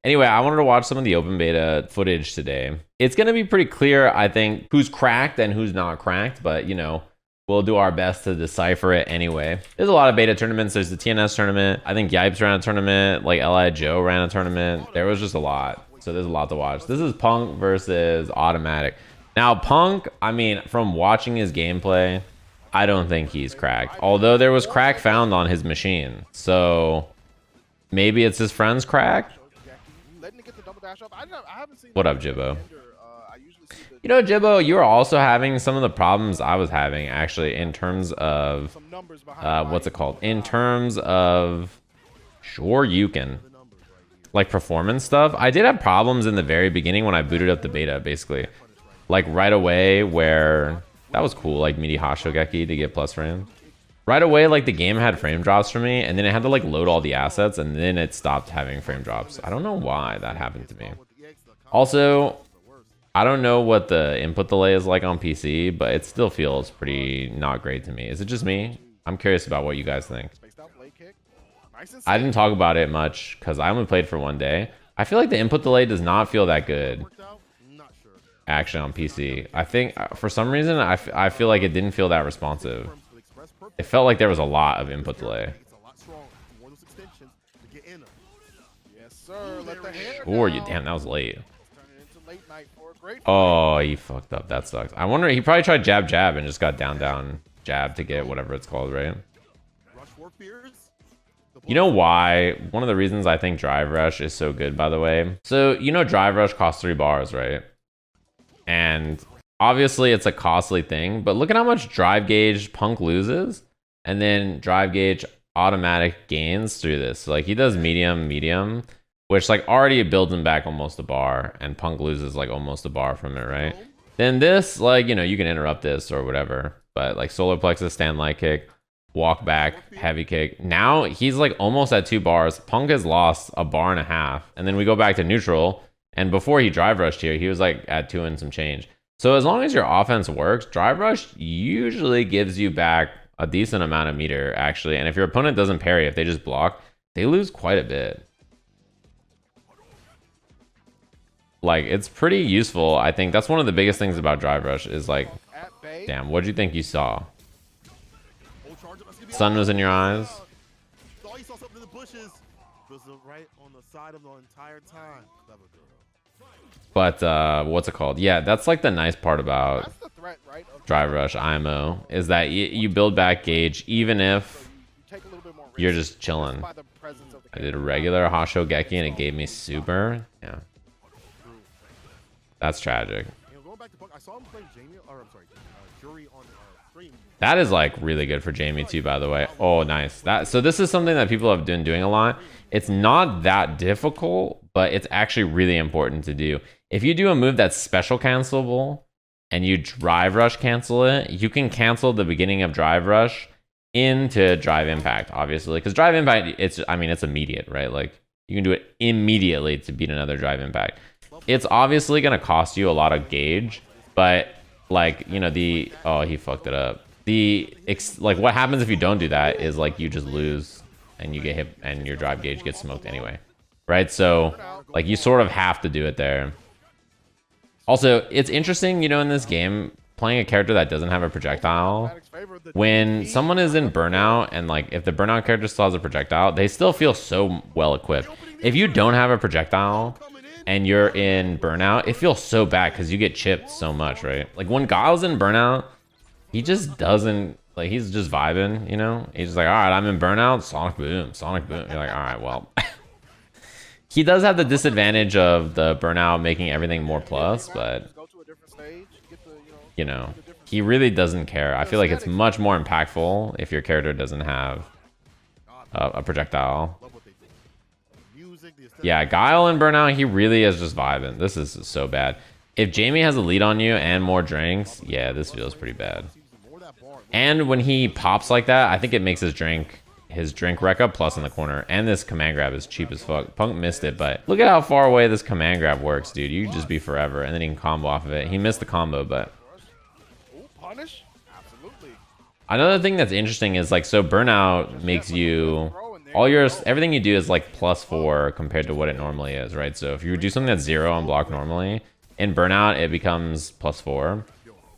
Anyway, I wanted to watch some of the open beta footage today. It's going to be pretty clear, I think, who's cracked and who's not cracked, but you know, we'll do our best to decipher it anyway. There's a lot of beta tournaments. There's the TNS tournament. I think Yipes ran a tournament. Like Li Joe ran a tournament. There was just a lot. So there's a lot to watch. This is Punk versus AutoMattock. Now Punk, I mean, from watching his gameplay, I don't think he's cracked. Although there was crack found on his machine. So maybe it's his friend's crack? What up, Jibbo? You know, Jibbo, you are also having some of the problems I was having, actually, in terms of, what's it called? In terms of, sure, you can, like, performance stuff. I did have problems in the very beginning when I booted up the beta, basically. Like, right away, where, that was cool, like, Midi Hashogeki to get plus frames. Right away, like, the game had frame drops for me, and then it had to, like, load all the assets, and then it stopped having frame drops. I don't know why that happened to me. Also, I don't know what the input delay is like on PC, but it still feels pretty not great to me. Is it just me? I'm curious about what you guys think. I didn't talk about it much, because I only played for one day. I feel like the input delay does not feel that good, actually, on PC. I think, for some reason, I feel like it didn't feel that responsive. It felt like there was a lot of input delay. Sure, you damn, that was late. Oh, he fucked up. That sucks. I wonder, he probably tried jab jab and just got down down jab to get whatever it's called, right? You know why? One of the reasons I think Drive Rush is so good, by the way. So, you know, Drive Rush costs 3 bars, right? And obviously it's a costly thing, but look at how much drive gauge Punk loses, and then drive gauge AutoMattock gains through this. So, like, he does medium, medium, which, like, already builds him back almost a bar, and Punk loses, like, almost a bar from it, right? Then this, like, you know, you can interrupt this or whatever, but, like, solar plexus, stand light kick, walk back, heavy kick. Now he's, like, almost at 2 bars. Punk has lost a bar and a half, and then we go back to neutral, and before he drive rushed here, he was, like, at 2 and some change. So as long as your offense works, drive rush usually gives you back a decent amount of meter, actually, and if your opponent doesn't parry, if they just block, they lose quite a bit. Like, it's pretty useful. I think that's one of the biggest things about drive rush is, like, damn, what'd you think you saw? Sun was in your eyes? But what's it called? Yeah, that's like the nice part about drive rush IMO is that you build back gauge even if you're just chilling. I did a regular Hashogeki and it gave me super. Yeah. That's tragic. That is, like, really good for Jamie too, by the way. Oh, nice. So this is something that people have been doing a lot. It's not that difficult, but it's actually really important to do. If you do a move that's special cancelable and you drive rush cancel it, you can cancel the beginning of drive rush into drive impact, obviously, because drive impact, it's immediate, right? Like, you can do it immediately to beat another drive impact. It's obviously going to cost you a lot of gauge, but, like, you know, oh, he fucked it up. Like, what happens if you don't do that is, like, you just lose and you get hit and your drive gauge gets smoked anyway, right? So, like, you sort of have to do it there. Also, it's interesting, you know, in this game, playing a character that doesn't have a projectile, when someone is in burnout and, like, if the burnout character still has a projectile, they still feel so well equipped. If you don't have a projectile and you're in burnout, it feels so bad because you get chipped so much, right? Like, when Guile's in burnout, he just doesn't, like, he's just vibing, you know? He's just like, all right, I'm in burnout, sonic boom, sonic boom. You're like, all right, well. He does have the disadvantage of the burnout making everything more plus, but, you know, he really doesn't care. I feel like it's much more impactful if your character doesn't have a projectile. Yeah, Guile in burnout, he really is just vibing. This is so bad. If Jamie has a lead on you and more drinks, yeah, this feels pretty bad. And when he pops like that, I think it makes his drink wreck up plus in the corner. And this command grab is cheap as fuck. Punk missed it, but look at how far away this command grab works, dude. You just be forever, and then he can combo off of it. He missed the combo, but another thing that's interesting is, like, so burnout makes you everything you do is like +4 compared to what it normally is, right? So if you do something that's 0 on block normally, in burnout it becomes +4.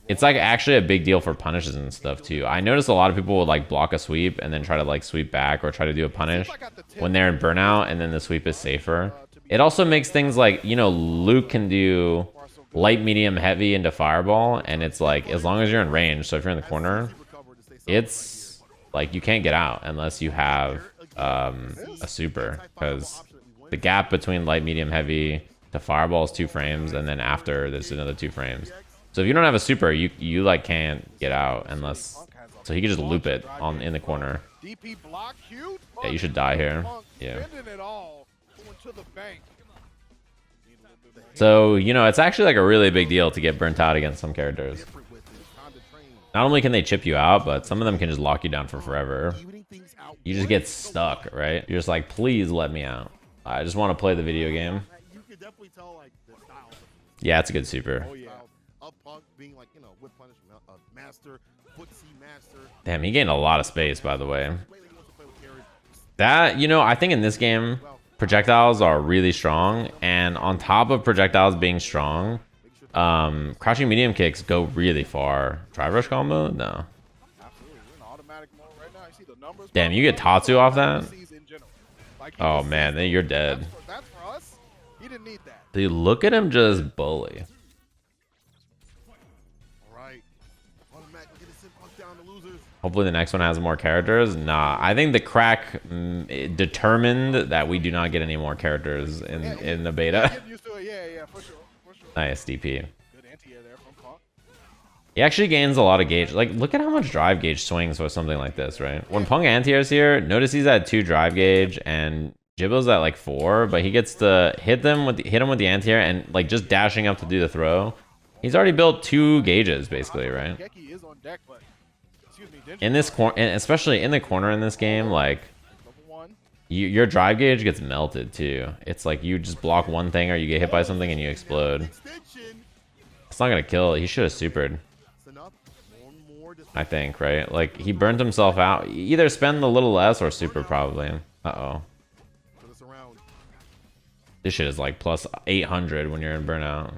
It's like actually a big deal for punishes and stuff too. I noticed a lot of people would like block a sweep and then try to like sweep back or try to do a punish when they're in burnout, and then the sweep is safer. It also makes things like, you know, Luke can do light, medium, heavy into fireball, and it's like as long as you're in range. So if you're in the corner, it's like you can't get out unless you have a super, because the gap between light, medium, heavy to fireball is 2 frames, and then after there's another 2 frames. So if you don't have a super, you like can't get out unless, so he can just loop it in the corner. Yeah, you should die here. Yeah. So, you know, it's actually like a really big deal to get burnt out against some characters. Not only can they chip you out, but some of them can just lock you down for forever. You just get stuck, right? You're just like, please let me out. I just want to play the video game. Yeah, it's a good super. Damn, he gained a lot of space, by the way. That, you know, I think in this game, projectiles are really strong, and on top of projectiles being strong, crouching medium kicks go really far. Drive rush combo? No. Damn, you get Tatsu off that? Oh man, then you're dead. Dude, look at him just bully. Hopefully the next one has more characters. Nah, I think the crack determined that we do not get any more characters in the beta. Nice DP. He actually gains a lot of gauge. Like, look at how much drive gauge swings for something like this, right? When Punk Anti-Air's here, notice he's at 2 drive gauge and Jibbo's at like 4, but he gets to hit him with the Anti-Air and like just dashing up to do the throw. He's already built 2 gauges basically, right? In this corner, and especially in the corner in this game, like your drive gauge gets melted too. It's like you just block one thing or you get hit by something and you explode. It's not gonna kill. He should have supered, I think, right? Like he burned himself out. Either spend a little less or super probably. Uh-oh. This shit is like plus 800 when you're in burnout.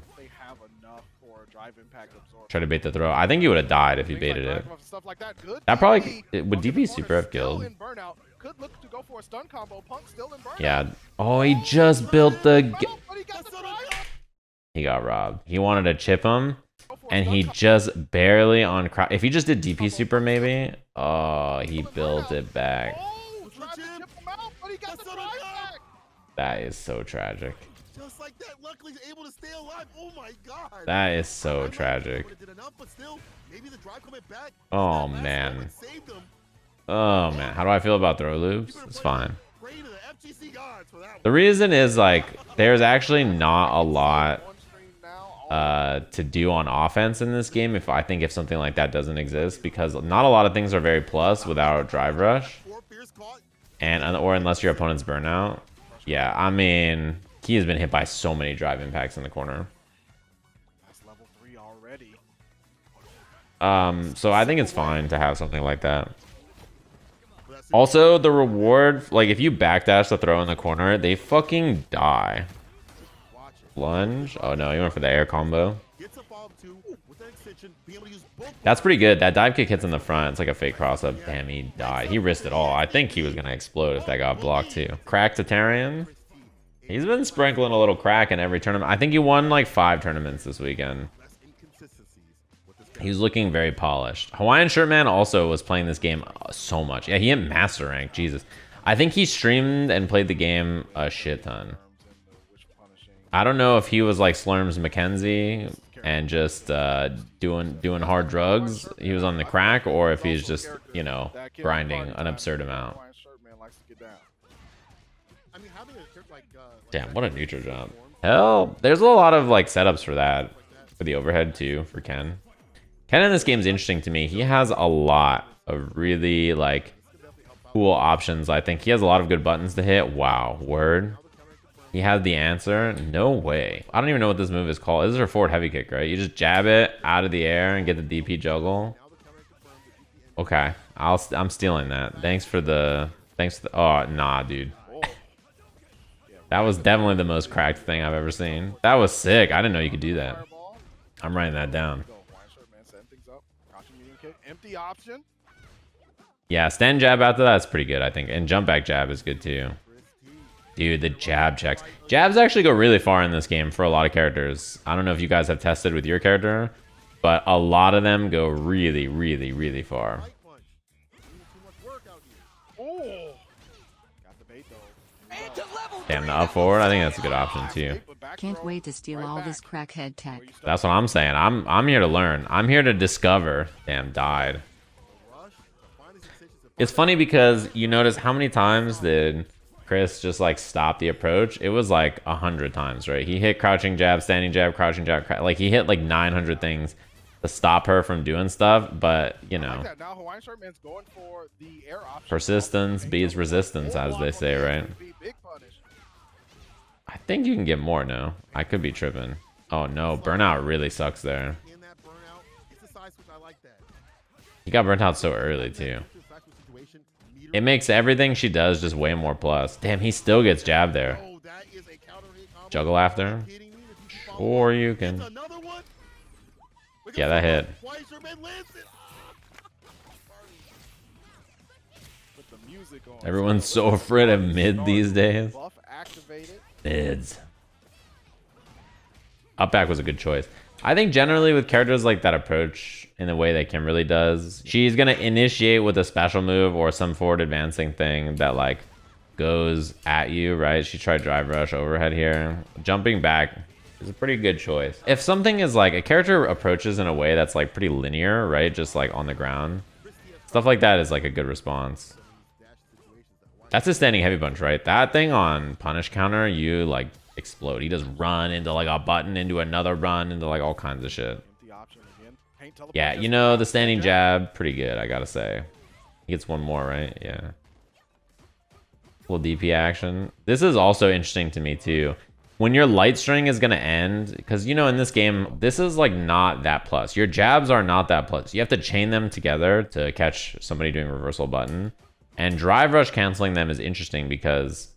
Try to bait the throw. I think he would have died if he baited it. That probably would DP super have killed. Yeah. Oh, he just built the. He got robbed. He wanted to chip him, and he just barely on. If he just did DP super, maybe. Oh, he built it back. That is so tragic. Just like that, luckily able to stay alive. Oh my god. That is so tragic. Oh man. Oh man. How do I feel about throw loops? It's fine. The reason is like there's actually not a lot to do on offense in this game if something like that doesn't exist, because not a lot of things are very plus without drive rush. Or unless your opponent's burnout. Yeah, I mean, he has been hit by so many drive impacts in the corner. So I think it's fine to have something like that. Also, the reward, like if you backdash the throw in the corner, they fucking die. Lunge? Oh no, he went for the air combo. That's pretty good. That dive kick hits in the front. It's like a fake cross up. Damn, he died. He risked it all. I think he was gonna explode if that got blocked too. Crack Tatarian. He's been sprinkling a little crack in every tournament. I think he won like 5 tournaments this weekend. He was looking very polished. HawaiianShirtMan also was playing this game so much. Yeah, he hit master rank. Jesus. I think he streamed and played the game a shit ton. I don't know if he was like Slurms McKenzie and just doing hard drugs. He was on the crack, or if he's just, you know, grinding an absurd amount. Damn, what a neutral jump. Hell, there's a lot of like setups for that. For the overhead too, for Ken. Ken in this game is interesting to me. He has a lot of really like cool options. I think he has a lot of good buttons to hit. Wow, word. He has the answer. No way. I don't even know what this move is called. This is her forward heavy kick, right? You just jab it out of the air and get the DP juggle. Okay, I'm stealing that. Thanks for the Thanks to the, oh, nah, dude. That was definitely the most cracked thing I've ever seen. That was sick. I didn't know you could do that. I'm writing that down. Empty option. Yeah, stand jab after that's pretty good, I think. And jump back jab is good too. Dude, the jab checks. Jabs actually go really far in this game for a lot of characters. I don't know if you guys have tested with your character, but a lot of them go really, really, really far. Damn, the up forward, I think that's a good option too. Can't wait to steal all this crackhead tech. That's what I'm saying. I'm here to learn. I'm here to discover. Damn, died. It's funny because you notice how many times did Chris just like stop the approach? It was like 100 times, right? He hit crouching jab, standing jab, crouching jab. Like he hit like 900 things to stop her from doing stuff. But you know, persistence beats resistance, as they say, right? I think you can get more. No, I could be tripping. Oh no, burnout really sucks there. He got burnt out so early too. It makes everything she does just way more plus. Damn, he still gets jabbed there. Juggle after. Or you can. Yeah, that hit. Everyone's so afraid of mid these days. Mids. Up back was a good choice. I think generally with characters like that approach in the way that Kimberly does, she's going to initiate with a special move or some forward advancing thing that like goes at you, right? She tried drive rush overhead here. Jumping back is a pretty good choice. If something is like a character approaches in a way that's like pretty linear, right? Just like on the ground. Stuff like that is like a good response. That's a standing heavy punch, right? That thing on punish counter, you like explode. He just run into like a button, into another run, into like all kinds of shit. Yeah, you know, the standing jab, pretty good, I gotta say. He gets one more, right? Yeah. Little DP action. This is also interesting to me too. When your light string is gonna end, because you know in this game, this is like not that plus. Your jabs are not that plus. You have to chain them together to catch somebody doing reversal button. And drive rush canceling them is interesting because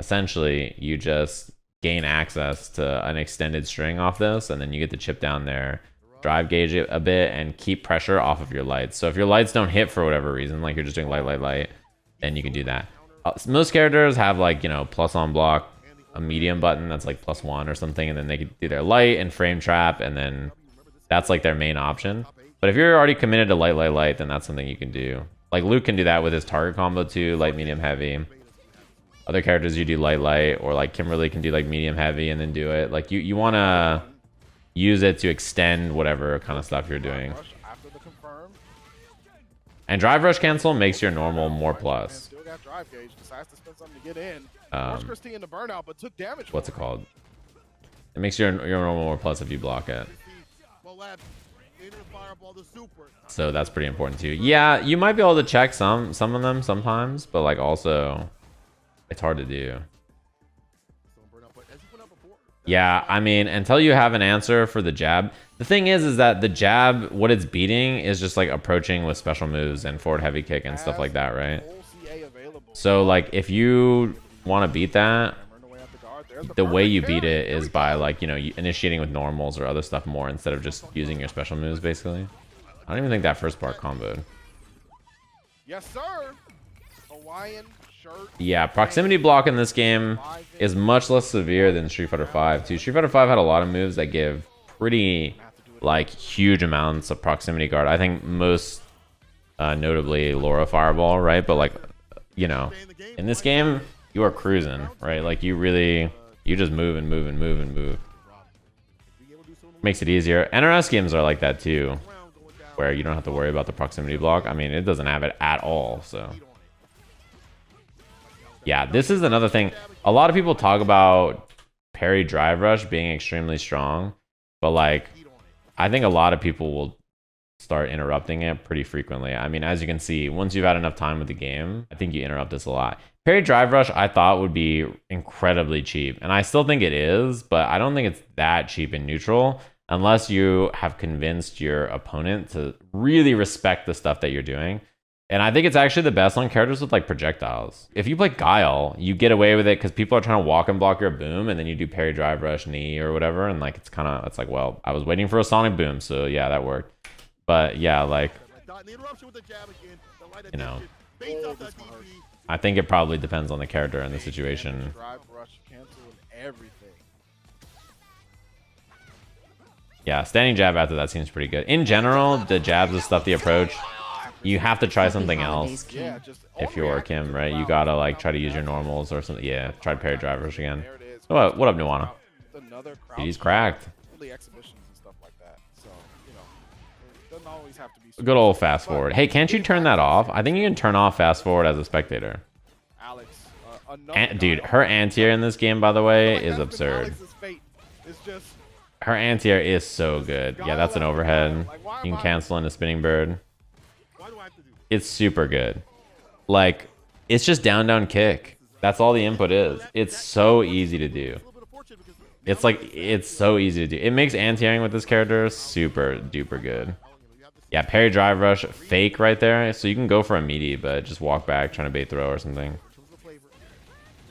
essentially you just gain access to an extended string off this, and then you get to chip down there, drive gauge it a bit, and keep pressure off of your lights. So if your lights don't hit for whatever reason, like you're just doing light, then you can do that. Most characters have like, you know, plus on block, a medium button that's like +1 or something, and then they can do their light and frame trap, and then that's like their main option. But if you're already committed to light, then that's something you can do. Like Luke can do that with his target combo too, light, medium, heavy. Other characters you do light, or like Kimberly can do like medium, heavy, and then do it. Like you want to use it to extend whatever kind of stuff you're doing. And drive rush cancel makes your normal more plus. What's it called? It makes your normal more plus if you block it. So that's pretty important too. Yeah, you might be able to check some of them sometimes, but like also it's hard to do. Yeah, I mean, until you have an answer for the jab. The thing is that the jab, what it's beating is just like approaching with special moves and forward heavy kick and stuff like that, right? So like if you want to beat that, the way you beat it is by like, you know, initiating with normals or other stuff more instead of just using your special moves, basically. I don't even think that first part comboed. Yes, sir. Hawaiian shirt. Yeah, proximity block in this game is much less severe than Street Fighter V too. Street Fighter V had a lot of moves that give pretty like huge amounts of proximity guard. I think most notably Laura Fireball, right? But like, you know, in this game you are cruising, right? Like you just move and move and move and move. Makes it easier. NRS games are like that too, where you don't have to worry about the proximity block. I mean, it doesn't have it at all, so. Yeah, this is another thing. A lot of people talk about parry drive rush being extremely strong, but like, I think a lot of people will start interrupting it pretty frequently. I mean, as you can see, once you've had enough time with the game, I think you interrupt this a lot. Parry drive rush, I thought would be incredibly cheap, and I still think it is, but I don't think it's that cheap in neutral unless you have convinced your opponent to really respect the stuff that you're doing. And I think it's actually the best on characters with like projectiles. If you play Guile, you get away with it because people are trying to walk and block your boom, and then you do parry, drive, rush, knee, or whatever, and like it's like, well, I was waiting for a sonic boom, so yeah, that worked. But yeah, like, you know, I think it probably depends on the character and the situation. Drive, rush, cancel, and everything. Yeah, standing jab after that seems pretty good. In general, the jabs is stuff, the approach. You have to try something else Yeah, just if you're Kim, right? You gotta like try to use your normals or something. Yeah, try parry drivers again. What up, Nuana? Dude, he's cracked. Exhibitions and stuff like that. So, you know, it doesn't always have to be Good old fast forward. Hey, can't you turn that off? I think you can turn off fast forward as a spectator. Alex, Dude, her anti-air in this game, by the way, is absurd. It's just Her anti-air is so good. Yeah, that's an overhead. You can cancel in a spinning bird. It's super good. Like, it's just down, down, kick. That's all the input is. It's so easy to do. It's like, it's so easy to do. It makes anti-airing with this character super duper good. Yeah, parry, drive, rush, fake right there. So you can go for a meaty, but just walk back trying to bait throw or something.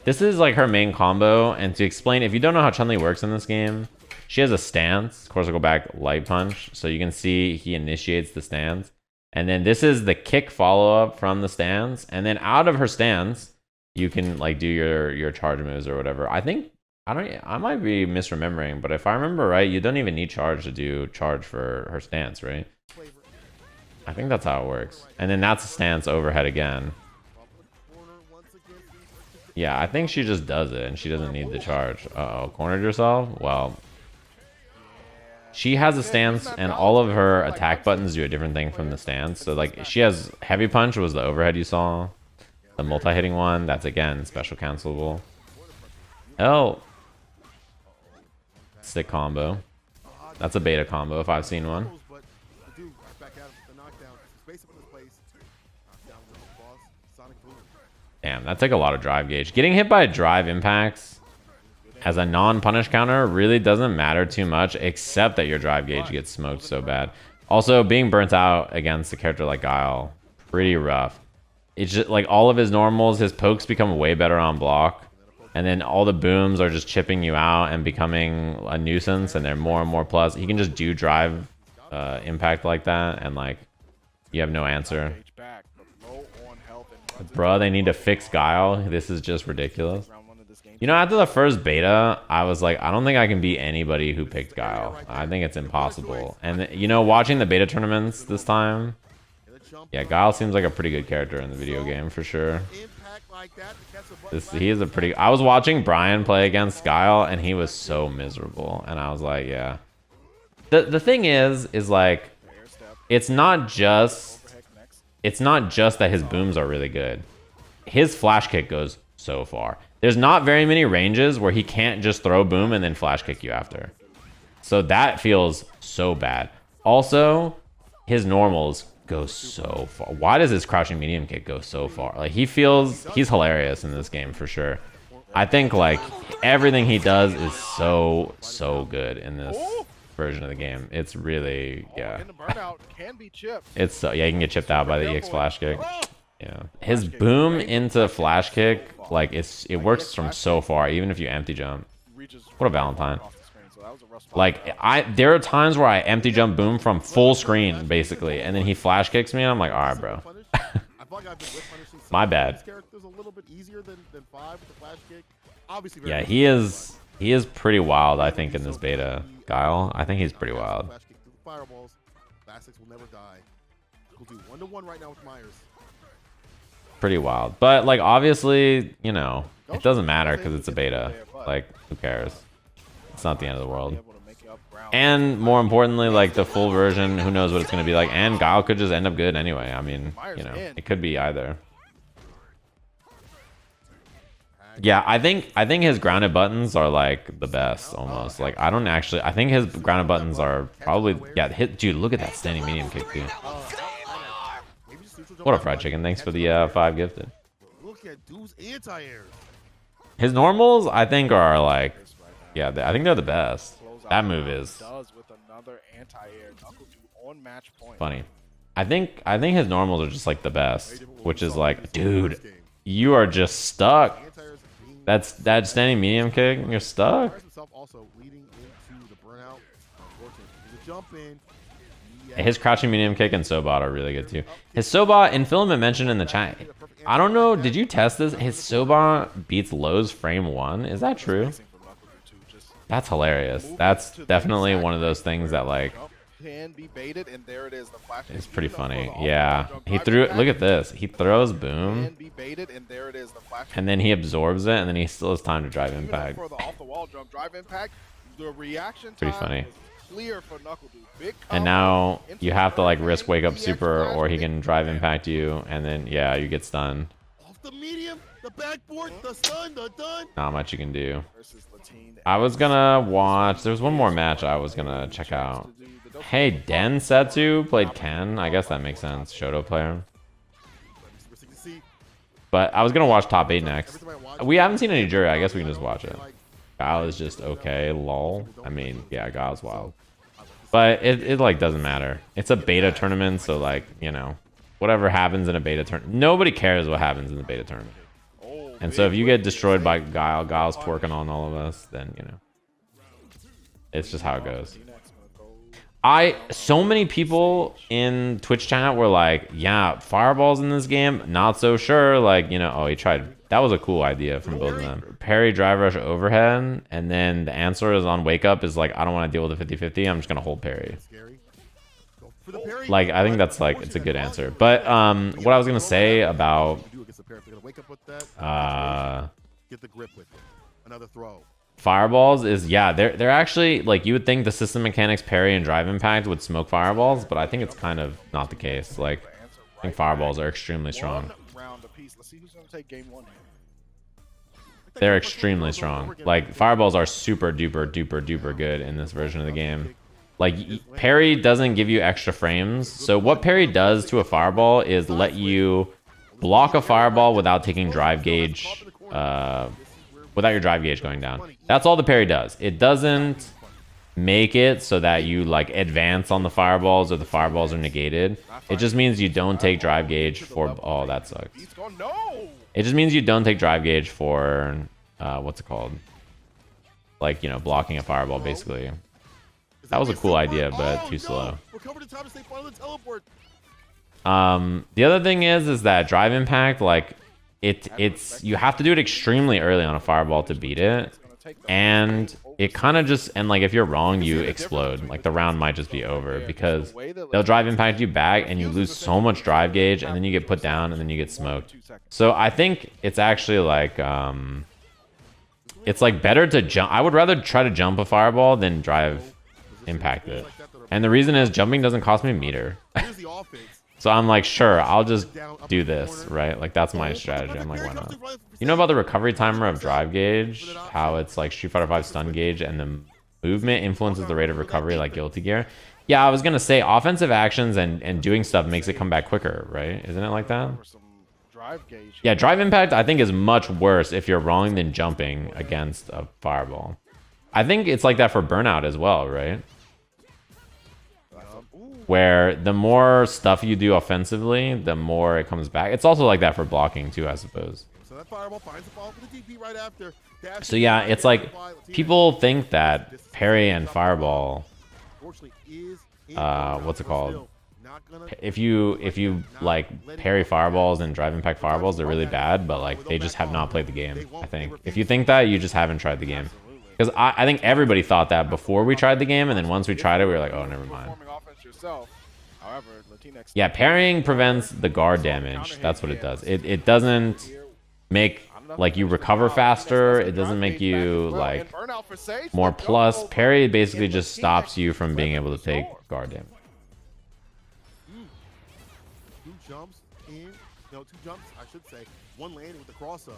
This is like her main combo. And to explain, if you don't know how Chun-Li works in this game, she has a stance. Of course, I'll go back light punch. So you can see he initiates the stance. And then this is the kick follow-up from the stance. And then out of her stance, you can like do your charge moves or whatever. I think, I might be misremembering, but if I remember right, you don't even need charge to do charge for her stance, right? I think that's how it works. And then that's a stance overhead again. Yeah, I think she just does it and she doesn't need the charge. Uh-oh, cornered yourself? Well, she has a stance and all of her attack buttons do a different thing from the stance. So like she has heavy punch was the overhead you saw. The multi-hitting one, that's again special cancelable. Oh. Sick combo. That's a beta combo if I've seen one. Damn, that's like a lot of drive gauge. Getting hit by drive impacts as a non-punish counter really doesn't matter too much, except that your drive gauge gets smoked so bad. Also, being burnt out against a character like Guile, pretty rough. It's just like all of his normals, his pokes become way better on block. And then all the booms are just chipping you out and becoming a nuisance, and they're more and more plus. He can just do drive impact like that, and like you have no answer. Bruh, they need to fix Guile. This is just ridiculous. You know, after the first beta, I was like, I don't think I can beat anybody who picked Guile. I think it's impossible. And, you know, watching the beta tournaments this time, yeah, Guile seems like a pretty good character in the video game for sure. He is a pretty... I was watching Brian play against Guile, and he was so miserable. And I was like, yeah. The thing is like, it's not just that his booms are really good. His flash kick goes so far. There's not very many ranges where he can't just throw boom and then flash kick you after. So that feels so bad. Also, his normals go so far. Why does his crouching medium kick go so far? Like he's hilarious in this game for sure. I think like everything he does is so good in this version of the game. It's really, yeah. It's so, yeah, you can get chipped out by the EX flash kick. Yeah, his boom into flash kick, like it works from so far, even if you empty jump. What a Valentine. Like there are times where I empty jump boom from full screen basically, and then he flash kicks me and I'm like, all right, bro. My bad. Yeah, he is pretty wild, I think, in this beta. Guile, I think he's pretty wild. Pretty wild, but like obviously, you know, it doesn't matter because it's a beta. Like, who cares? It's not the end of the world. And more importantly, like the full version, who knows what it's going to be like. And Guile could just end up good anyway. I mean, you know, it could be either. Yeah, I think his grounded buttons are like the best almost. Like I think his grounded buttons are probably, yeah, dude, look at that standing medium kick too. What a fried chicken. Thanks for the 5 gifted. His normals, I think, are like, yeah, I think they're the best. That move is funny. I think his normals are just like the best, which is like, dude, you are just stuck. That's that standing medium kick. You're stuck. His crouching medium kick and Sobot are really good too. His Sobot in Filament mentioned in the chat. I don't know. Did you test this? His Sobot beats Low's frame 1. Is that true? That's hilarious. That's definitely one of those things that like can be baited, and there it is. The flash. It's pretty funny. Yeah, he threw it. Look at this. He throws boom, Can be baited, and there it is. The flash. and then he absorbs it, and then he still has time to drive impact. For the off the wall jump drive impact, the reaction Pretty time funny. was clear for NuckleDu. Big And now you have to like risk wake up super, or he can drive impact you, and then yeah, you get stunned. Off the medium, the backboard, the stun, the done. Not much you can do. versus Lateenx. I was gonna watch. There's one more match I was gonna check out. Hey, Den Setsu played Ken. I guess that makes sense. Shoto player. But I was gonna watch top 8 next. We haven't seen any Juri. I guess we can just watch it. Guile is just okay. Lol. I mean, yeah, Guile's wild. But it like doesn't matter. It's a beta tournament, so like, you know, whatever happens in a beta tournament, nobody cares what happens in the beta tournament. And so if you get destroyed by Guile, Guile's twerking on all of us, then you know, it's just how it goes. So many people in Twitch chat were like, yeah, fireballs in this game, not so sure. Like, you know, oh, he tried. That was a cool idea from both of them. Parry, drive rush, overhead, and then the answer is on wake up is like, I don't want to deal with a 50-50. I'm just gonna hold parry. Like, I think that's like, it's a good answer. But what I was gonna say about Get the grip with it. Another throw. fireballs is, yeah, they're actually like, you would think the system mechanics parry and drive impact would smoke fireballs, but I think it's kind of not the case. Like, I think fireballs are extremely strong. Let's see who's gonna take game 1 here. They're extremely strong. Like, fireballs are super duper duper duper good in this version of the game. Like, parry doesn't give you extra frames. So what parry does to a fireball is let you block a fireball without taking drive gauge, without your drive gauge going down. That's all the parry does. It doesn't make it so that you like advance on the fireballs or the fireballs are negated. It just means you don't take drive gauge for, oh, that sucks. It just means you don't take drive gauge for what's it called, like, you know, blocking a fireball basically. That was a cool idea, but too slow. The other thing is that drive impact, like, it's you have to do it extremely early on a fireball to beat it, and it kind of just, and like if you're wrong, you explode. Like, the round might just be over because they'll drive impact you back and you lose so much drive gauge, and then you get put down and then you get smoked. So I think it's actually like it's like better to jump. I would rather try to jump a fireball than drive impact it, and the reason is jumping doesn't cost me a meter. So I'm like, sure, I'll just do this, right? Like, that's my strategy. I'm like, why not? You know about the recovery timer of drive gauge? How it's like Street Fighter 5 stun gauge and the movement influences the rate of recovery like Guilty Gear? Yeah, I was going to say offensive actions and doing stuff makes it come back quicker, right? Isn't it like that? Yeah, drive impact I think is much worse if you're wrong than jumping against a fireball. I think it's like that for burnout as well, right? Where the more stuff you do offensively, the more it comes back. It's also like that for blocking too, I suppose. So yeah, it's like people think that parry and fireball, what's it called? If you like parry fireballs and drive impact fireballs, they're really bad, but like they just have not played the game, I think. If you think that, you just haven't tried the game. Because I think everybody thought that before we tried the game, and then once we tried it, we were like, oh, never mind. Yeah, parrying prevents the guard damage. That's what it does. It doesn't make like you recover faster. It doesn't make you like more plus. Parry basically just stops you from being able to take guard damage. Two jumps, I should say. One landing with the cross up.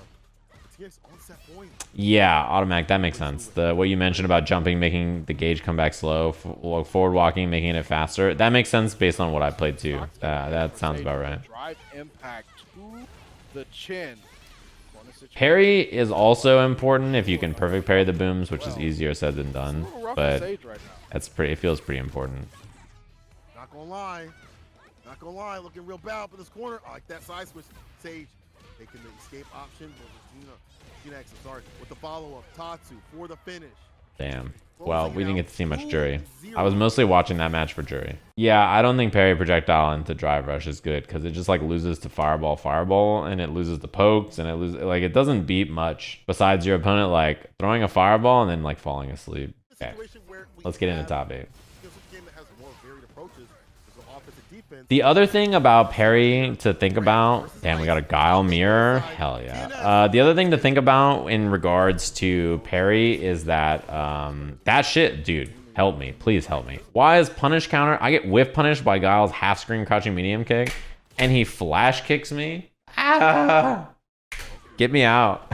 Yeah, AutoMattock, that makes sense. What you mentioned about jumping, making the gauge come back slow, forward walking, making it faster, that makes sense based on what I played too. That sounds about right. Drive impact to the chin. Parry is also important if you can perfect parry the booms, which is easier said than done, but it feels pretty important. Not gonna lie. Not gonna lie, looking real bad up in this corner. I like that side switch. Sage taking the escape option. TNS, sorry, with the follow-up. Tatsu for the finish. Damn. Well, we didn't get to see much Juri. I was mostly watching that match for Juri. Yeah, I don't think parry projectile into drive rush is good because it just like loses to fireball, and it loses the pokes, and it loses like it doesn't beat much besides your opponent like throwing a fireball and then like falling asleep. Okay, let's get into top 8. The other thing about parry to think about, damn, we got a Guile mirror. Hell yeah. The other thing to think about in regards to parry is that that shit, dude, help me. Please help me. Why is punish counter? I get whiff punished by Guile's half screen crouching medium kick, and he flash kicks me. Ah! Get me out.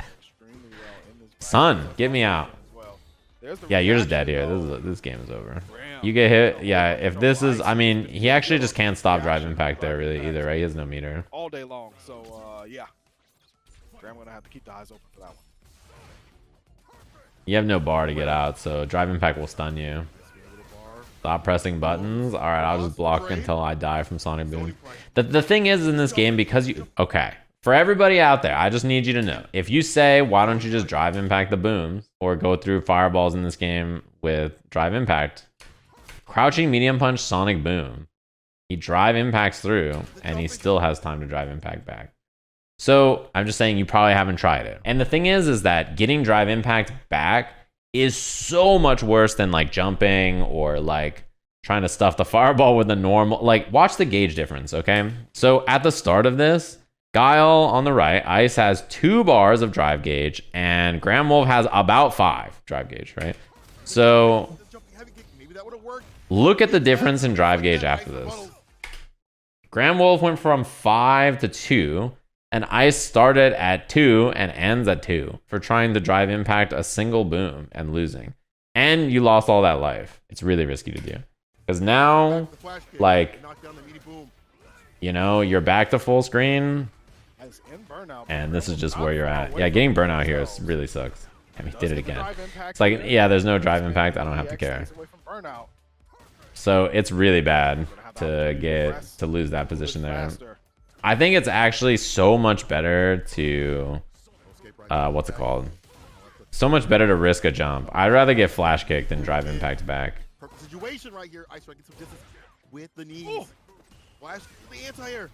Son, get me out. Yeah, you're just dead here. This game is over. You get hit. Yeah, if this is, I mean, he actually just can't stop drive impact there really either, right? He has no meter. All day long. So, yeah. I'm going to have to keep the eyes open for that one. You have no bar to get out, so drive impact will stun you. Stop pressing buttons. All right, I'll just block until I die from Sonic Boom. The thing is in this game, because you... Okay. For everybody out there, I just need you to know. If you say, why don't you just drive impact the booms or go through fireballs in this game with drive impact, crouching medium punch Sonic Boom, he drive impacts through and he still has time to drive impact back. So I'm just saying you probably haven't tried it. And the thing is that getting drive impact back is so much worse than like jumping or like trying to stuff the fireball with a normal, like watch the gauge difference, okay? So at the start of this, Guile on the right, Ice has 2 bars of drive gauge, and Graham Wolfe has about 5 drive gauge, right? So look at the difference in drive gauge after this. Graham Wolfe went from 5 to 2, and Ice started at 2 and ends at 2 for trying to drive impact a single boom and losing. And you lost all that life. It's really risky to do. Because now, like, you know, you're back to full screen. And this is just where you're at. Yeah, getting burnout here really sucks. I mean, he did it again. It's like, yeah, there's no drive impact. I don't have to care. So it's really bad to lose that position there. I think it's actually so much better to, what's it called? So much better to risk a jump. I'd rather get flash kicked than drive impact back. Situation right here. Ice get some distance with the knees. Flash the anti-air.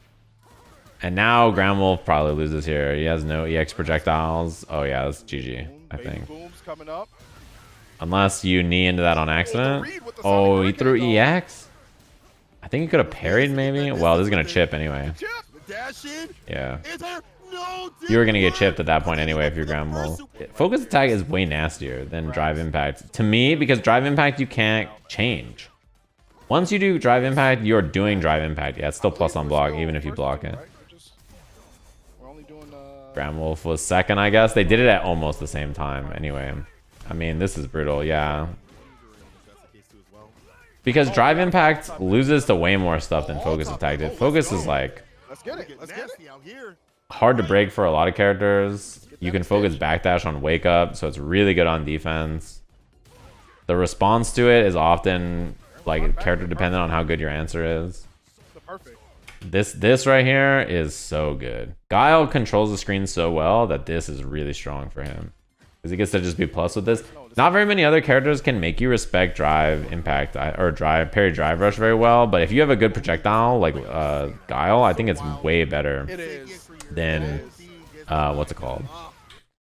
And now Graham Wolfe probably loses here. He has no EX projectiles. Oh yeah, that's GG, I think. Unless you knee into that on accident. Oh, he threw EX? I think he could have parried maybe. Well, this is going to chip anyway. Yeah. You were going to get chipped at that point anyway if you're Graham Wolfe. Focus attack is way nastier than drive impact. To me, because drive impact you can't change. Once you do drive impact, you're doing drive impact. Yeah, it's still plus on block even if you block it. Graham Wolfe was second, I guess. They did it at almost the same time. Anyway, I mean, this is brutal. Yeah. Because drive impact loses to way more stuff than focus attack did. Focus is like hard to break for a lot of characters. You can focus backdash on wake up, so it's really good on defense. The response to it is often like character dependent on how good your answer is. This right here is so good. Guile controls the screen so well that this is really strong for him. Because he gets to just be plus with this. Not very many other characters can make you respect drive impact or parry drive rush very well. But if you have a good projectile like Guile, I think it's way better than what's it called?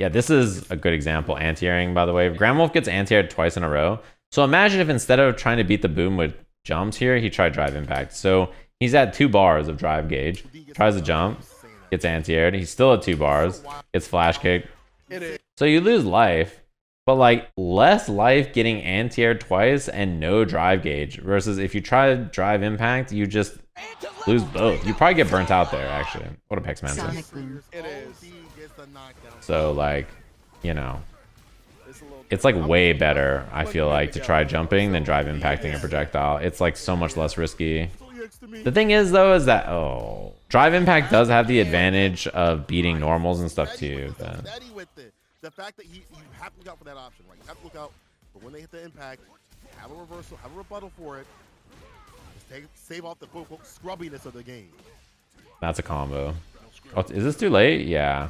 Yeah, this is a good example. Anti-airing, by the way. Graham Wolfe gets anti-aired twice in a row. So imagine if instead of trying to beat the boom with jumps here, he tried drive impact. So he's at 2 bars of drive gauge, tries to jump, gets anti-aired. He's still at 2 bars, gets flash kicked. So you lose life, but like less life getting anti-aired twice and no drive gauge versus if you try to drive impact, you just lose both. You probably get burnt out there, actually. What a Pex Mantis. So like, you know, it's like way better, I feel like, to try jumping than drive impacting a projectile. It's like so much less risky. The thing is though is that drive impact does have the advantage of beating normals and stuff too, but the fact that you have to look out for that option, right? You have to look out for when they hit the impact, have a reversal, have a rebuttal for it. save off the quote-unquote scrubbiness of the game. That's a combo. Oh, is this too late? Yeah.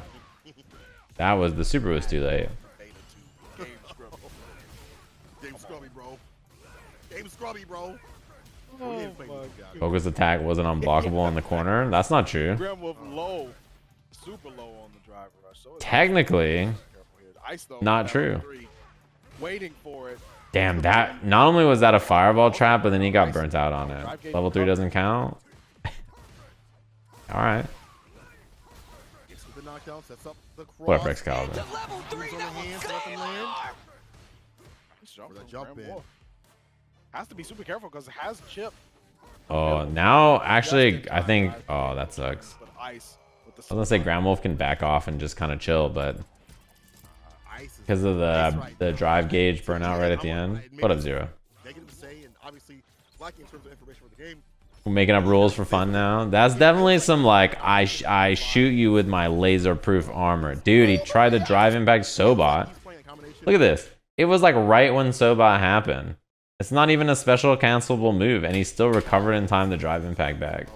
That was the super was too late. Game scrubby, bro. Game scrubby, bro. Oh Focus attack wasn't unblockable in the corner. That's not true. Wolfe low, super low on the driver rush. So Technically, Ice, though, not true. Waiting for it. Damn, that not only was that a fireball trap, but then he got burnt out on it. Level 3 doesn't count. All right. What up, Excalibur? Has to be super careful because it has chip. Oh, now actually, I think. Oh, that sucks. I was gonna say Wolfe can back off and just kind of chill, but because of the drive gauge burnout right at the end. What up, Zero? We're making up rules for fun now. That's definitely some like I shoot you with my laser proof armor, dude. He tried to drive impact Sobot. Look at this. It was like right when Sobot happened. It's not even a special cancelable move, and he still recovered in time to drive impact back.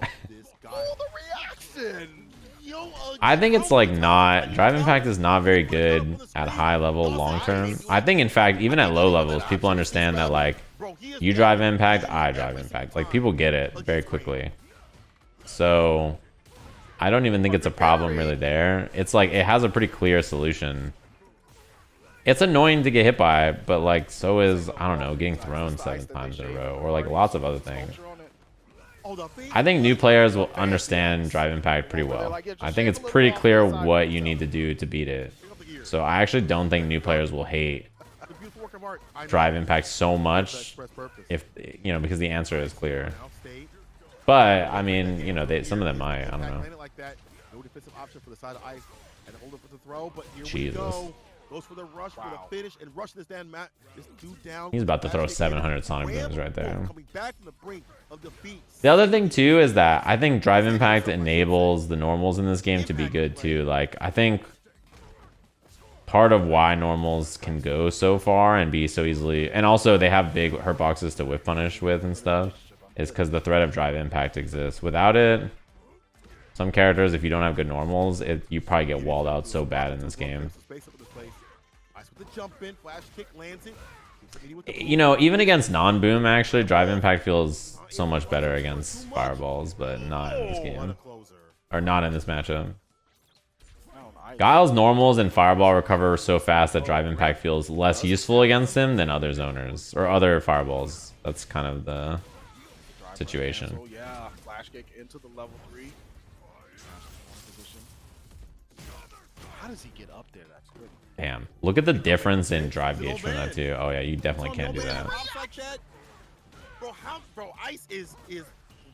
I think it's like not drive impact is not very good at high level long term. I think in fact even at low levels people understand that like you drive impact, I drive impact. Like people get it very quickly. So I don't even think it's a problem really there. It's like it has a pretty clear solution. It's annoying to get hit by, but like so is, I don't know, getting thrown 7 times in a row or like lots of other things. I think new players will understand drive impact pretty well. I think it's pretty clear what you need to do to beat it. So I actually don't think new players will hate drive impact so much if you know, because the answer is clear. But I mean, you know, some of them might, I don't know. Jesus. Goes for the rush for the finish and rush this damn mat. This dude down. He's about to throw 700 sonic booms right there. Coming back from the brink of defeat. The other thing too is that I think drive impact enables the normals in this game to be good too. Like I think part of why normals can go so far and be so easily, and also they have big hurt boxes to whip punish with and stuff, is because the threat of drive impact exists. Without it, some characters, if you don't have good normals, you probably get walled out so bad in this game. You know, even against non-boom, actually, drive impact feels so much better against fireballs, but not in this game. Or not in this matchup. Guile's normals and fireball recover so fast that drive impact feels less useful against him than other zoners or other fireballs. That's kind of the situation. Yeah, flash kick into the level 3. How does he get up there? That's good. Damn, look at the difference in drive gauge from that too. Oh yeah, you definitely can't do that. Bro, Ice is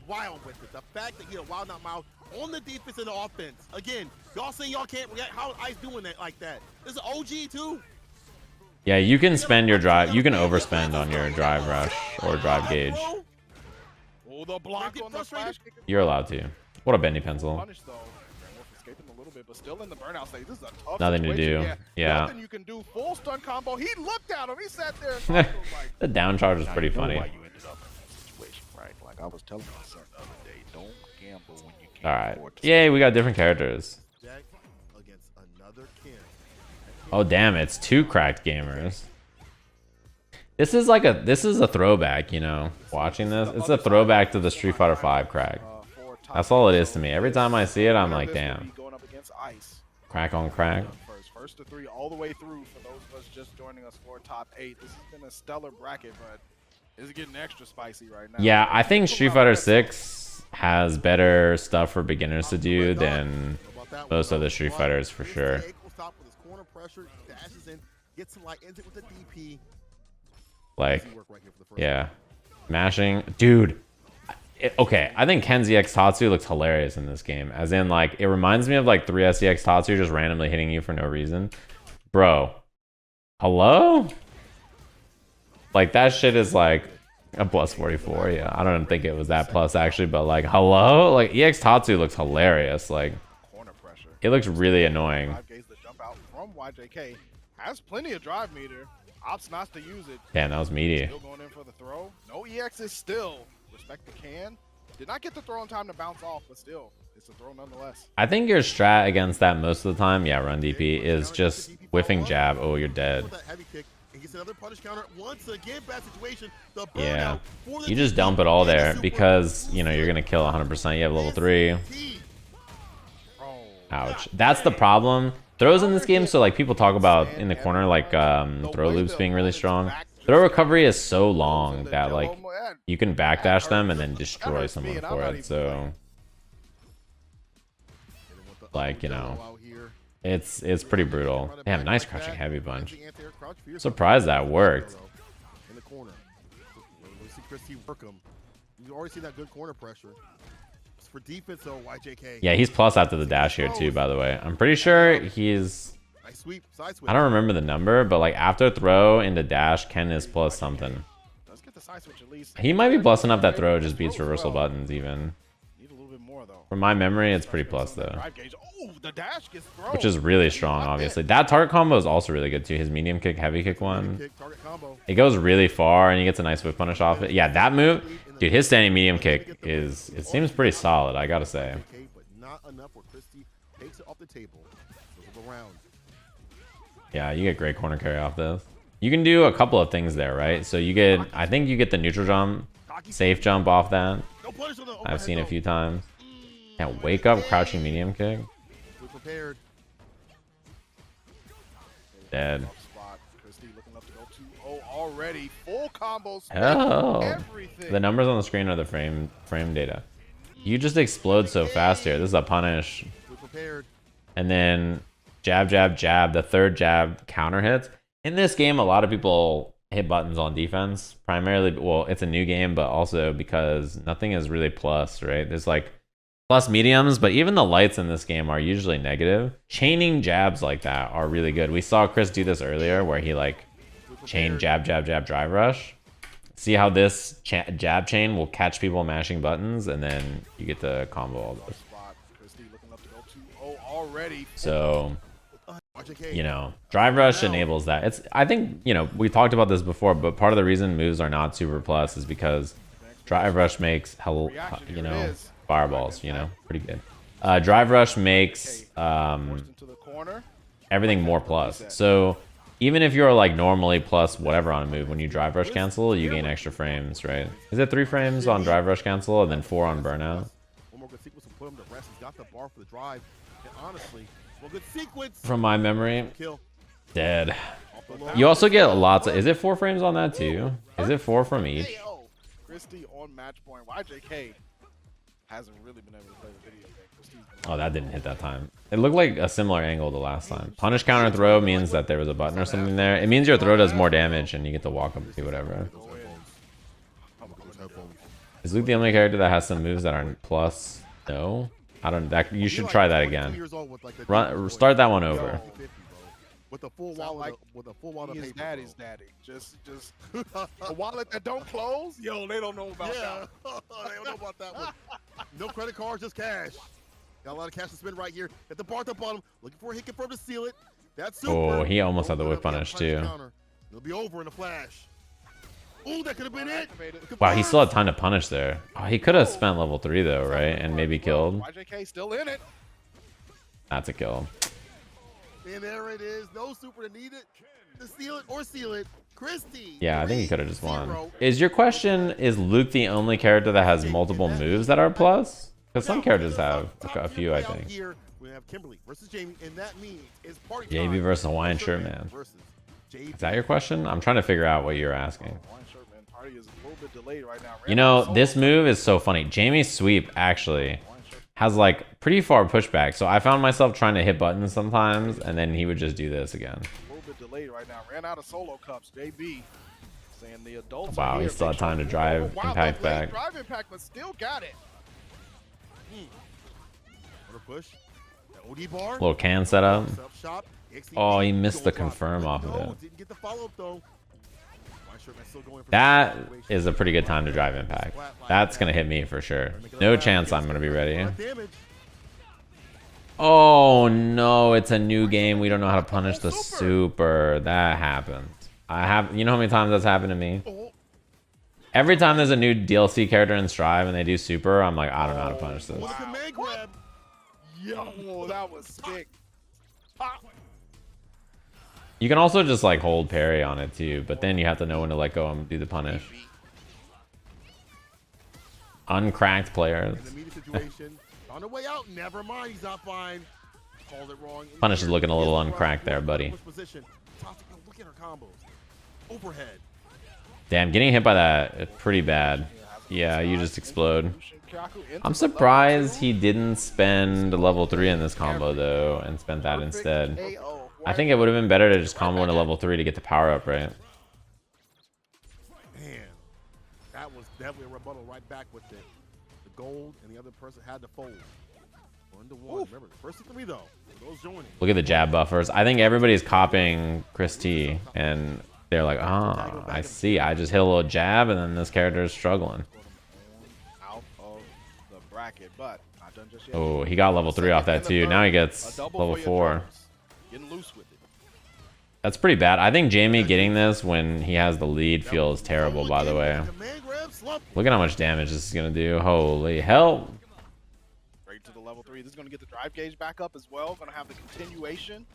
wild with it. The fact that he had a wild not mouth on the defense and the offense. Again, y'all saying y'all can't react. How Ice doing that like that? This is OG too. Yeah, you can spend your drive. You can overspend on your drive rush or drive gauge. You're allowed to. What a bendy pencil. But still in the burnout stage. This is a tough nothing to do. Yeah. Nothing you can do. Full stun combo. He looked at him. He sat there. And like, the down charge is pretty funny. Why you ended up in this situation, right? Like I was telling my son the other day, don't gamble when you can't. All right. Yay, we got different characters. Oh damn, it's 2 cracked gamers. This is like this is a throwback, you know. Watching this, it's a throwback to the Street Fighter 5 crack. That's all it is to me. Every time I see it, I'm like, damn. Crack on crack. First to 3 all the way through for those of us just joining us for top 8. This has been a stellar bracket, but it's getting extra spicy right now. Yeah, I think Street Fighter 6 has better stuff for beginners to do than most other Street Fighters for sure. Like, yeah, mashing, dude. Okay, I think Kenzie X Tatsu looks hilarious in this game. As in, like, it reminds me of like 3SEX Tatsu just randomly hitting you for no reason. Bro, hello? Like, that shit is like a plus 44. Yeah, I don't think it was that plus actually, but like, hello? Like, EX Tatsu looks hilarious. Like, it looks really annoying. The jump out from YJK has plenty of drive meter. Opts not to use it. Damn, that was meaty. Still going in for the throw. No EX is still. Respect the can. Did not get the throw in time to bounce off, but still, it's a throw nonetheless. I think your strat against that most of the time, yeah, run DP, is just whiffing jab. Oh, you're dead. Yeah, you just dump it all there because, you know, you're going to kill 100%. You have level 3. Ouch. That's the problem. Throws in this game, so like people talk about in the corner, like throw loops being really strong. Throw recovery is so long that like you can backdash them and then destroy someone for it. So like, you know, it's pretty brutal. Damn, nice crouching heavy bunch. Surprised that worked. In the corner. You already see that good corner pressure. For defense though, YJK. Yeah, he's plus after the dash here too, by the way. I'm pretty sure he's... Nice sweep, side sweep. I don't remember the number, but like after throw into dash, Ken is plus something. Let's get the side switch at least. He might be plus enough that throw just beats reversal buttons even. Need a little bit more though. From my memory, it's pretty plus though. Oh, the dash gets thrown. Which is really strong, obviously. That target combo is also really good too. His medium kick, heavy kick one. It goes really far and he gets a nice whip punish off it. Yeah, that move, dude, his standing medium kick is, it seems pretty solid, I gotta say. But not enough where Christie takes it off the table. Around. Yeah, you get great corner carry off this. You can do a couple of things there, right? So you get, I think you get the neutral jump, safe jump off that. I've seen a few times. Yeah, wake up, crouching medium kick. We're prepared. Dead. Already full combos. Oh, everything. The numbers on the screen are the frame data. You just explode so fast here. This is a punish. We're prepared. And then jab, jab, jab. The third jab counter hits. In this game, a lot of people hit buttons on defense. Primarily, well, it's a new game, but also because nothing is really plus, right? There's like plus mediums, but even the lights in this game are usually negative. Chaining jabs like that are really good. We saw Chris do this earlier where he like chain jab, jab, jab, drive rush. See how this jab chain will catch people mashing buttons, and then you get the combo all those. So, you know, drive rush enables that. It's, I think, you know, we talked about this before, but part of the reason moves are not super plus is because drive rush makes hell, you know, fireballs, you know, pretty good. Drive rush makes everything more plus. So even if you're like normally plus whatever on a move, when you drive rush cancel, you gain extra frames, right? Is it 3 frames on drive rush cancel and then 4 on burnout? One more good sequence will put him to rest. He's got the bar for the drive. And honestly, well, good sequence. From my memory, Kill. Dead. You also get lots of, is it 4 frames on that too? Is it 4 from each? Christie on match point. YJK hasn't really been able to play the video game. Oh, that didn't hit that time. It looked like a similar angle the last time. Punish counter throw means that there was a button or something there. It means your throw does more damage and you get to walk up and do whatever. Is Luke the only character that has some moves that aren't plus? No. I don't. That you should try that again. Start that one over. With a full wallet, with a full wallet of his paper. daddy's daddy. Just a wallet that don't close. Yo, they don't know about that. They don't know about that one. No credit cards, just cash. Got a lot of cash to spend right here. At the bar at the bottom, looking for a hit confirm to seal it. That's super. Oh, he almost had the whip punish too. It'll be over in a flash. Ooh, that could have been it. Wow, he still had time to punish there. Oh, he could have spent level 3 though, right? And maybe killed. YJK still in it. That's a kill. And there it is. No super to need it. To seal it or seal it. Christie. Yeah, I think he could have just won. Is your question, is Luke the only character that has multiple moves that are plus? Because some characters have a few, I think. Here we have Kimberly versus Jamie, and that means it's party JB versus HawaiianShirtMan. Is that your question? I'm trying to figure out what you're asking. You know, this move is so funny. Jamie's sweep actually has like pretty far pushback. So I found myself trying to hit buttons sometimes, and then he would just do this again. A little bit delayed right now. Ran out of solo cups. JB saying the adults. Wow, he still had time to drive impact back. Drive impact, but still got it. Push. OD bar. Little can setup. Oh, he missed the confirm off of it. Didn't get the follow up though. That is a pretty good time to drive impact. That's gonna hit me for sure. No chance I'm gonna be ready. Oh no, it's a new game. We don't know how to punish the super. That happened. You know how many times that's happened to me? Every time there's a new DLC character in Strive and they do super, I'm like, I don't know how to punish this. What's the man grab? Yo, that was sick. You can also just like hold parry on it too, but then you have to know when to let go and do the punish. Uncracked players. In the media situation, on the way out, never mind, he's not fine. Called it wrong. Punish is looking a little uncracked there, buddy. Position. Look at her combos. Overhead. Damn, getting hit by that is pretty bad. Yeah, you just explode. I'm surprised he didn't spend level 3 in this combo though and spent that instead. I think it would have been better to just combo into level 3 to get the power up, right? Man, that was definitely a rebuttal right back with it. The gold and the other person had to fold. 1-1. Remember, the first 3 though. Those joining. Look at the jab buffers. I think everybody's copying Chris T and they're like, oh, I see. I just hit a little jab and then this character is struggling. Out of the bracket, but not done just yet. Oh, he got level 3 off that too. Now he gets level 4. Getting loose with it. That's pretty bad. I think Jamie getting this when he has the lead feels terrible, by the way. Look at how much damage this is going to do. Holy hell. Right to the level 3. This is going to get the drive gauge back up as well. Going to have the continuation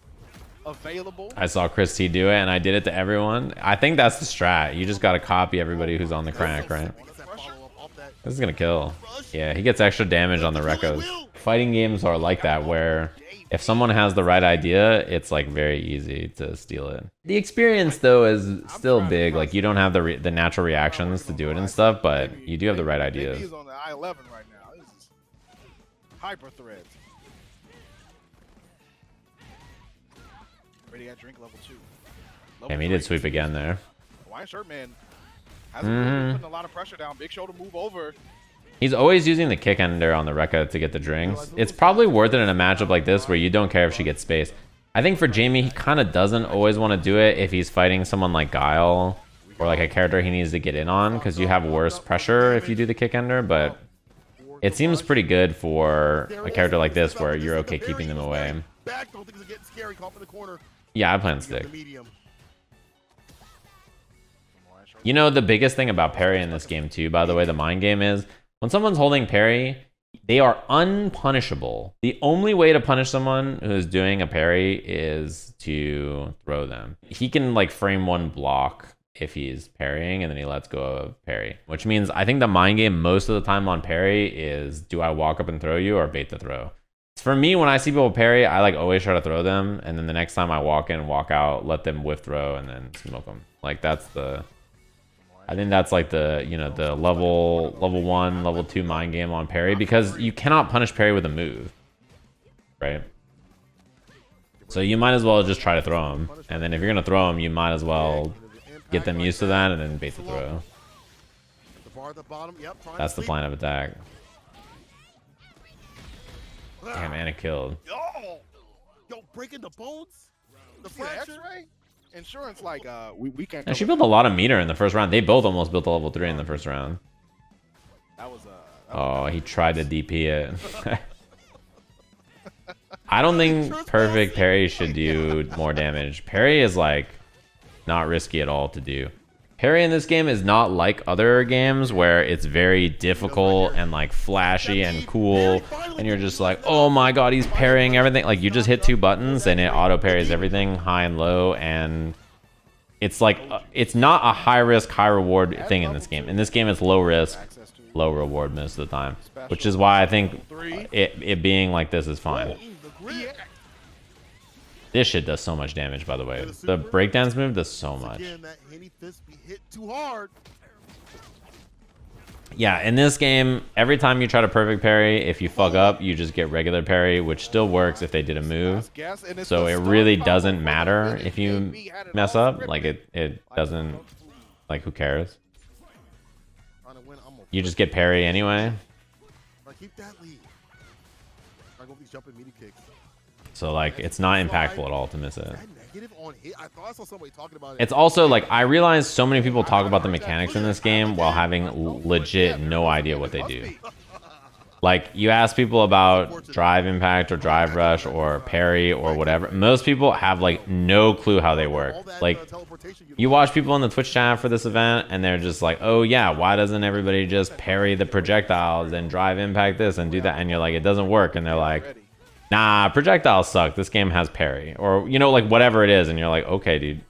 available. I saw Chris T do it, and I did it to everyone. I think that's the strat. You just got to copy everybody who's on the crack, right? This is going to kill. Yeah, he gets extra damage on the recos. Fighting games are like that, where if someone has the right idea, it's like very easy to steal it. The experience though is still big. Like you don't have the natural reactions to do it and stuff, but you do have the right ideas. He's on the I-11 right now. This is hyper threads. Ready to drink level 2. Damn, he did sweep again there. HawaiianShirtMan hasn't really putting a lot of pressure down. Big shoulder move over. He's always using the kick ender on the Rekka to get the drinks. It's probably worth it in a matchup like this where you don't care if she gets space. I think for Jamie, he kind of doesn't always want to do it if he's fighting someone like Guile or like a character he needs to get in on, because you have worse pressure if you do the kick ender, but it seems pretty good for a character like this where you're okay keeping them away. Yeah, I plan stick. You know, the biggest thing about parry in this game too, by the way, the mind game is, when someone's holding parry, they are unpunishable. The only way to punish someone who's doing a parry is to throw them. He can like frame one block if he's parrying and then he lets go of parry, which means I think the mind game most of the time on parry is, do I walk up and throw you or bait the throw? For me, when I see people parry, I like always try to throw them, and then the next time I walk in, walk out, let them whiff throw and then smoke them. Like that's the... I think that's like the, you know, the level 1, level 2 mind game on parry, because you cannot punish parry with a move, right? So you might as well just try to throw them, and then if you're gonna throw them, you might as well get them used to that and then bait the throw. That's the plan of attack. Damn, and it killed. Yo, breaking the bones, the X-ray. Insurance, like we can't. And she built a lot of meter in the first round. They both almost built a level 3 in the first round. That was oh, he tried to DP it. I don't think perfect parry should do more damage. Parry is like not risky at all to do. Parry in this game is not like other games where it's very difficult and like flashy and cool, and you're just like, oh my god, he's parrying everything. Like you just hit 2 buttons and it auto parries everything high and low, and it's like it's not a high risk high reward thing in this game. In this game it's low risk low reward most of the time, which is why I think it being like this is fine. This shit does so much damage, by the way. The breakdance move does so much. Yeah, in this game, every time you try to perfect parry, if you fuck up, you just get regular parry, which still works if they did a move. So it really doesn't matter if you mess up. Like, it doesn't... Like, who cares? You just get parry anyway. So, like, it's not impactful at all to miss it. It's also, like, I realize so many people talk about the mechanics in this game while having legit no idea what they do. Like, you ask people about drive impact or drive rush or parry or whatever. Most people have, like, no clue how they work. Like, you watch people in the Twitch chat for this event, and they're just like, oh, yeah, why doesn't everybody just parry the projectiles and drive impact this and do that? And you're like, it doesn't work. And they're like, nah, projectiles suck. This game has parry. Or, you know, like, whatever it is. And you're like, okay, dude.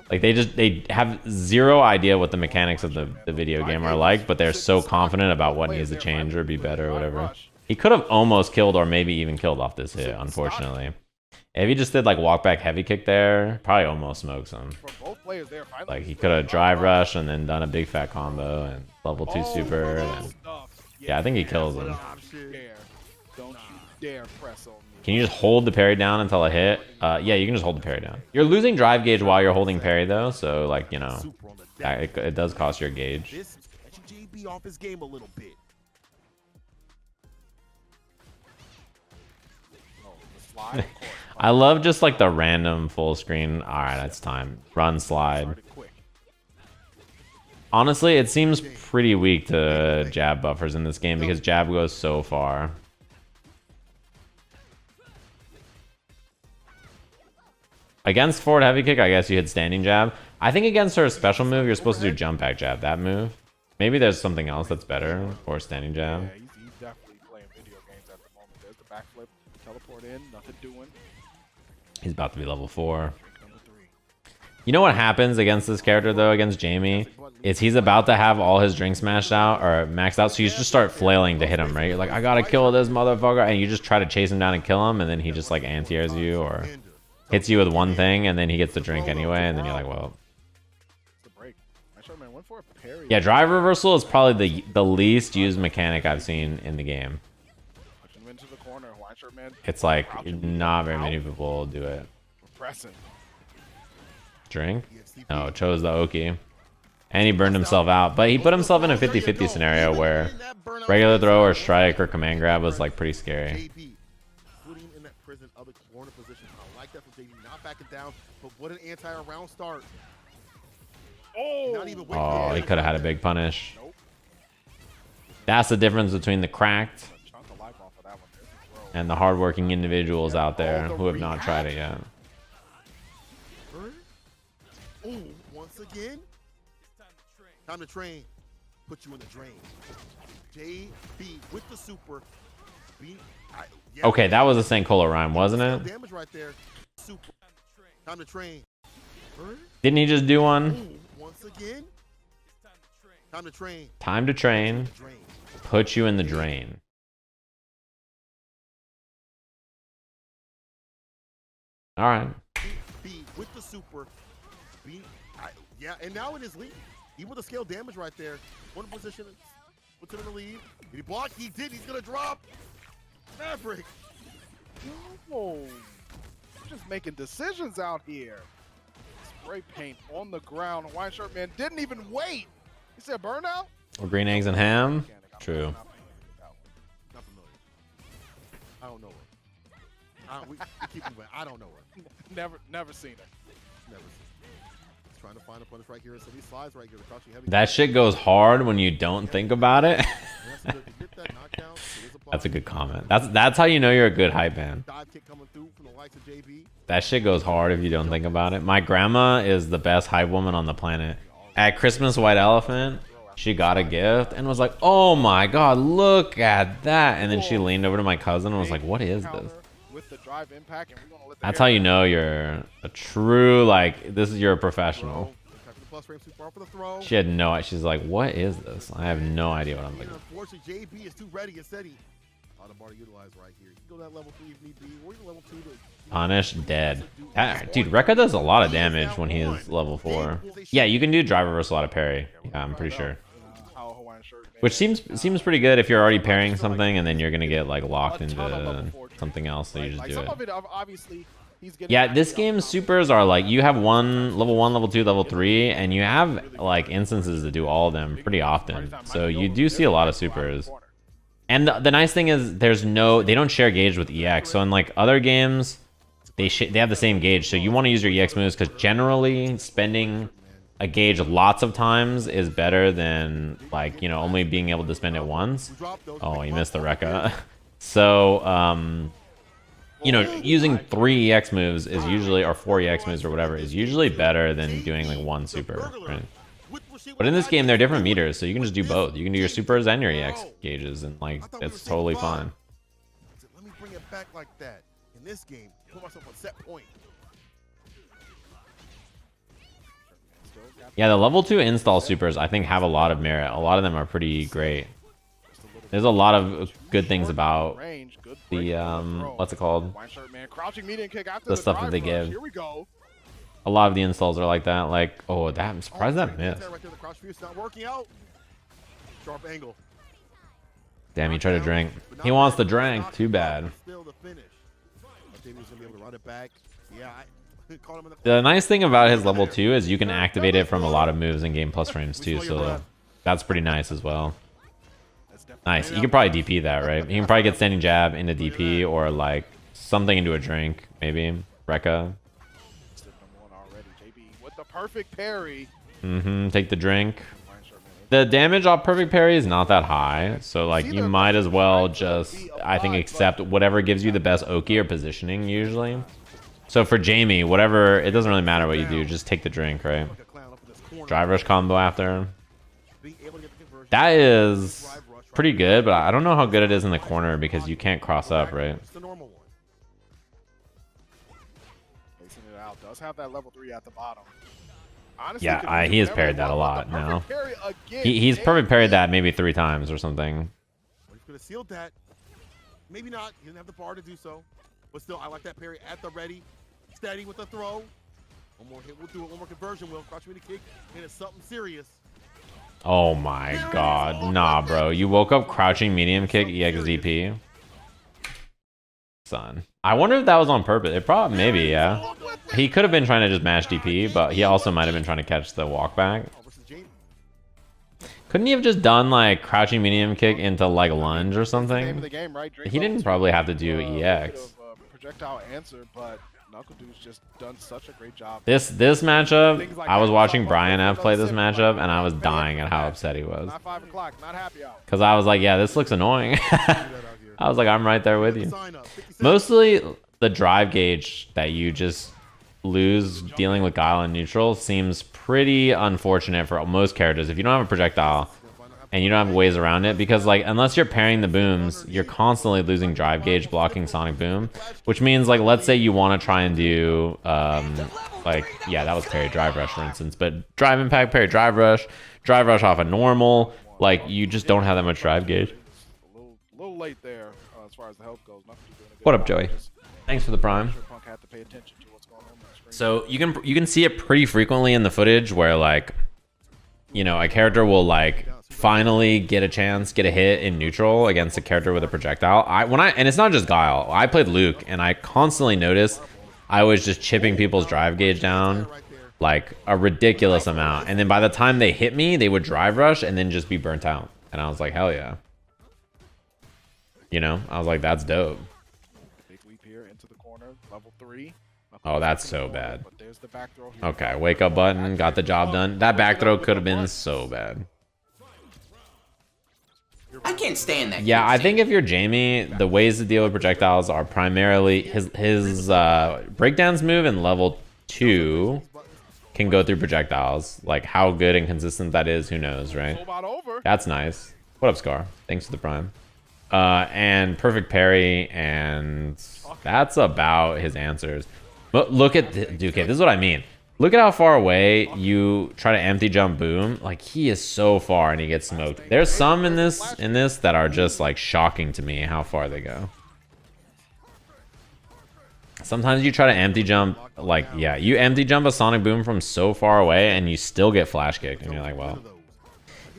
Like, they have zero idea what the mechanics of the video game are like, but they're so confident about what needs to change or be better or whatever. He could have almost killed or maybe even killed off this hit, unfortunately. If he just did like walk back heavy kick there, probably almost smokes him. Like, he could have drive rush and then done a big fat combo and level 2 super. And yeah, I think he kills him. Don't you dare press on me. Can you just hold the parry down until a hit? Yeah, you can just hold the parry down. You're losing drive gauge while you're holding parry though, so like, you know, it does cost your gauge. JB off his game a little bit. I love just like the random full screen. All right, it's time. Run slide. Honestly, it seems pretty weak to jab buffers in this game because jab goes so far. Against forward heavy kick, I guess you hit standing jab. I think against her special move, you're supposed to do jump back jab. That move. Maybe there's something else that's better for standing jab. Yeah, he's definitely playing video games at the moment. There's the backflip, teleport in, nothing doing. He's about to be level 4. You know what happens against this character though, against Jamie, is he's about to have all his drinks smashed out or maxed out, so you just start flailing to hit him, right? You're like, I gotta kill this motherfucker, and you just try to chase him down and kill him, and then he just like anti-airs you or hits you with one thing, and then he gets the drink anyway, and then you're like, well. Yeah, drive reversal is probably the least used mechanic I've seen in the game. It's like not very many people do it. Drink? No, chose the Oki. And he burned himself out, but he put himself in a 50-50 scenario where regular throw or strike or command grab was like pretty scary. What an anti-round start. Oh, he could have had a big punish. That's the difference between the cracked and the hardworking individuals out there who have not tried it yet. Oh, once again, time to train. Put you in the drain. JB with the super. Okay, that was a St. Cola rhyme, wasn't it? Damage right there. Super. Time to train. Didn't he just do one? Once again, time to train. Time to train. Put you in the drain. All right. B with the super. Yeah, and now in his lead, he would have scaled damage right there. One position, puts it in the lead. Did he block? He did. He's gonna drop. Maverick. Whoa. Just making decisions out here. Spray paint on the ground. HawaiianShirtMan didn't even wait. He said burnout? Or green eggs and ham? True. Not familiar. I don't know her. We keep moving. I don't know her. Never seen her. Never seen her. He's trying to find a punish right here. So he slides right here. That shit goes hard when you don't think about it. That's a good comment. That's how you know you're a good hype man. That shit goes hard if you don't think about it. My grandma is the best hype woman on the planet. At Christmas White Elephant, she got a gift and was like, oh my god, look at that. And then she leaned over to my cousin and was like, what is this? That's how you know you're a true, like, you're a professional. She had no idea. She's like, what is this? I have no idea what I'm thinking. Unfortunately, JB is too ready and steady. Utilized right here. You go that level 3 if need be, or even level 2 to Punish, dead. Dude, Rekka does a lot of damage when he is level 4. Yeah, you can do drive reversal out of parry. Yeah, I'm pretty sure. Which seems pretty good if you're already parrying something and then you're gonna get like locked into something else, so you just do it. Yeah, this game's supers are like you have level 1, level 2, level 3, and you have like instances to do all of them pretty often. So you do see a lot of supers. And the nice thing is they don't share gauge with EX. So in like other games, they have the same gauge. So you want to use your EX moves because generally spending a gauge lots of times is better than like, you know, only being able to spend it once. Oh, you missed the Rekka. So, you know, using 3 EX moves is usually, or 4 EX moves or whatever, is usually better than doing like 1 super, right? But in this game, they're different meters, so you can just do both. You can do your supers and your EX gauges, and like, it's totally fine. Let me bring it back like that. In this game, put myself on set point. Yeah, the level 2 install supers, I think, have a lot of merit. A lot of them are pretty great. There's a lot of good things about the, what's it called? The stuff that they give. Here we go. A lot of the installs are like that. Like, oh, that, I'm surprised that missed. Sharp angle. Damn, he tried to drink. He wants to drink. Too bad. The nice thing about his level 2 is you can activate it from a lot of moves in Game Plus frames too, so that's pretty nice as well. Nice. You can probably DP that, right? You can probably get standing jab into DP or like something into a drink, maybe. Rekka. With the perfect parry. Take the drink. The damage off perfect parry is not that high, so like you might as well just, I think, accept whatever gives you the best Oki or positioning usually. So for Jamie, whatever, it doesn't really matter what you do, just take the drink, right? Drive rush combo after. That is pretty good, but I don't know how good it is in the corner because you can't cross up, right? Does have that level 3 at the bottom. Honestly, yeah, he has parried that a lot now. He's perfect parried that maybe 3 times or something. He's gonna seal that. Maybe not. He didn't have the bar to do so. But still, I like that parry at the ready. Steady with the throw. One more hit. We'll do it. One more conversion. Will crouch me to kick, and it's something serious. Oh my god, nah, bro. You woke up crouching medium kick EXDP. Son, I wonder if that was on purpose. It probably, maybe, yeah. He could have been trying to just mash DP, but he also might have been trying to catch the walk back. Couldn't he have just done like crouching medium kick into like lunge or something? He didn't probably have to do EX. Projectile answer, but NuckleDu's just done such a great job. This matchup, I was watching Brian F play this matchup, and I was dying at how upset he was. Not 5 o'clock, not happy hour. Because I was like, yeah, this looks annoying. I was like, I'm right there with you. Mostly the drive gauge that you just lose dealing with Guile in neutral seems pretty unfortunate for most characters. If you don't have a projectile and you don't have ways around it, because like unless you're pairing the booms, you're constantly losing drive gauge blocking sonic boom, which means like let's say you want to try and do like, yeah, that was parry drive rush for instance, but drive impact, parry drive rush off a normal, like you just don't have that much drive gauge. A little late there as far as the health goes. What up, Joey? Thanks for the prime. So you can see it pretty frequently in the footage where like, you know, a character will like finally get a chance, get a hit in neutral against a character with a projectile. And it's not just Guile. I played Luke and I constantly noticed I was just chipping people's drive gauge down like a ridiculous amount. And then by the time they hit me, they would drive rush and then just be burnt out. And I was like, hell yeah. You know, I was like, that's dope. Big leap here into the corner, level 3. Oh, that's so bad. Okay, wake up button, got the job done. That back throw could have been so bad. I can't stand that. Yeah, I think if you're Jamie, the ways to deal with projectiles are primarily his breakdowns move in level 2 can go through projectiles. Like how good and consistent that is, who knows, right? That's nice. What up, Scar? Thanks for the prime. And perfect parry, and that's about his answers. But look at Duke. This is what I mean. Look at how far away you try to empty jump boom. Like he is so far and he gets smoked. There's some in this that are just like shocking to me how far they go. Sometimes you try to empty jump, like, yeah, you empty jump a sonic boom from so far away and you still get flash kicked and you're like, well,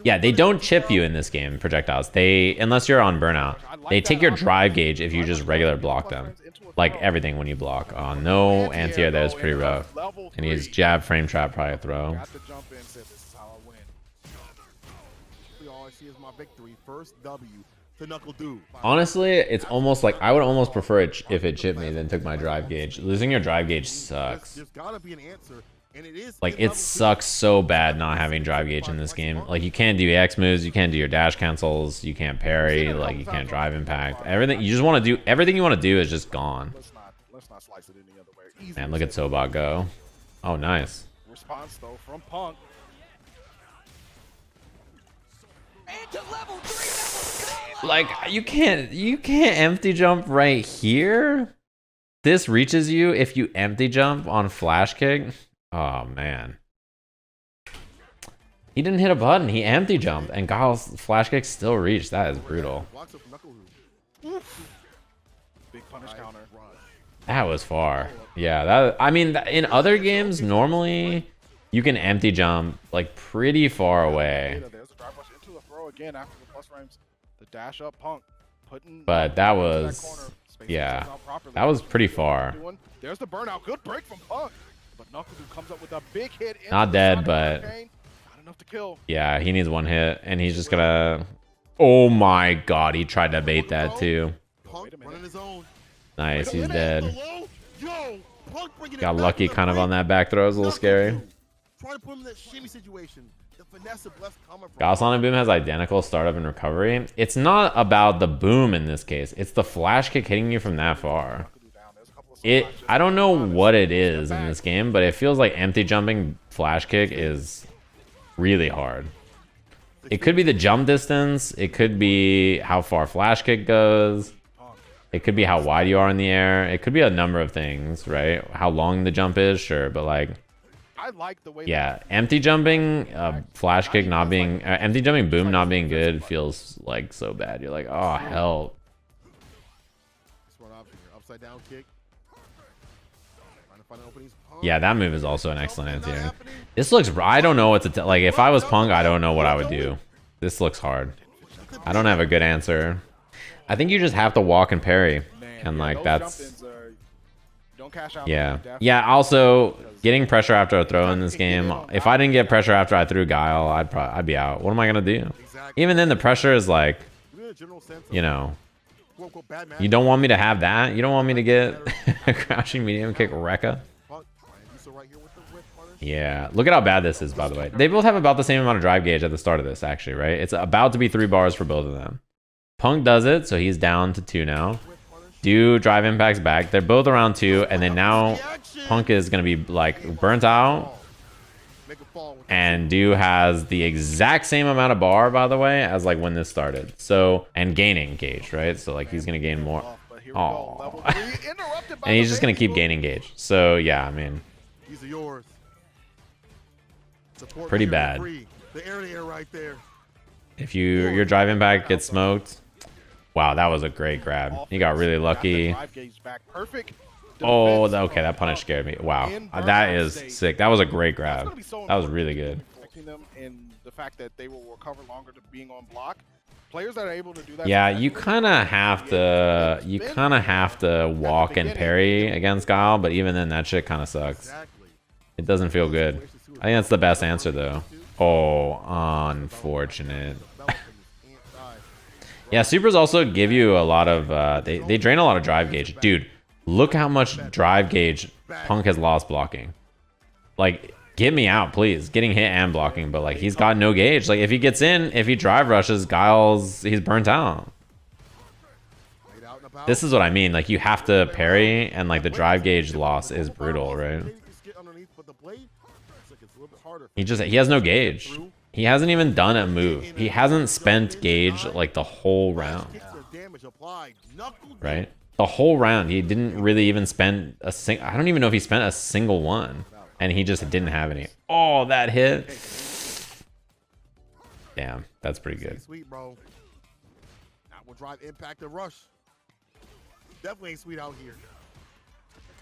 yeah, they don't chip you in this game, projectiles. They, unless you're on burnout, they take your drive gauge if you just regular block them. Like everything when you block. Oh, no anti-air there is pretty rough. And he's jab, frame trap, probably a throw. Honestly, it's almost like I would almost prefer it if it chipped me than took my drive gauge. Losing your drive gauge sucks. There's gotta be an answer And it is Like, in it level 2. sucks so bad not having drive gauge in this game. Like, you can't do X moves, you can't do your dash cancels, you can't parry, like, you can't drive impact. Everything, you just want to do, everything you want to do is just gone. Let's not slice it any other way. Easy Man, look at Sobot go. Oh, nice. response though from Punk. Like, you can't empty jump right here. This reaches you if you empty jump on flash kick. Oh man, he didn't hit a button. He empty jumped, and Guile's flash kick still reached. That is brutal. Big punish counter. That was far. Yeah, that. I mean, in other games, normally you can empty jump like pretty far away. There's a drive rush into the throw again after the plus frames. The dash up Punk. But that was, yeah, that was pretty far. There's the burnout. Good break from Punk. But NuckleDu comes up with a big hit. Not dead, but not enough to kill. Yeah, he needs one hit, and he's just gonna. Oh my god, he tried to bait that too. Nice, he's dead. Got lucky kind of on that back throw. It was a little scary. Trying to put him in that shimmy situation. The finesse of left coming from Goslin and Boom has identical startup and recovery. It's not about the boom in this case. It's the flash kick hitting you from that far. I don't know what it is in this game, but it feels like empty jumping flash kick is really hard. It could be the jump distance. It could be how far flash kick goes. It could be how wide you are in the air. It could be a number of things, right? How long the jump is, sure, but like, I like the way. Yeah, empty jumping, flash kick not being, empty jumping boom not being good feels like so bad. You're like, oh help. Upside down kick. Yeah, that move is also an excellent anti-air. This looks, I don't know what to like. If I was Punk, I don't know what I would do. This looks hard. I don't have a good answer. I think you just have to walk and parry, and like that's. Yeah. Yeah. Also, getting pressure after a throw in this game. If I didn't get pressure after I threw Guile, I'd be out. What am I gonna do? Even then, the pressure is like, you know, you don't want me to have that. You don't want me to get a crouching medium kick Rekka. Yeah. Look at how bad this is, by the way. They both have about the same amount of drive gauge at the start of this, actually, right? It's about to be 3 bars for both of them. Punk does it, so he's down to 2 now. Do drive impacts back. They're both around 2, and then now Punk is going to be like burnt out. And Do has the exact same amount of bar, by the way, as like when this started. So, and gaining gauge, right? So like he's going to gain more. Oh. And he's just going to keep gaining gauge. So yeah, I mean, pretty bad. If your drive impact gets smoked. Wow, that was a great grab. He got really lucky. Oh, okay, that punish scared me. Wow, that is sick. That was a great grab. That was really good. And the fact that they will recover longer to being on block. Players that are able to do that. Yeah, you kind of have to walk and parry against Guile, but even then, that shit kind of sucks. It doesn't feel good. I think that's the best answer though. Oh, unfortunate. Yeah, supers also give you a lot of, they drain a lot of drive gauge. Dude, look how much drive gauge Punk has lost blocking. Like, get me out, please. Getting hit and blocking, but like, he's got no gauge. Like, if he gets in, if he drive rushes, he's burnt out. This is what I mean. Like, you have to parry, and like, the drive gauge loss is brutal, right? He has no gauge. He hasn't even done a move. He hasn't spent gauge like the whole round. Right? The whole round. He didn't really even spend a I don't even know if he spent a single one. And he just didn't have any. Oh, that hit. Damn, that's pretty good. Sweet, bro. Not will drive impact and rush. Definitely ain't sweet out here.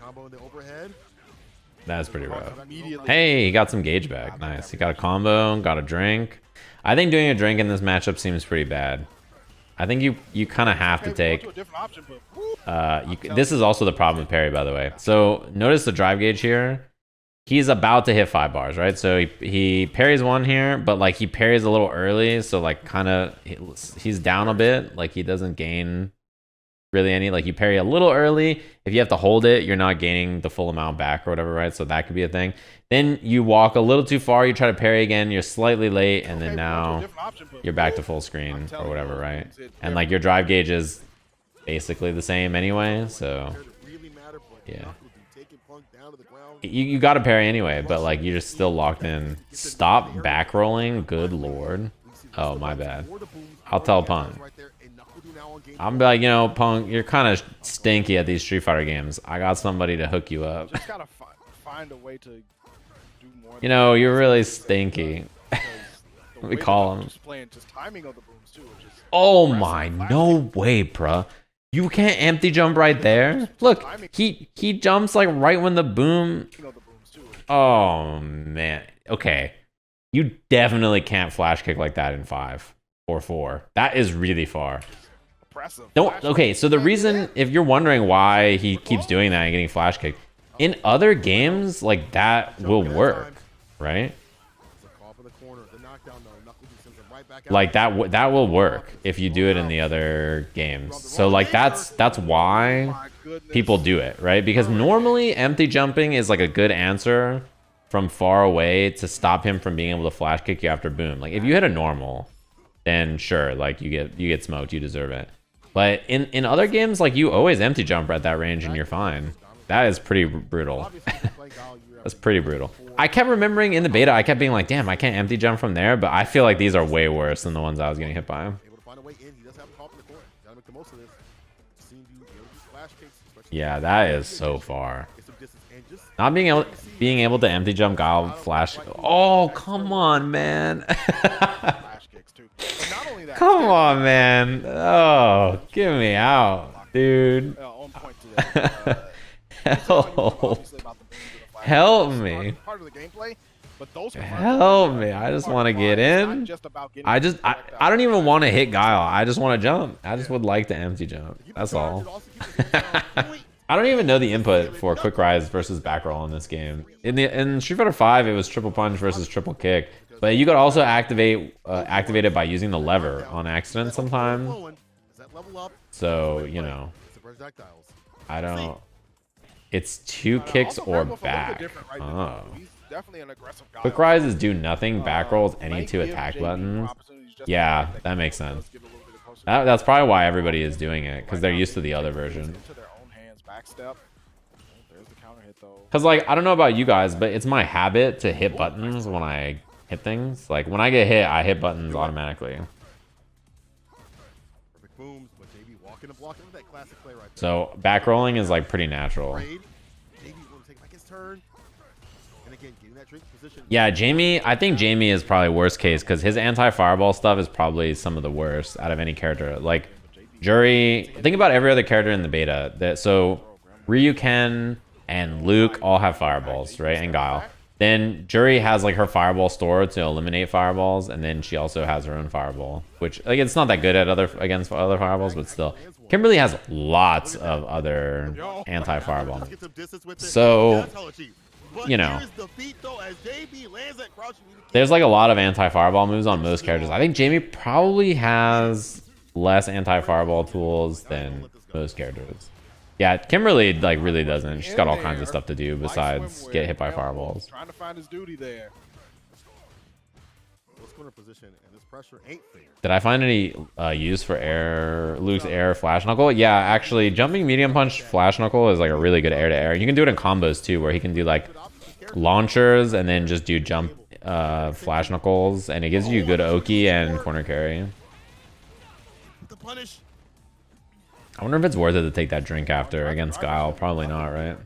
Combo in the overhead. That's pretty rough. Hey, he got some gauge back. Nice. He got a combo, got a drink. I think doing a drink in this matchup seems pretty bad. I think you kind of have to take... this is also the problem with parry, by the way. So notice the drive gauge here. He's about to hit 5 bars, right? So he parries one here, but like he parries a little early. So like kind of he's down a bit. Like he doesn't gain really any. Like you parry a little early. If you have to hold it, you're not gaining the full amount back or whatever, right? So that could be a thing. Then you walk a little too far, you try to parry again, you're slightly late, and then now you're back to full screen or whatever, right? And like your drive gauge is basically the same anyway, so yeah. You got to parry anyway, but like you're just still locked in. Stop back rolling, good lord. Oh, my bad. I'll tell Punk. I'm like, you know, Punk, you're kind of stinky at these Street Fighter games. I got somebody to hook you up. Just gotta find a way to do more. You know, you're really stinky. We call him. Just timing of the booms too, oh my, no way, bruh. You can't empty jump right there. Look, he jumps like right when the boom. Oh man. Okay. You definitely can't flash kick like that in 5 or 4. That is really far. Don't. Okay, so the reason, if you're wondering why he keeps doing that and getting flash kicked, in other games like that will work, right? Like that will work if you do it in the other games. So like that's why people do it, right? Because normally empty jumping is like a good answer from far away to stop him from being able to flash kick you after boom. Like if you hit a normal, then sure, like you get smoked, you deserve it. But in other games, like you always empty jump at that range and you're fine. That is pretty brutal. That's pretty brutal. I kept remembering in the beta, I kept being like, damn, I can't empty jump from there, but I feel like these are way worse than the ones I was getting hit by. Yeah, that is so far. Not being able to empty jump Guile flash. Oh, come on, man. Come on, man. Oh, get me out, dude. Help me. Help me. I just want to get in. I don't even want to hit Guile. I just want to jump. I just would like to empty jump. That's all. I don't even know the input for quick rise versus back roll in this game. In Street Fighter 5, it was triple punch versus triple kick. But you could also activate it by using the lever on accident sometimes. So, you know, I don't. It's 2 kicks or back. Oh. Quick rises do nothing. Back rolls any 2 attack buttons. Yeah, that makes sense. That's probably why everybody is doing it, because they're used to the other version. Because, like, I don't know about you guys, but it's my habit to hit buttons when I hit things. Like, when I get hit, I hit buttons automatically. So, back rolling is, like, pretty natural. Yeah, Jamie, I think Jamie is probably worst case, because his anti-fireball stuff is probably some of the worst out of any character. Like, Juri, think about every other character in the beta. So, Ryu, Ken, and Luke all have fireballs, right? And Guile. Then Juri has like her fireball store to eliminate fireballs, and then she also has her own fireball, which like it's not that good at against other fireballs, but still. Kimberly has lots of other anti-fireball. So, you know, there's like a lot of anti-fireball moves on most characters. I think Jamie probably has less anti-fireball tools than most characters. Yeah, Kimberly like really doesn't. She's got all kinds of stuff to do besides get hit by fireballs. Trying to find his duty there. Did I find any use for Luke's air flash knuckle? Yeah, actually, jumping medium punch flash knuckle is like a really good air to air. You can do it in combos too, where he can do like launchers and then just do jump flash knuckles, and it gives you good Oki and corner carry. I wonder if it's worth it to take that drink after against Guile. Probably not, right?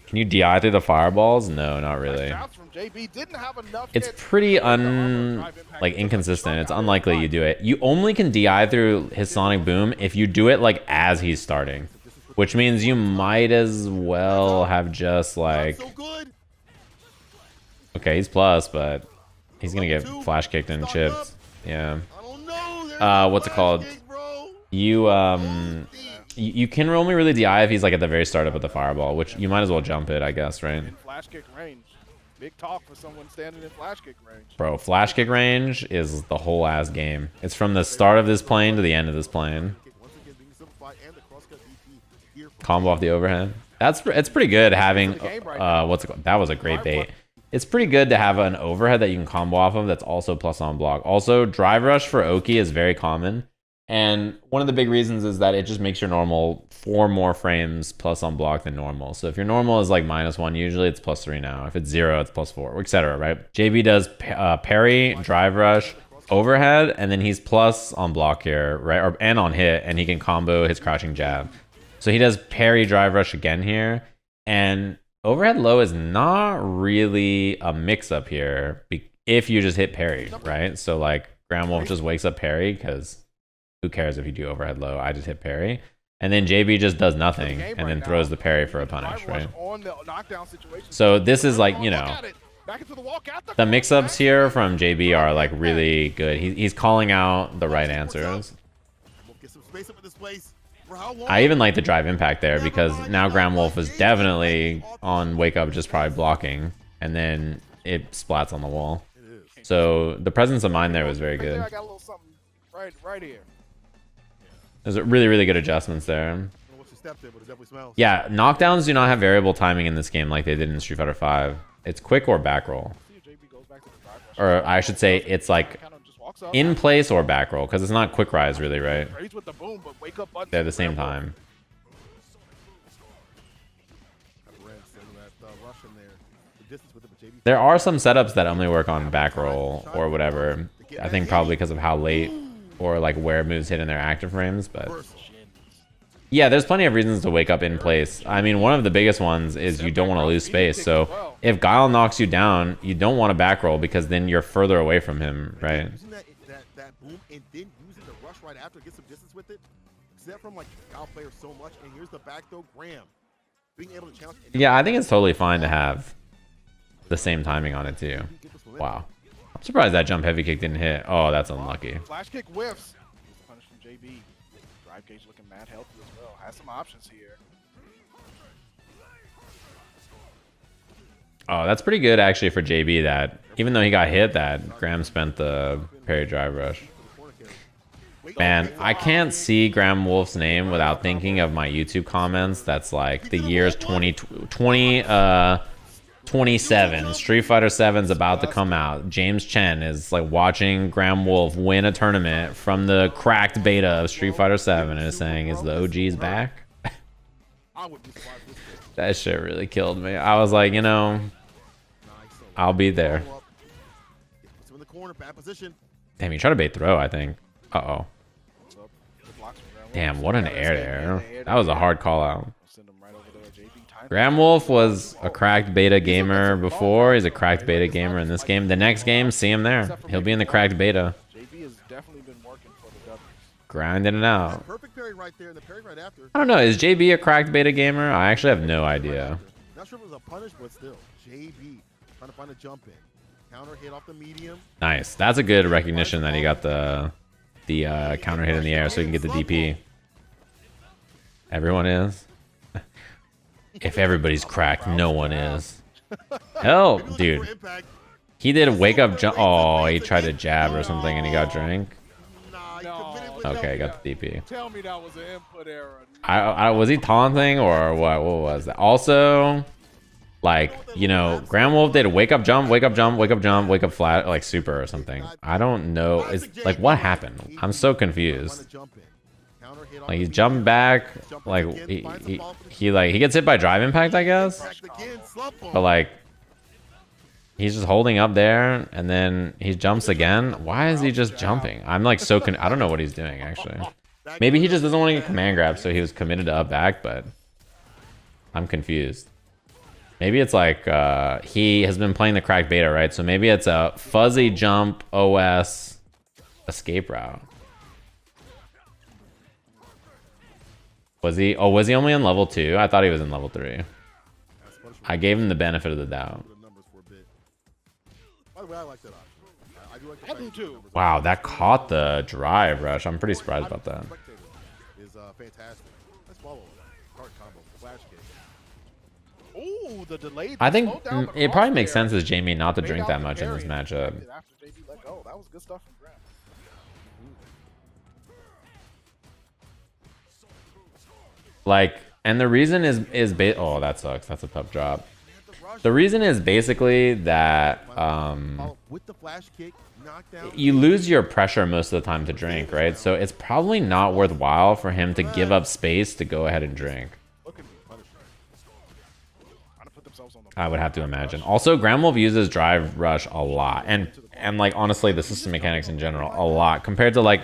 Can you DI through the fireballs? No, not really. It's pretty inconsistent. It's unlikely you do it. You only can DI through his sonic boom if you do it like as he's starting, which means you might as well have just like. Okay, he's plus, but he's gonna get flash kicked and chipped. Yeah. What's it called? You can only really DI if he's like at the very start of the fireball, which you might as well jump it, I guess, right? Big talk for someone standing in flash kick range. Bro, flash kick range is the whole ass game. It's from the start of this plane to the end of this plane. Combo off the overhead. It's pretty good having what's it called? That was a great bait. It's pretty good to have an overhead that you can combo off of that's also plus on block. Also, drive rush for Oki is very common. And one of the big reasons is that it just makes your normal 4 more frames plus on block than normal. So if your normal is like -1, usually it's +3 now. If it's 0, it's +4, etc. Right? JB does parry, drive rush, overhead, and then he's plus on block here, right? And on hit, and he can combo his crouching jab. So he does parry, drive rush again here, and overhead low is not really a mix-up here if you just hit parry, right? So like Wolfe just wakes up parry because who cares if you do overhead low? I just hit parry. And then JB just does nothing and then throws the parry for a punish, right? So this is like, you know, the mix-ups here from JB are like really good. He's calling out the right answers. I even like the drive impact there because now Wolfe is definitely on wake up just probably blocking and then it splats on the wall. So the presence of mind there was very good. I got a little something right here. There's really, really good adjustments there. Yeah, knockdowns do not have variable timing in this game like they did in Street Fighter V. It's quick or back roll. Or I should say it's like in place or back roll because it's not quick rise really, right? They're the same time. There are some setups that only work on back roll or whatever. I think probably because of how late or like where moves hit in their active frames, but yeah, there's plenty of reasons to wake up in place. I mean, one of the biggest ones is you don't want to lose space. So if Guile knocks you down, you don't want to back roll because then you're further away from him, right? That boom and then using the rush right after, get some distance with it. Except from like Guile players so much, and here's the back throw, being able to challenge. Yeah, I think it's totally fine to have the same timing on it too. Wow. I'm surprised that jump heavy kick didn't hit. Oh, that's unlucky. Flash kick whiffs. Punish from JB. Drive gauge looking mad healthy as well. Has some options here. Oh, that's pretty good actually for JB that even though he got hit that Graham spent the parry drive rush. Man, I can't see Wolfe's name without thinking of my YouTube comments. That's like the years 27. Street Fighter 7's about to come out. James Chen is like watching Wolfe win a tournament from the cracked beta of Street Fighter 7 and is saying, "Is the OGs back?" That shit really killed me. I was like, you know, I'll be there. Damn, you tried to bait throw, I think. Uh-oh. Damn, what an air there. That was a hard call out. Wolfe was a cracked beta gamer before. He's a cracked beta gamer in this game. The next game, see him there. He'll be in the cracked beta. Grinding it out. I don't know. Is JB a cracked beta gamer? I actually have no idea. Not sure if it was a punish, but still, JB trying to find a jump in. Counter hit off the medium. Nice. That's a good recognition that he got the counter hit in the air so he can get the DP. Everyone is. If everybody's cracked, no one is. Hell, dude. He did a wake up jump. Oh, he tried to jab or something and he got drank. Okay, got the DP. Tell me that was an input error. Was he taunting or what? What was that? Also, like, you know, Wolfe did a wake up jump, wake up jump, wake up jump, wake up flat, like super or something. I don't know. It's like, what happened? I'm so confused. Like he's jumping back, like he gets hit by drive impact, I guess. But like he's just holding up there and then he jumps again. Why is he just jumping? I'm like so I don't know what he's doing actually. Maybe he just doesn't want to get command grab, so he was committed to up back, but I'm confused. Maybe it's like he has been playing the cracked beta, right? So maybe it's a fuzzy jump OS escape route. Was he? Oh, was he only on level 2? I thought he was in level 3. I gave him the benefit of the doubt. Wow, that caught the drive rush. I'm pretty surprised about that. Ooh, the delay. I think slowed down the it probably makes crosshair. sense as Jamie not to Made drink out that the much in this parry and matchup. connected after JB let go. That was good stuff from Graham. Like, and the reason is oh, that sucks. That's a tough drop. The reason is basically that with the flash kick, knockdown. you lose your pressure most of the time to drink, right? So it's probably not worthwhile for him to give up space to go ahead and drink. I would have to imagine. Also, Wolfe uses drive rush a lot, and like honestly, the system mechanics in general a lot compared to like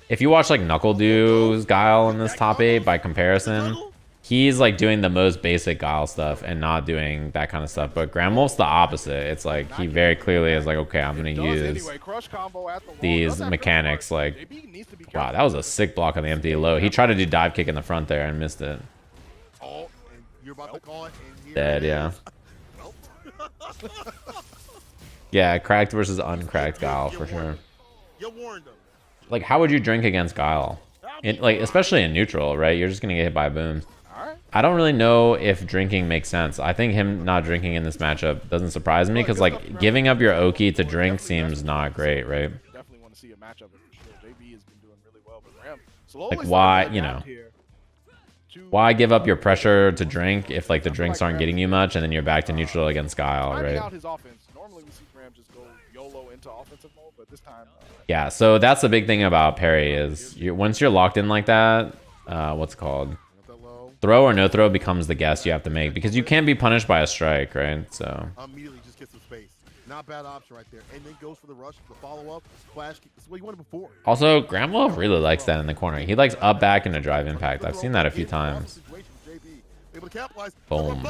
if you watch like NuckleDu's Guile in this top 8 by comparison. He's like doing the most basic Guile stuff and not doing that kind of stuff. But Wolfe's the opposite. It's like he very clearly is like, okay, I'm gonna use these mechanics. Like, wow, that was a sick block on the empty low. He tried to do dive kick in the front there and missed it. Oh, and you're about to call it. Dead, yeah. Yeah, cracked versus uncracked Guile for sure. You warned him. Like, how would you drink against Guile? Like, especially in neutral, right? You're just gonna get hit by booms. I don't really know if drinking makes sense. I think him not drinking in this matchup doesn't surprise me because like giving up your Oki to drink seems not great, right? Definitely want to see a matchup for sure. JB has been doing really well, but Graham Like why, you know, why give up your pressure to drink if like the drinks aren't getting you much and then you're back to neutral against Guile, right? out his offense. Normally we see Graham just go YOLO into offensive mode, but this time Yeah, so that's the big thing about parry is once you're locked in like that, what's it called? Throw or no throw becomes the guess you have to make because you can't be punished by a strike, right? So Immediately just get some space. Not bad option right there. And then goes for the rush, the follow-up, flash kick. This is what you wanted before. also, Wolfe really likes that in the corner. He likes up back and a drive impact. I've seen that a few times. Boom.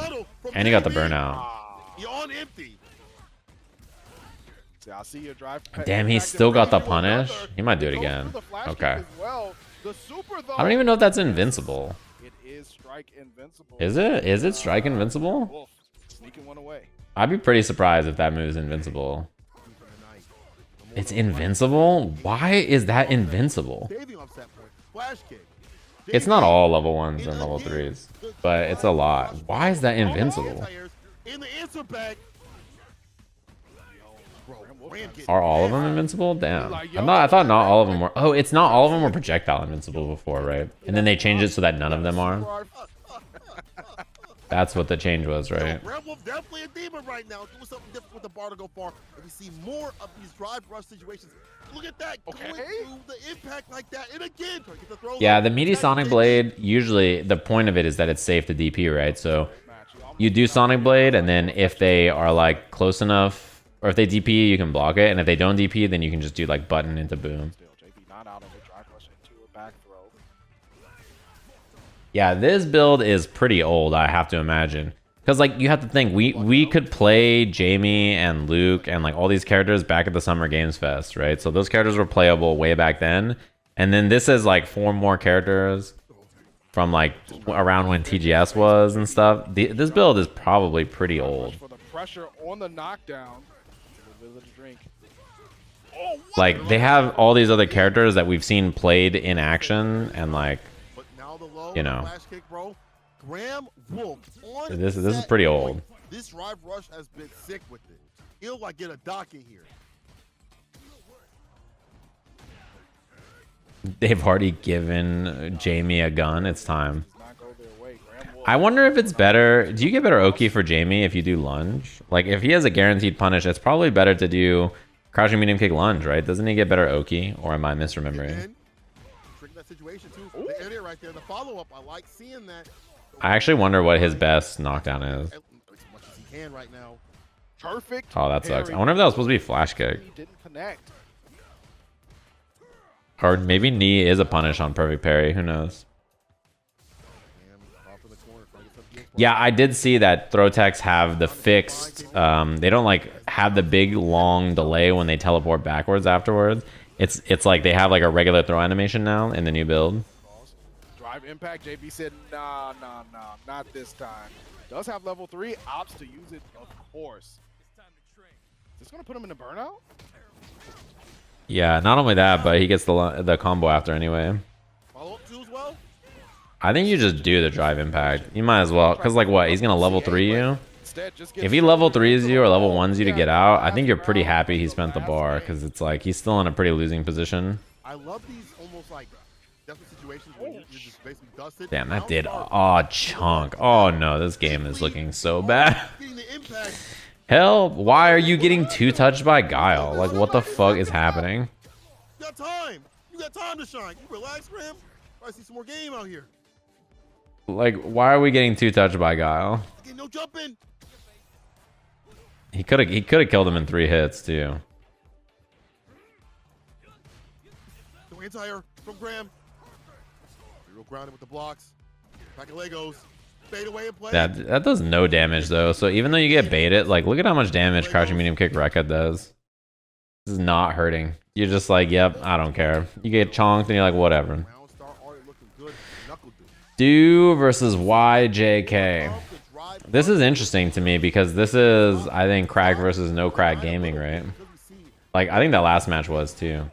And he got the burnout. You're on empty. I see your drive. Damn, he still got the punish. He might do it again. Okay. I don't even know if that's invincible. It is strike invincible. Is it? Is it strike invincible? Wolfe sneaking one away. I'd be pretty surprised if that move's invincible. It's invincible? Why is that invincible? It's not all level 1s and level 3s, but it's a lot. Why is that invincible? In the answer back. Are all of them invincible? Damn. I thought not all of them were. Oh, it's not all of them were projectile invincible before, right? And then they changed it so that none of them are. That's what the change was, right? Wolfe definitely a demon right now, doing something different with the bar to go far. And we see more of these drive rush situations. Look at that, going through the impact like that, and again, trying to get the throw. Yeah, the meaty Sonic Blade, usually the point of it is that it's safe to DP, right? So you do Sonic Blade, and then if they are like close enough, or if they DP, you can block it, and if they don't DP, then you can just do like button into boom. Yeah, this build is pretty old, I have to imagine. Because like you have to think, we could play Jamie and Luke and like all these characters back at the Summer Games Fest, right? So those characters were playable way back then. And then this is like 4 more characters from like around when TGS was and stuff. This build is probably pretty old. For the pressure on the knockdown. Like they have all these other characters that we've seen played in action and like, you know, this is pretty old. This drive rush has been sick with it. He'll like get a dock in here. They've already given Jamie a gun. It's time. I wonder if it's better. Do you get better Oki for Jamie if you do lunge? Like if he has a guaranteed punish, it's probably better to do crouching medium kick lunge, right? Doesn't he get better Oki? Or am I misremembering? That situation too. The area right there, the follow-up, I like seeing that. I actually wonder what his best knockdown is. As much as he can right now. Perfect. Oh, that sucks. I wonder if that was supposed to be flash kick. He didn't connect. Or maybe knee is a punish on perfect parry. Who knows? Yeah, I did see that throw techs have the fixed. They don't like have the big long delay when they teleport backwards afterwards. It's like they have like a regular throw animation now in the new build. Drive impact. JB said, nah, not this time. Does have level 3, opts to use it, of course. Is this gonna put him in a burnout? Yeah, not only that, but he gets the combo after anyway. Follow up too as well. I think you just do the drive impact. You might as well, because like what? He's gonna level 3 you. If he level 3s you or level 1s you to get out, I think you're pretty happy he spent the bar, because it's like he's still in a pretty losing position. I love these almost like desperate situations where you're just basically dusted. Damn, that did chunk. Oh no, this game is looking so bad. Hell, why are you getting 2-touched by Guile? Like, what the fuck is happening? You got time. You got time to shine. You relax, Graham. I see some more game out here. Like, why are we getting 2-touched by Guile? Again, no jumping. He could have killed him in 3 hits too. No anti-air from Graham. Real grounded with the blocks. Pack of Legos. Fade away and play. That does no damage though. So even though you get baited, like look at how much damage crouching medium kick Rekka does. This is not hurting. You're just like, yep, I don't care. You get chonked and you're like, whatever. Du versus YJK. This is interesting to me because this is, I think, crack versus no crack gaming, right? Like, I think that last match was too.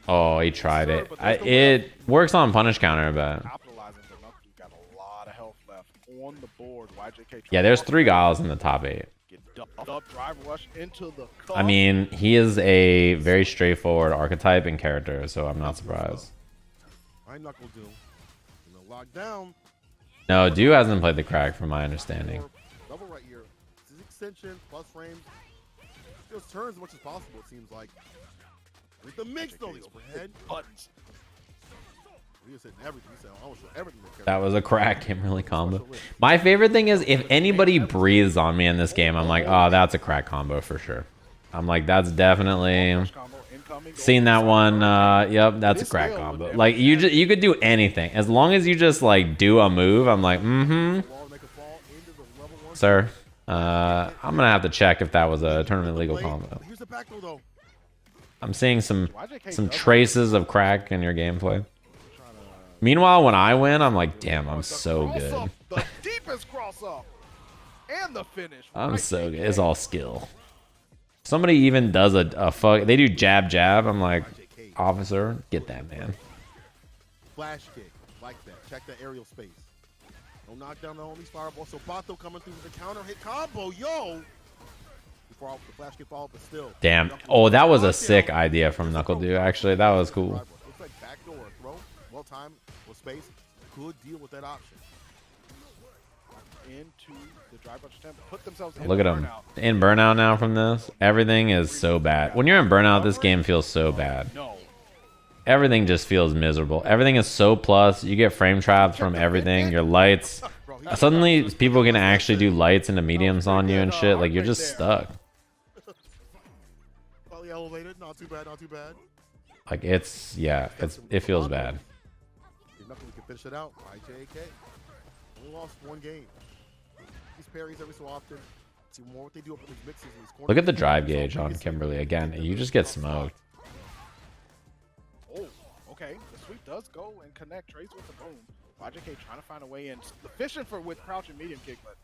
Oh, he tried it. It works on punish counter, but yeah, there's 3 Guiles in the top 8. I mean, he is a very straightforward archetype and character, so I'm not surprised. No, Du hasn't played the crack from my understanding. Double right here. This is extension plus frames. Just turns as much as possible, it seems like. With the mix though, the overhead buttons. That was a crack Kimberly combo. My favorite thing is if anybody breathes on me in this game, I'm like, oh, that's a crack combo for sure. I'm like, that's definitely seen that one. Yep, that's a crack combo. Like you could do anything as long as you just like do a move. I'm like, sir. I'm gonna have to check if that was a tournament legal combo. I'm seeing some traces of crack in your gameplay. Meanwhile, when I win, I'm like, damn, I'm so good. The deepest cross up and the finish. I'm so good. It's all skill. Somebody even does a fuck. They do jab jab. I'm like, officer, get that man. Flash kick like that. Check the aerial space. Don't knock down the homie's fireball. So Bato coming through with the counter hit combo. Yo. The flash kick fall, but still. Damn. Oh, that was a sick idea from NuckleDu. Actually, that was cool. Looks like backdoor throw. Well timed. Space, could deal with that option. Into the drive rush attempt, put themselves in Look at him in burnout now from this. Everything is so bad. When you're in burnout, this game feels so bad. Everything just feels miserable. Everything is so plus. You get frame traps from everything. Your lights. Suddenly, people can actually do lights into mediums on you and shit. Like you're just stuck. Probably elevated. Not too bad. Not too bad. Like it feels bad. Knuckle can finish it out. YJK. Only lost 1 game. These parries every so often. See more what they do up in these mixes in these corners. Look at the drive gauge on Kimberly again. You just get smoked. Oh, okay. The sweep does go and connect. Trades with the boom. YJK trying to find a way in. Efficient with crouch and medium kick, but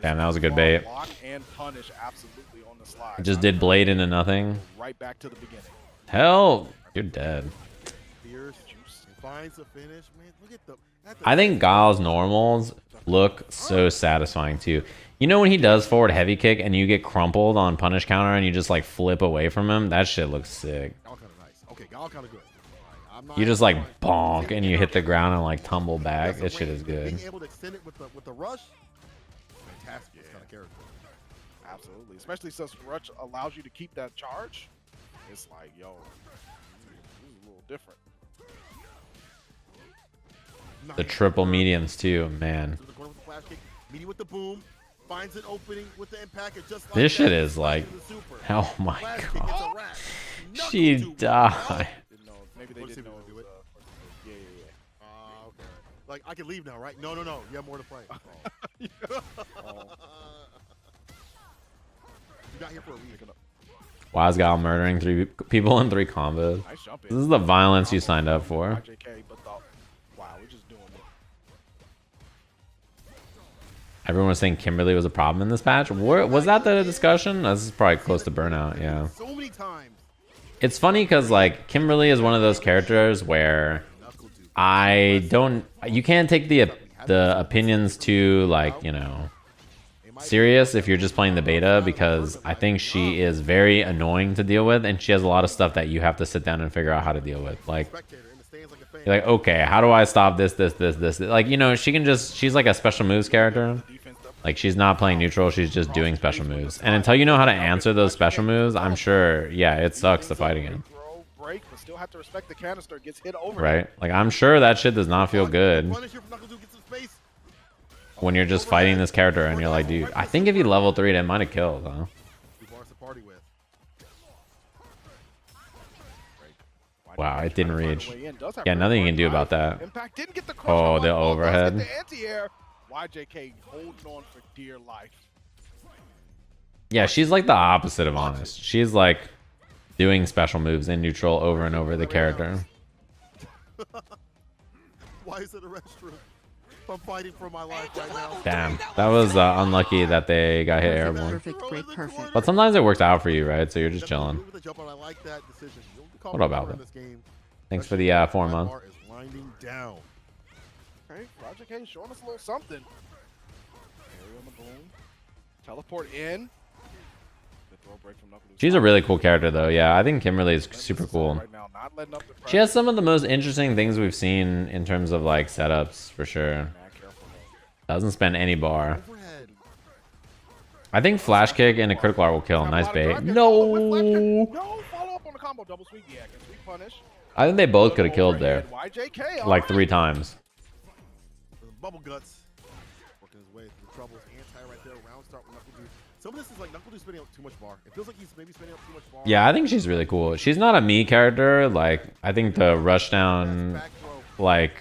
damn, that was a good bait. Block and punish absolutely on the slide. It just did blade into nothing. Right back to the beginning. Hell, you're dead. Fierce. Finds the finish, man. Look at the I think Guile's normals look so satisfying too. You know when he does forward heavy kick and you get crumpled on punish counter and you just like flip away from him? That shit looks sick. Guile kind of nice. Okay, Guile kind of good. You just like bonk and you hit the ground and like tumble back. This shit is good. Being able to extend it with the rush, fantastic. This kind of character. Absolutely, especially since rush allows you to keep that charge. It's like, yo, this is a little different. The triple mediums too, man. Medium with the boom, finds an opening with the impact. Just like this shit is like, oh my god, she died. Maybe they didn't know it was, yeah. Okay. Like I can leave now, right? No. You have more to play. You got here for a reason. Wise Guile murdering 3 people in 3 combos. This is the violence you signed up for. Everyone was saying Kimberly was a problem in this patch. Was that the discussion? This is probably close to burnout, yeah. So many times. it's funny because like Kimberly is one of those characters where you can't take the opinions too like, you know, serious if you're just playing the beta, because I think she is very annoying to deal with, and she has a lot of stuff that you have to sit down and figure out how to deal with. Like, you're like, okay, how do I stop this? Like, you know, she's like a special moves character. Like, she's not playing neutral, she's just doing special moves. And until you know how to answer those special moves, I'm sure, yeah, it sucks to fight again. Right? Like, I'm sure that shit does not feel good when you're just fighting this character and you're like, dude, I think if you level 3'd, it might have killed, huh? Wow, it didn't reach. Yeah, nothing you can do about that. Oh, the overhead. YJK holding on for dear life. Yeah, she's like the opposite of honest. She's like doing special moves in neutral over and over the character. Why is it a restroom? I'm fighting for my life right now. Damn, that was unlucky that they got hit airborne. Perfect, break perfect. But sometimes it works out for you, right? So you're just chilling. What about it? Thanks for the 4 month. Okay, Project K showing us a little something. Carry on the boom. Teleport in. The throw break from NuckleDu. She's a really cool character, though. Yeah, I think Kimberly is super cool. Right now, not letting up the She has some of the most interesting things we've seen in terms of like setups, for sure. Doesn't spend any bar. I think flash kick and a critical art will kill. Nice bait. No. No follow up on the combo. Double sweep. Yeah, can sweep punish. I think they both could have killed there. YJK, Like 3 times. Bubble guts. Working his way through the troubles. Anti right there. Round start with NuckleDu. Some of this is like NuckleDu spending up too much bar. It feels like he's maybe spending up too much bar. Yeah, I think she's really cool. She's not a me character. Like, I think the rush down, like,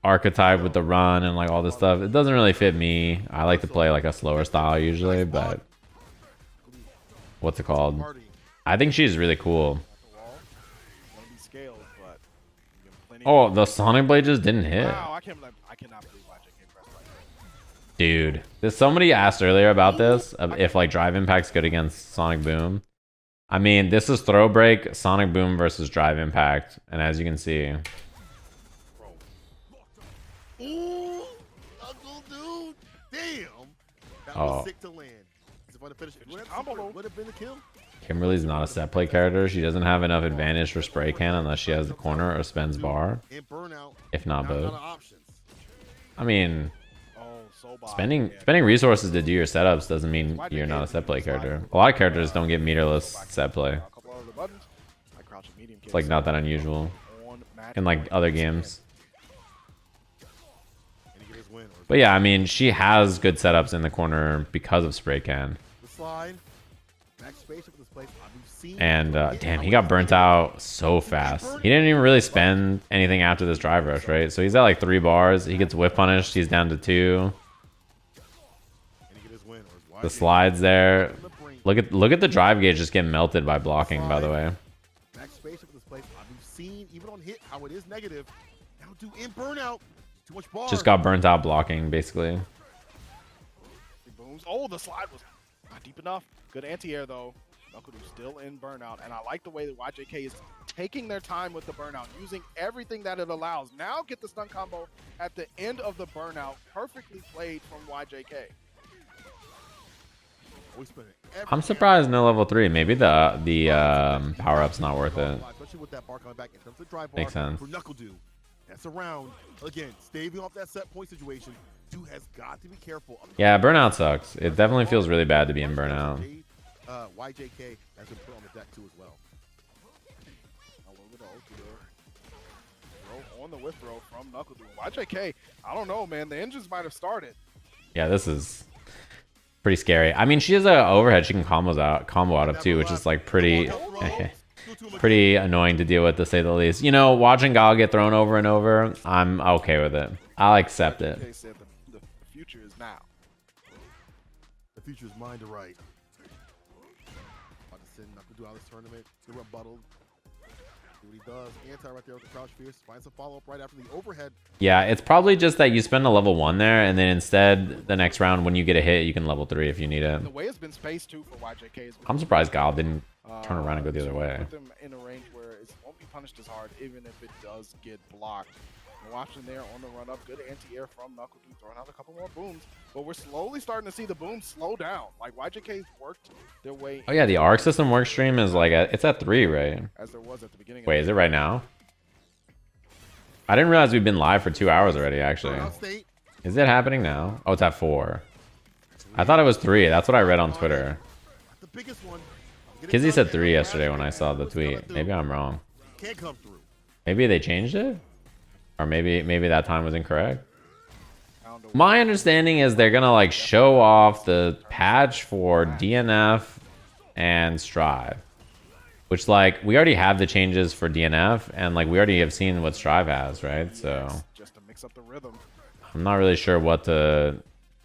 archetype with the run and like all this stuff, it doesn't really fit me. I like to play like a slower style usually, but what's it called? I think she's really cool. Oh, the Sonic Blade just didn't hit. Wow, I cannot believe YJK pressed like that. Dude, there's somebody asked earlier about this, if like drive impact's good against Sonic Boom. I mean, this is throw break, Sonic Boom versus drive impact, and as you can see, Ooh, NuckleDu, damn. That was sick to land. Would have been a kill. Kimberly's not a set play character. She doesn't have enough advantage for spray can unless she has the corner or spends bar. If not both. I mean, spending resources to do your setups doesn't mean you're not a set play character. A lot of characters don't get meterless set play. It's like not that unusual in like other games. But yeah, I mean, she has good setups in the corner because of spray can. And damn, he got burnt out so fast. He didn't even really spend anything after this drive rush, right? So he's at like 3 bars. He gets whiff punished. He's down to 2. The slides there. Look at the drive gauge just get melted by blocking, by the way. Just got burnt out blocking, basically. Oh, the slide was not deep enough. Good anti-air, though. NuckleDu still in burnout, and I like the way that YJK is taking their time with the burnout, using everything that it allows. Now get the stun combo at the end of the burnout. Perfectly played from YJK. I'm surprised no level 3. Maybe the power-up's not worth it. Makes sense. That's around again, staving off that set point situation. Dude has got to be careful. Yeah, burnout sucks. It definitely feels really bad to be in burnout. YJK has been put on the deck too as well. On the whiff throw from NuckleDu. YJK, I don't know, man. The engines might have started. Yeah, this is pretty scary. I mean, she has a overhead she can combo out of too, which is like pretty annoying to deal with, to say the least. You know, watching Guile get thrown over and over, I'm okay with it. I'll accept it. The future is now. The future is mine to write. About to send NuckleDu out of this tournament. The rebuttal. What he does, anti right there with the crouch fierce, finds a follow up right after the overhead. Yeah, it's probably just that you spend a level 1 there, and then instead the next round when you get a hit, you can level 3 if you need it. The way it's been spaced too for YJK is I'm surprised Guile didn't turn around and go the other to way. Put them in a range where it won't be punished as hard, even if it does get blocked. And watching there on the run up, good anti-air from NuckleDu, throwing out a couple more booms. But we're slowly starting to see the booms slow down. Like YJK's worked their way. Oh yeah, the arc system work stream is like it's at 3, right? As there was at the beginning. Wait, is it right now? I didn't realize we've been live for 2 hours already, actually. Is it happening now? Oh, it's at 4. I thought it was 3. That's what I read on Twitter. The biggest one. Kizzy said 3 yesterday when I saw the tweet. Maybe I'm wrong. Can't come through. Maybe they changed it? Or maybe that time was incorrect? My understanding is they're gonna like show off the patch for DNF and Strive. Which, like, we already have the changes for DNF, and like we already have seen what Strive has, right? So just to mix up the rhythm. I'm not really sure what to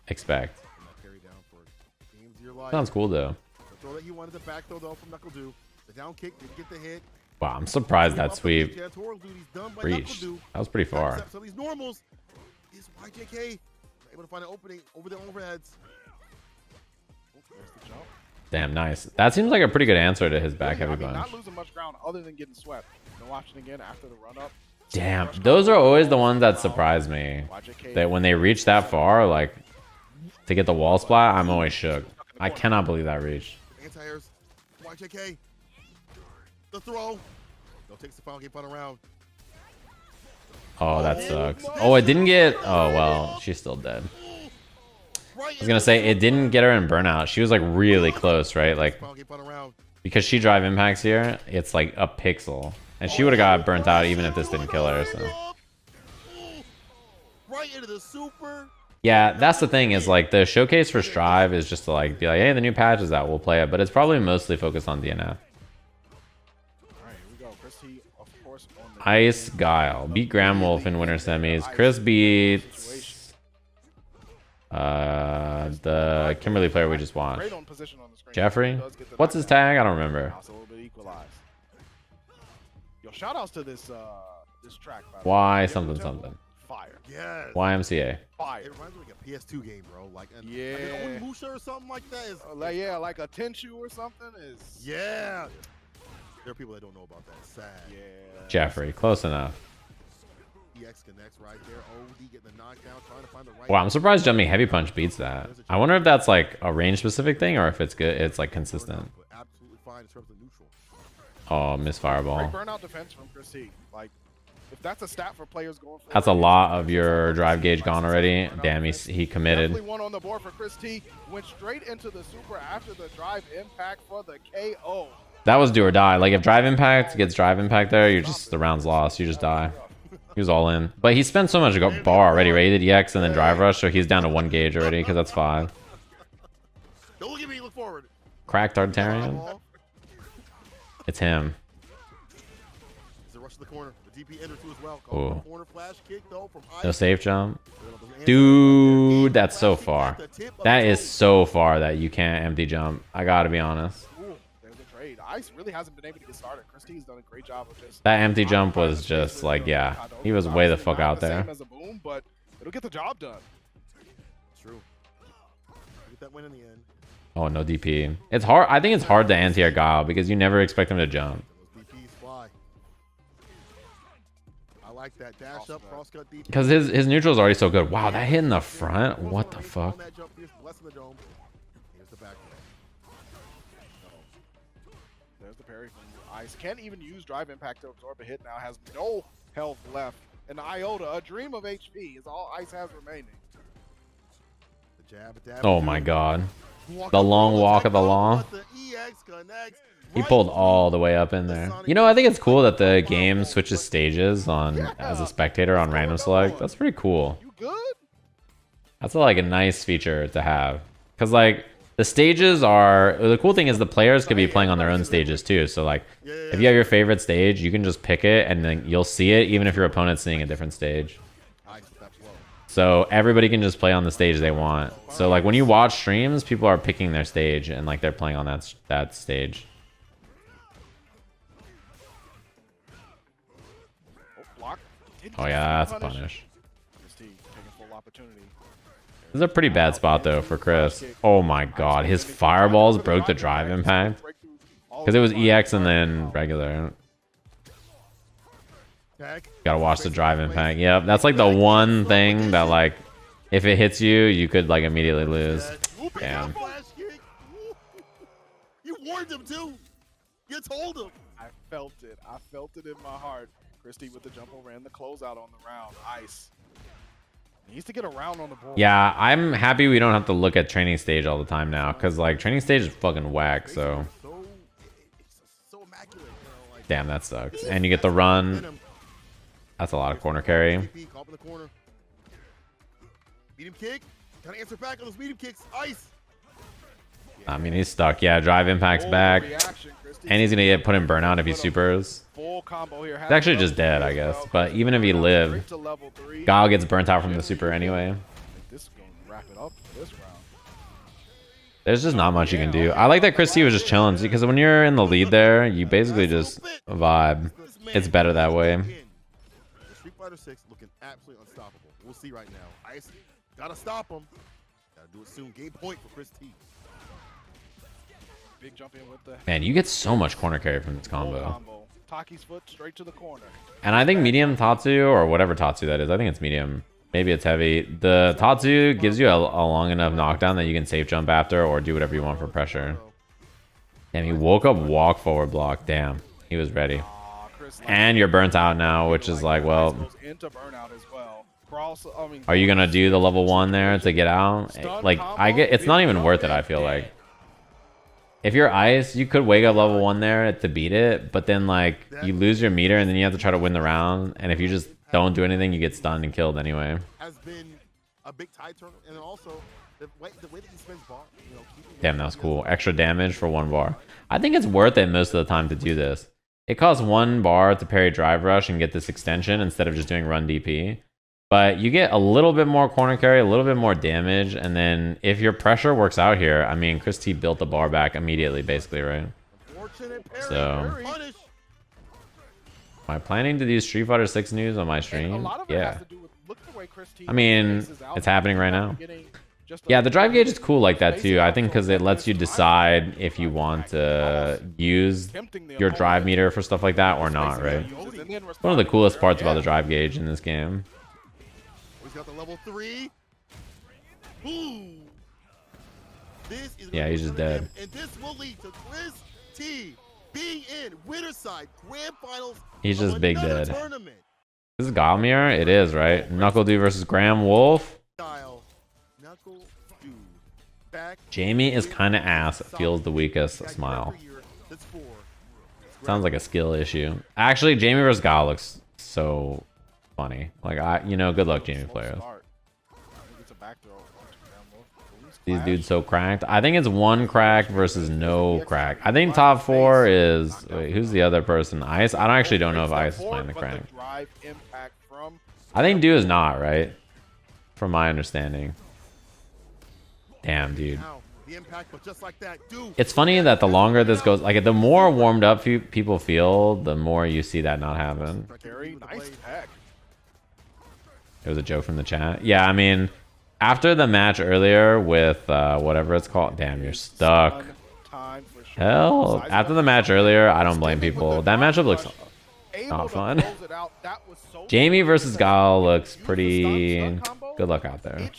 expect. Sounds cool though. The throw that he wanted to back throw though from NuckleDu. The down kick didn't get the hit. Wow, I'm surprised that sweep reached. That was pretty far. So these normals is YJK able to find an opening over the overheads. There's the jump. Damn, nice. That seems like a pretty good answer to his back heavy punch. Not losing much ground other than getting swept. And watching again after the run up. Damn, those are always the ones that surprise me. That when they reach that far, like to get the wall splat, I'm always shook. I cannot believe that reached. Anti-airs, YJK. The throw. No takes the final game fun around. Oh, that sucks. Oh, it didn't get. Oh well, she's still dead. I was gonna say it didn't get her in burnout. She was like really close, right? Like because she drive impacts here, it's like a pixel, and she would have got burnt out even if this didn't kill her. So right into the super. Yeah, that's the thing is like the showcase for Strive is just to like be like, hey, the new patch is out, we'll play it, but it's probably mostly focused on DNF. Ice Guile beat Wolfe in winter semis. Chris beats the Kimberly player we just watched. Jeffrey? What's his tag? I don't remember. Yo, shout outs to this track. Why something something. Fire. Yes. YMCA. Fire. It reminds me of like a PS2 game, bro. Like yeah. Like an Musha or something like that is yeah, like a Tenshu or something is yeah. There are people that don't know about that. Sad. Yeah. Jeffrey, close enough. EX connects right there. OD getting the knockdown, trying to find the right. Wow, I'm surprised Jumping Heavy Punch beats that. I wonder if that's like a range specific thing or if it's good. It's like consistent. Absolutely fine in terms of neutral. Oh, miss fireball. Great burnout defense from Chris T. Like, if that's a stat for players going for that's a lot of your drive gauge gone already. Damn, he committed. Definitely one on the board for Chris T. Went straight into the super after the drive impact for the KO. That was do or die. Like if drive impact gets drive impact there, you're just the round's lost. You just die. He was all in, but he spent so much bar already. Right? He did EX and then drive rush, so he's down to 1 gauge already because that's 5. Don't look at me. Look forward. Cracked Tartarian. It's him. It's a rush to the corner. The DP enter too as well. Ooh. Corner flash kick though from no safe jump. Dude, that's so far. That is so far that you can't empty jump. I gotta be honest. Ice really hasn't been able to get started. Christie's done a great job of just that empty jump was just like, yeah, he was way the fuck out there. As a boom, but it'll get the job done. True. Get that win in the end. Oh, no DP. It's hard. I think it's hard to anti-air Guile because you never expect him to jump. DPs fly. I like that dash up crosscut DP. Because his neutral is already so good. Wow, that hit in the front. What the fuck? There's the parry from Ice. Can't even use drive impact to absorb a hit now. Has no health left. And Iota, a dream of HP, is all Ice has remaining. The jab, oh my god. The long walk of the law. He pulled all the way up in there. You know, I think it's cool that the game switches stages on as a spectator on random select. That's pretty cool. You good? That's like a nice feature to have. Because like the stages are, the cool thing is the players could be playing on their own stages too. So like if you have your favorite stage, you can just pick it and then you'll see it even if your opponent's seeing a different stage. So everybody can just play on the stage they want. So like when you watch streams, people are picking their stage and like they're playing on that stage. Didn't Oh get yeah, the that's a punish. Chris T taking full opportunity. This is a pretty bad spot though for Chris. Oh my god, his fireballs broke the drive impact. Because it was EX and then regular. Gotta watch the drive impact. Yep, that's like the one thing that like, if it hits you, you could like immediately lose. Damn. You warned him too. You told him. I felt it. I felt it in my heart. Christie with the jump over and the closeout on the round. Ice. He needs to get around on the board. Yeah, I'm happy we don't have to look at training stage all the time now, because like training stage is fucking whack. So So immaculate. You know, like, damn, that sucks. And you get the run. That's a lot of corner carry. Caught in the corner. Medium kick. Kind of answer back on those medium kicks. Ice. I mean, he's stuck. Yeah, drive impact's back. And he's going to get put in burnout if he supers. Full combo here. He's actually just dead, I guess. But even if he lived, Guile gets burnt out from the super anyway. This is going to wrap it up this round. There's just not much you can do. I like that Christie was just chilling, because when you're in the lead there, you basically just vibe. It's better that way. Street Fighter 6 looking absolutely unstoppable. We'll see right now. Ice gotta stop him. Gotta do it soon. Game point for Chris T. Big jump in with the Man, you get so much corner carry from this combo. Taki's foot straight to the corner. And I think medium Tatsu, or whatever Tatsu that is, I think it's medium. Maybe it's heavy. The Tatsu gives you a long enough knockdown that you can safe jump after or do whatever you want for pressure. Damn, he woke up walk forward block. Damn, he was ready. And you're burnt out now, which is like, well, are you gonna do the level 1 there to get out? Like, it's not even worth it, I feel like. If you're ice, you could wake up level 1 there to beat it, but then like you lose your meter and then you have to try to win the round, and if you just don't do anything, you get stunned and killed anyway. Has been a big tide turner, and then also the way that he spends bar, you know, damn, that was cool. Extra damage for 1 bar. I think it's worth it most of the time to do this. It costs 1 bar to parry drive rush and get this extension instead of just doing run DP. But you get a little bit more corner carry, a little bit more damage, and then if your pressure works out here, I mean, Chris T built the bar back immediately, basically, right? So, am I planning to do Street Fighter 6 news on my stream? Yeah. I mean, it's happening right now. Yeah, the drive gauge is cool like that too. I think because it lets you decide if you want to use your drive meter for stuff like that or not, right? It's one of the coolest parts about the drive gauge in this game. He's got the level 3. Boom. This is yeah, he's just dead. And this will lead to Chris T being in winner side grand finals. He's just big dead. Tournament. This is Guile mirror? It is, right? NuckleDu versus Graham Wolfe. NuckleDu. Back. Jamie is kind of ass. Feels the weakest. Smile. Sounds like a skill issue. Actually, Jamie versus Guile looks so funny. Like, good luck, Jamie players. These dudes so cracked. I think it's 1 crack versus no crack. I think top 4 is... Wait, who's the other person? Ice? I actually don't know if Ice is playing the crank. I think Du is not, right? From my understanding. Damn, dude. It's funny that the longer this goes... Like, the more warmed up people feel, the more you see that not happen. It was a joke from the chat. Yeah, I mean... After the match earlier with whatever it's called, damn, you're stuck. Hell, after the match earlier, I don't blame people. That matchup looks not fun. Jamie versus Guile looks pretty. Good luck out there.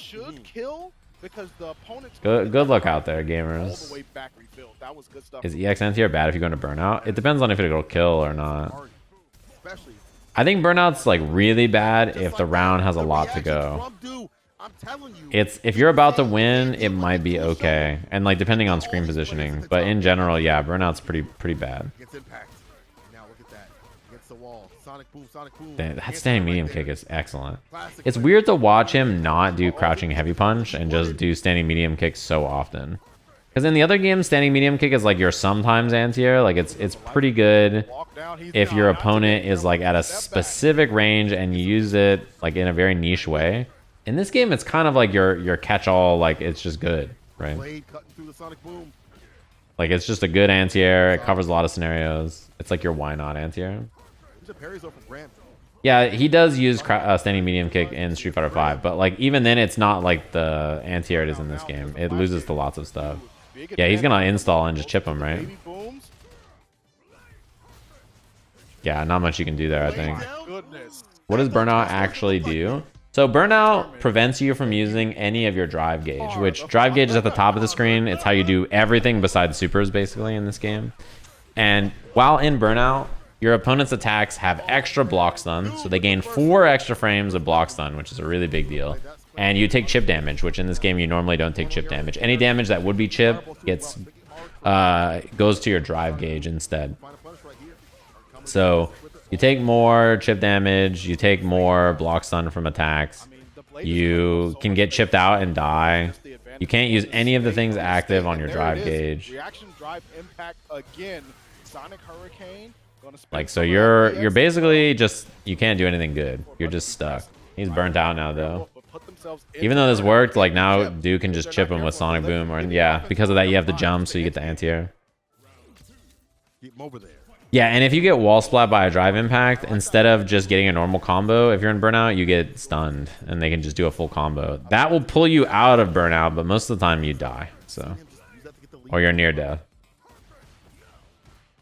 Good luck out there, gamers. Is EX anti-air bad if you go into burnout? It depends on if it'll kill or not. I think burnout's like really bad if the round has a lot to go. It's if you're about to win, it might be okay, and like depending on screen positioning. But in general, yeah, burnout's pretty bad. That standing medium kick is excellent. It's weird to watch him not do crouching heavy punch and just do standing medium kick so often. Because in the other games, standing medium kick is like your sometimes anti-air. Like it's pretty good if your opponent is like at a specific range and you use it like in a very niche way. In this game, it's kind of like your catch-all, like it's just good, right? Like it's just a good anti-air. It covers a lot of scenarios. It's like your why not anti-air. Yeah, he does use standing medium kick in Street Fighter 5, but like even then, it's not like the anti-air it is in this game. It loses to lots of stuff. Yeah, he's gonna install and just chip him, right? Yeah, not much you can do there, I think. What does burnout actually do? So burnout prevents you from using any of your drive gauge, which drive gauge is at the top of the screen. It's how you do everything besides supers basically in this game. And while in burnout, your opponent's attacks have extra block stun, so they gain 4 extra frames of block stun, which is a really big deal. And you take chip damage, which in this game you normally don't take chip damage. Any damage that would be chip gets goes to your drive gauge instead. So you take more chip damage, you take more block stun from attacks, you can get chipped out and die. You can't use any of the things active on your drive gauge. Reaction drive impact again. Sonic Hurricane. Like, so you're basically just, you can't do anything good. You're just stuck. He's burnt out now though. Even though this worked, like now Du can just chip him with Sonic Boom, or yeah, because of that you have to jump so you get the anti-air. Yeah, and if you get wall splat by a drive impact, instead of just getting a normal combo, if you're in burnout, you get stunned and they can just do a full combo. That will pull you out of burnout, but most of the time you die, so, or you're near death.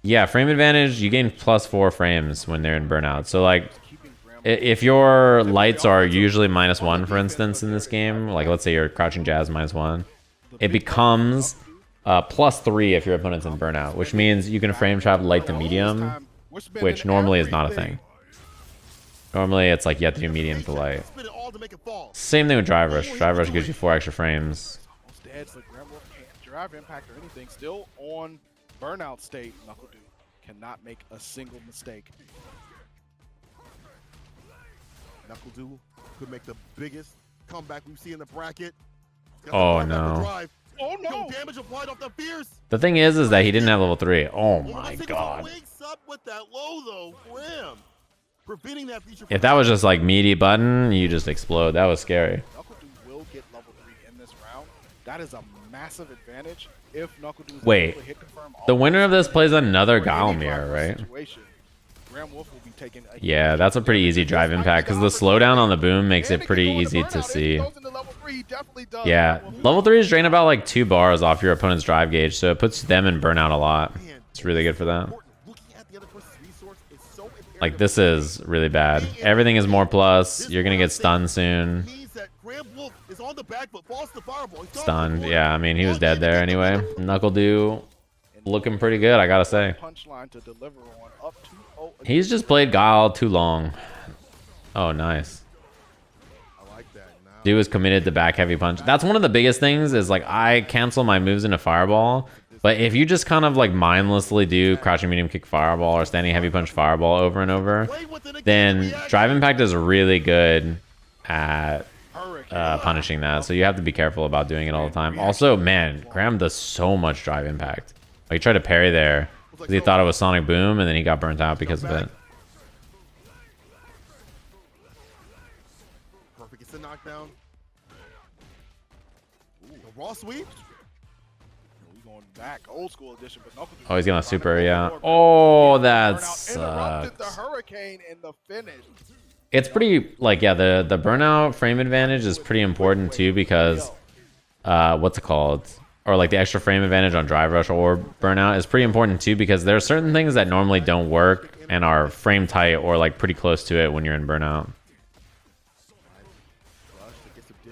Yeah, frame advantage, you gain +4 frames when they're in burnout. So like, if your lights are usually -1, for instance, in this game, like let's say you're crouching jazz -1, it becomes +3 if your opponent's in burnout, which means you can frame trap light to medium, which normally is not a thing. Normally it's like you have to do medium to light. Same thing with drive rush. Drive rush gives you 4 extra frames. Drive impact or anything, still on burnout state. NuckleDu cannot make a single mistake. NuckleDu could make the biggest comeback we've seen in the bracket. Oh no. Oh no! Damage applied off the fierce. The thing is that he didn't have level 3. Oh my god. Wakes up with that low though, Graham. Preventing that feature. If that was just like meaty button, you just explode. That was scary. NuckleDu will get level 3 in this round. That is a massive advantage if NuckleDu is Wait, able to hit confirm the winner of this plays another Guile mirror, right? Wolfe will be taking Yeah, that's a pretty easy drive impact because the slowdown on the boom makes it pretty easy to see. Yeah, level 3 is drain about like 2 bars off your opponent's drive gauge, so it puts them in burnout a lot. It's really good for them. Like, this is really bad. Everything is more plus. You're gonna get stunned soon. Stunned, yeah, I mean, he was dead there anyway. NuckleDu looking pretty good, I gotta say. He's just played Guile too long. Oh, nice. Du is committed to back heavy punch. That's one of the biggest things is like I cancel my moves into fireball. But if you just kind of like mindlessly do crouching medium kick fireball or standing heavy punch fireball over and over, then drive impact is really good at punishing that. So you have to be careful about doing it all the time. Also, man, Graham does so much drive impact. Like, he tried to parry there because he thought it was Sonic Boom, and then he got burnt out because of it. Perfect. It's a knockdown. A raw sweep. Back old school edition, but oh, he's gonna super, yeah. Oh, that sucks. The hurricane in the finish. It's pretty like, yeah, the burnout frame advantage is pretty important too because what's it called? Or like the extra frame advantage on drive rush or burnout is pretty important too because there are certain things that normally don't work and are frame tight or like pretty close to it when you're in burnout.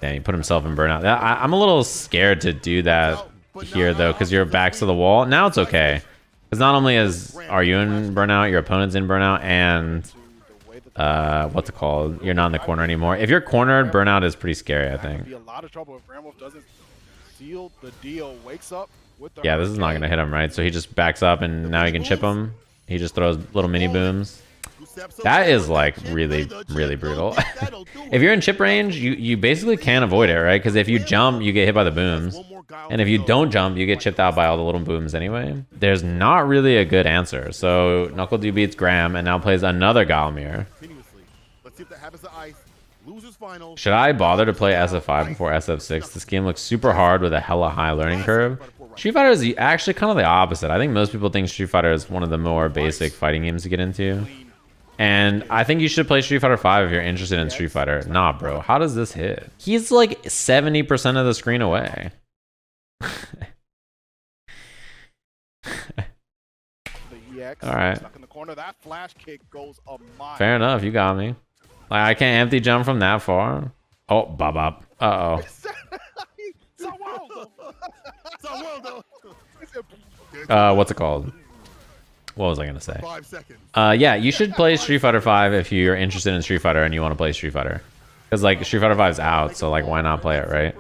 Damn, he put himself in burnout. I'm a little scared to do that here though because your back's to the wall. Now it's okay because not only are you in burnout, your opponent's in burnout, and what's it called, you're not in the corner anymore. If you're cornered, burnout is pretty scary, I think. Be a lot of trouble if Wolfe doesn't seal the deal. Wakes up with the yeah, this is not gonna hit him, right? So he just backs up and now he can chip him. He just throws little mini booms. That is like really, really brutal. If you're in chip range, you basically can't avoid it, right? Because if you jump, you get hit by the booms. And if you don't jump, you get chipped out by all the little booms anyway. There's not really a good answer. So NuckleDu beats Graham and now plays another Guile mirror. Should I bother to play SF5 before SF6? This game looks super hard with a hella high learning curve. Street Fighter is actually kind of the opposite. I think most people think Street Fighter is one of the more basic fighting games to get into. And I think you should play Street Fighter 5 if you're interested in Street Fighter. Nah, bro. How does this hit? He's like 70% of the screen away. All right. Stuck in the corner. That flash kick goes a mile. Fair enough. You got me. Like, I can't empty jump from that far. Oh, bop bop. Uh-oh. What's it called? What was I gonna say? 5 seconds. Yeah, you should play Street Fighter 5 if you're interested in Street Fighter and you want to play Street Fighter. Because, like, Street Fighter 5 is out, so, like, why not play it, right?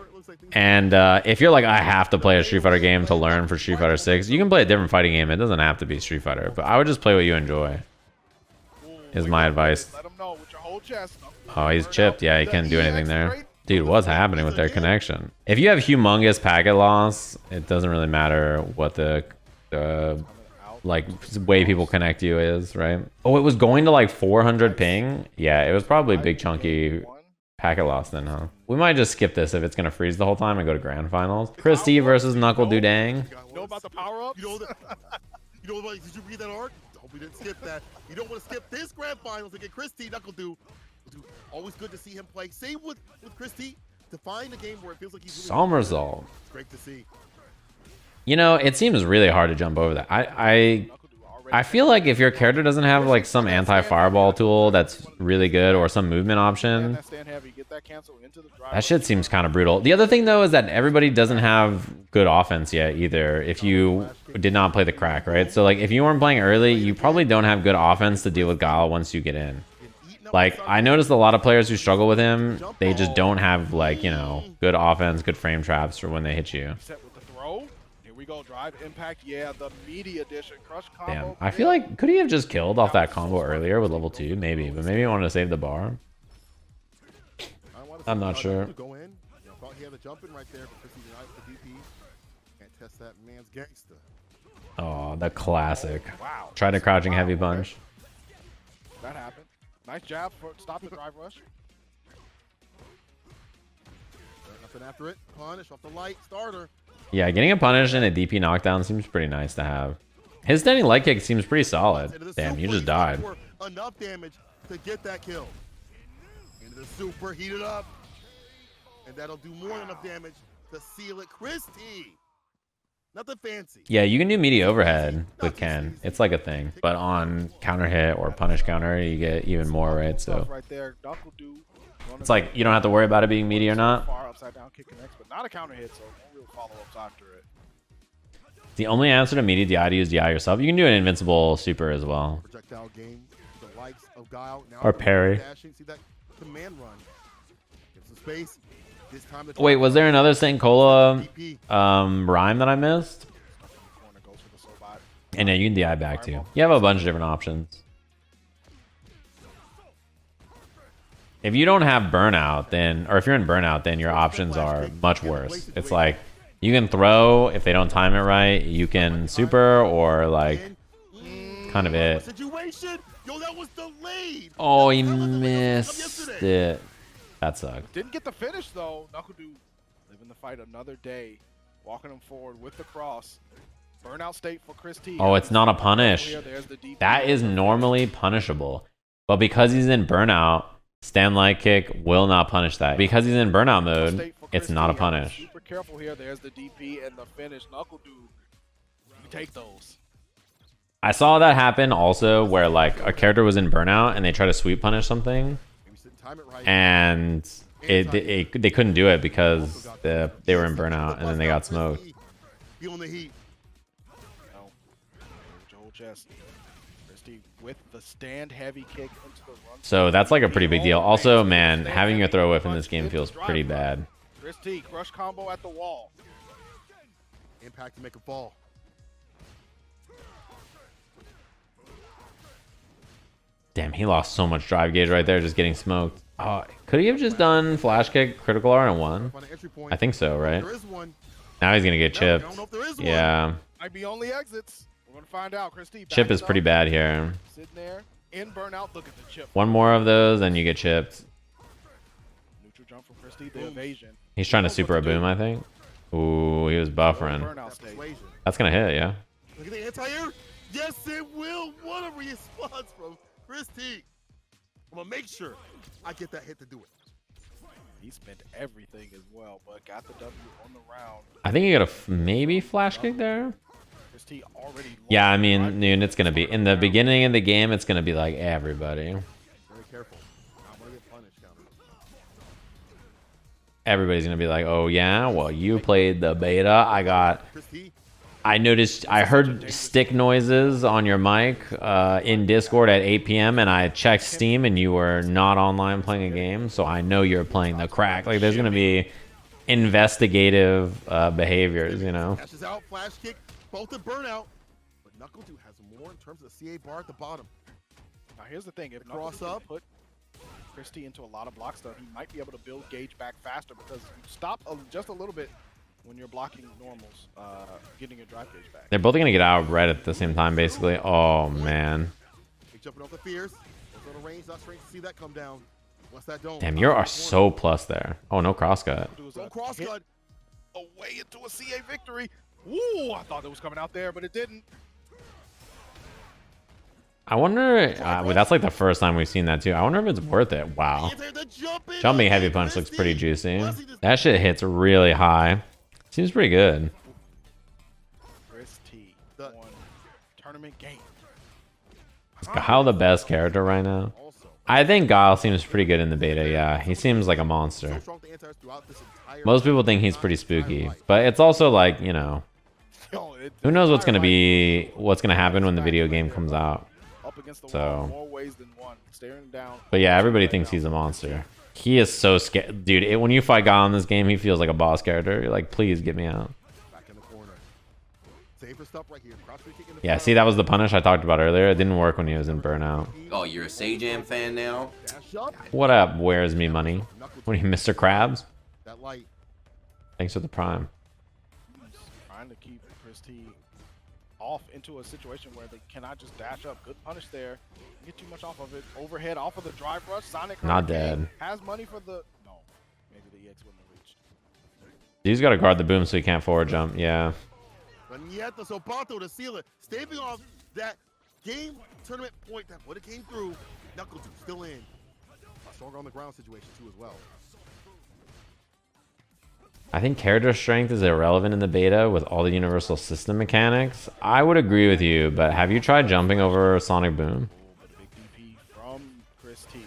And if you're like, I have to play a Street Fighter game to learn for Street Fighter 6, you can play a different fighting game. It doesn't have to be Street Fighter. But I would just play what you enjoy, is my advice. Let him know with your whole chest. Oh, he's chipped. Yeah, he can't do anything there. Dude, what's happening with their connection? If you have humongous packet loss, it doesn't really matter what the like way people connect you is, right? Oh, it was going to like 400 ping. Yeah, it was probably big chunky packet loss then, huh? We might just skip this if it's gonna freeze the whole time and go to grand finals. Christy versus NuckleDu. You know about the power up? You know what? Did you read that arc? Hope we didn't skip that. You don't want to skip this grand finals against Christy. NuckleDu. Always good to see him play. Same with Christy. To find a game where it feels like he's really Somersault. It's great to see. You know, it seems really hard to jump over that. I feel like if your character doesn't have like some anti-fireball tool that's really good or some movement option, that shit seems kind of brutal. The other thing though is that everybody doesn't have good offense yet either if you did not play the crack, right? So like if you weren't playing early, you probably don't have good offense to deal with Guile once you get in. Like, I noticed a lot of players who struggle with him, they just don't have, like, you know, good offense, good frame traps for when they hit you. Set with the throw. Here we go. Drive, impact. Yeah, the media edition. Crush combo. Damn. I feel like, could he have just killed off that combo earlier with level 2? Maybe. But maybe he wanted to save the bar. I'm not sure. Go in. Thought he had a jump in right there because he's out the DP. Can't test that man's gangster. Oh, the classic. Wow. Tried a crouching heavy punch. That happened. Nice jab for stop the drive rush. Nothing after it. Punish off the light starter. Yeah, getting a punish and a DP knockdown seems pretty nice to have. His standing leg kick seems pretty solid. Damn, you just died. Enough damage to get that kill. Into the super, heat it up. And that'll do more than enough damage to seal it. Christy! Nothing fancy. Yeah, you can do media overhead with Ken. It's like a thing. But on counter hit or punish counter, you get even more, right? So it's like you don't have to worry about it being media or not. Upside down kick connects, but not a counter hit, so no real follow-ups after it. The only answer to media DI to use DI yourself. You can do an invincible super as well. Projectile game, the likes of Guile. Now or parry. See that command run. Get some space. Wait, was there another St. Cola rhyme that I missed? And yeah, you can DI back too. You have a bunch of different options. If you don't have burnout, then, or if you're in burnout, then your options are much worse. It's like you can throw if they don't time it right. You can super or like kind of it. Oh, he missed it. That sucked. Didn't get the finish though. NuckleDu living the fight another day, walking him forward with the cross. Burnout state for Chris T. Oh, it's not a punish. That is normally punishable, but because he's in burnout, stand light kick will not punish that. Because he's in burnout mode, it's not a punish. Super careful here. There's the DP and the finish. NuckleDu, you take those. I saw that happen also, where like a character was in burnout and they try to sweep punish something. And they couldn't do it because they were in burnout and then they got smoked. Feeling the heat. With the stand heavy kick into the run. So that's like a pretty big deal. Also, man, having your throw whip in this game feels pretty bad. Chris T, crush combo at the wall. Impact to make a fall. Damn, he lost so much drive gauge right there, just getting smoked. Could he have just done flash kick, critical R, and won? I think so, right? Now he's gonna get chipped. Yeah. Might be only exits. We're gonna find out. Chris T, chip is pretty bad here. Sitting there in burnout. Look at the chip. One more of those, and you get chipped. Neutral jump from Chris T, the evasion. He's trying to super a boom, I think. Ooh, he was buffering. That's gonna hit, yeah. Look at the anti-air. Yes, it will. What a response from Chris T. I'm gonna make sure I get that hit to do it. He spent everything as well, but got the W on the round. I think you got a maybe flash kick there. Chris T already. Yeah, I mean, dude, it's gonna be in the beginning of the game. It's gonna be like everybody. Very careful. I'm gonna get punished, Counter. Everybody's gonna be like, oh yeah, well you played the beta. Chris T. I noticed, I heard stick noises on your mic in Discord at 8 p.m. and I checked Steam and you were not online playing a game, so I know you're playing the crack. Like, there's gonna be investigative behaviors, you know. Dashes out, flash kick, both a burnout, but NuckleDu has more in terms of the CA bar at the bottom. Now here's the thing: if Cross NuckleDu up. put Chris T into a lot of block stuff, he might be able to build gauge back faster because you stop just a little bit when you're blocking normals, getting your drive gauge back. They're both gonna get out red at the same time, basically. Oh man. Big jumping off the fears. Goes on the range, not strange to see that come down. What's that dome? Damn, you are so plus there. Oh, no crosscut. No cross cut. Away into a CA victory. Woo! I thought it was coming out there, but it didn't. I wonder, well, that's like the first time we've seen that too. I wonder if it's worth it. Wow. Jumping heavy punch looks pretty juicy. That shit hits really high. Seems pretty good. Chris T won tournament game. Is Guile the best character right now? I think Guile seems pretty good in the beta, yeah. He seems like a monster. Most people think he's pretty spooky. But it's also like, you know, who knows what's gonna happen when the video game comes out. So, more ways than one. Staring down. but yeah, everybody thinks he's a monster. He is so scared. Dude, when you fight Guile in this game, he feels like a boss character. You're like, please get me out. Back in the corner. Save for stuff right here. Yeah, see, that was the punish I talked about earlier. It didn't work when he was in Burnout. Oh, you're a Sajam fan now? What up, Where's Me Money? What are you, Mr. Krabs? That light. Thanks for the prime. Trying to keep Chris T off into a situation where they cannot just dash up. Good punish there. Get too much off of it. Overhead off of the drive rush. Sonic Not Hurricane dead. has money for the... No. Maybe the EX wouldn't have reached. He's got to guard the boom so he can't forward jump. Yeah. And yet the Sobato to seal it. Staving off that game tournament point that would have came through. NuckleDu still in. Stronger on the ground situation too as well. I think character strength is irrelevant in the beta with all the universal system mechanics. I would agree with you, but have you tried jumping over Sonic Boom? Big DP from Chris T.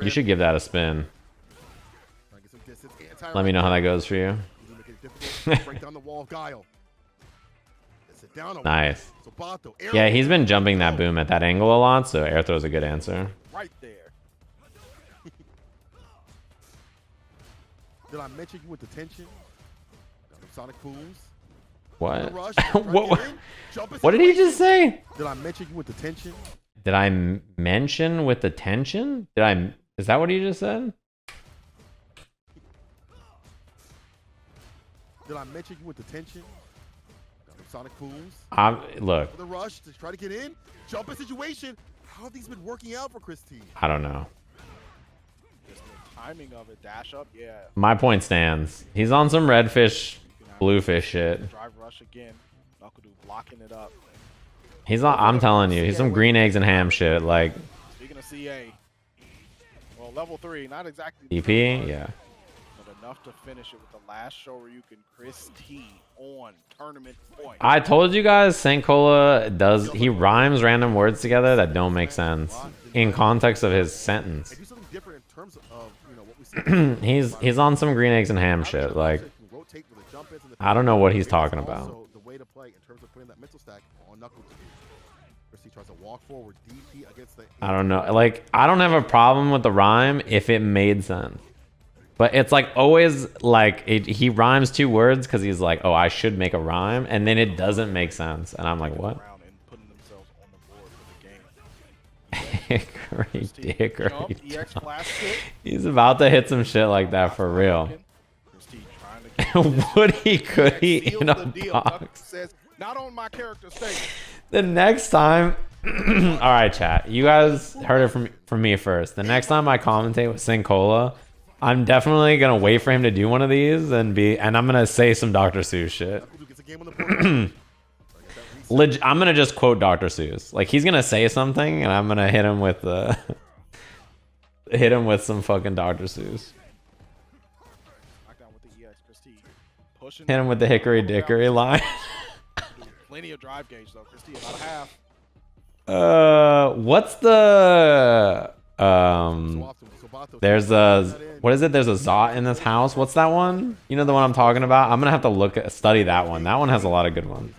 You should give that a spin. Let me know how that goes for you. Break down the wall of Guile. Nice. Yeah, he's been jumping that boom at that angle a lot, so air throw's a good answer. Right there. Did I mention you with the tension? Sonic booms. What? What did he just say? Did I mention you with the tension? Did I mention with the tension? Is that what he just said? Did I mention you with the tension? Sonic booms. Look. The rush to try to get in. Jumping situation. How have these been working out for Chris T? I don't know. Just the timing of it. Dash up. Yeah. My point stands. He's on some redfish, bluefish shit. Drive rush again. NuckleDu blocking it up. He's not. I'm telling you, he's some green eggs and ham shit. Like. Speaking of CA. Well, level 3. Not exactly. DP. Yeah. But enough to finish it with the last Shoryuken Chris T on tournament point. I told you guys, St. Cola he rhymes random words together that don't make sense in context of his sentence. He's on some green eggs and ham shit. Like, I don't know what he's talking about. I don't know. Like, I don't have a problem with the rhyme if it made sense. But it's like always like he rhymes 2 words because he's like, oh, I should make a rhyme, and then it doesn't make sense, and I'm like, what? Hickory. He's about to hit some shit like that for real. Could he in a box? Not on my character stage. The next time, all right, chat. You guys heard it from me first. The next time I commentate with Sincola, I'm definitely gonna wait for him to do one of these and I'm gonna say some Dr. Seuss shit. I'm gonna just quote Dr. Seuss. Like he's gonna say something, and I'm gonna hit him with the hit him with some fucking Dr. Seuss. Knockdown with the EX, Christie pushing. Hit him with the hickory dickory line. Plenty of drive gauge though. Christie about a half. What's the there's a what is it? There's a Zot in this house. What's that one? You know the one I'm talking about? I'm gonna have to study that one. That one has a lot of good ones.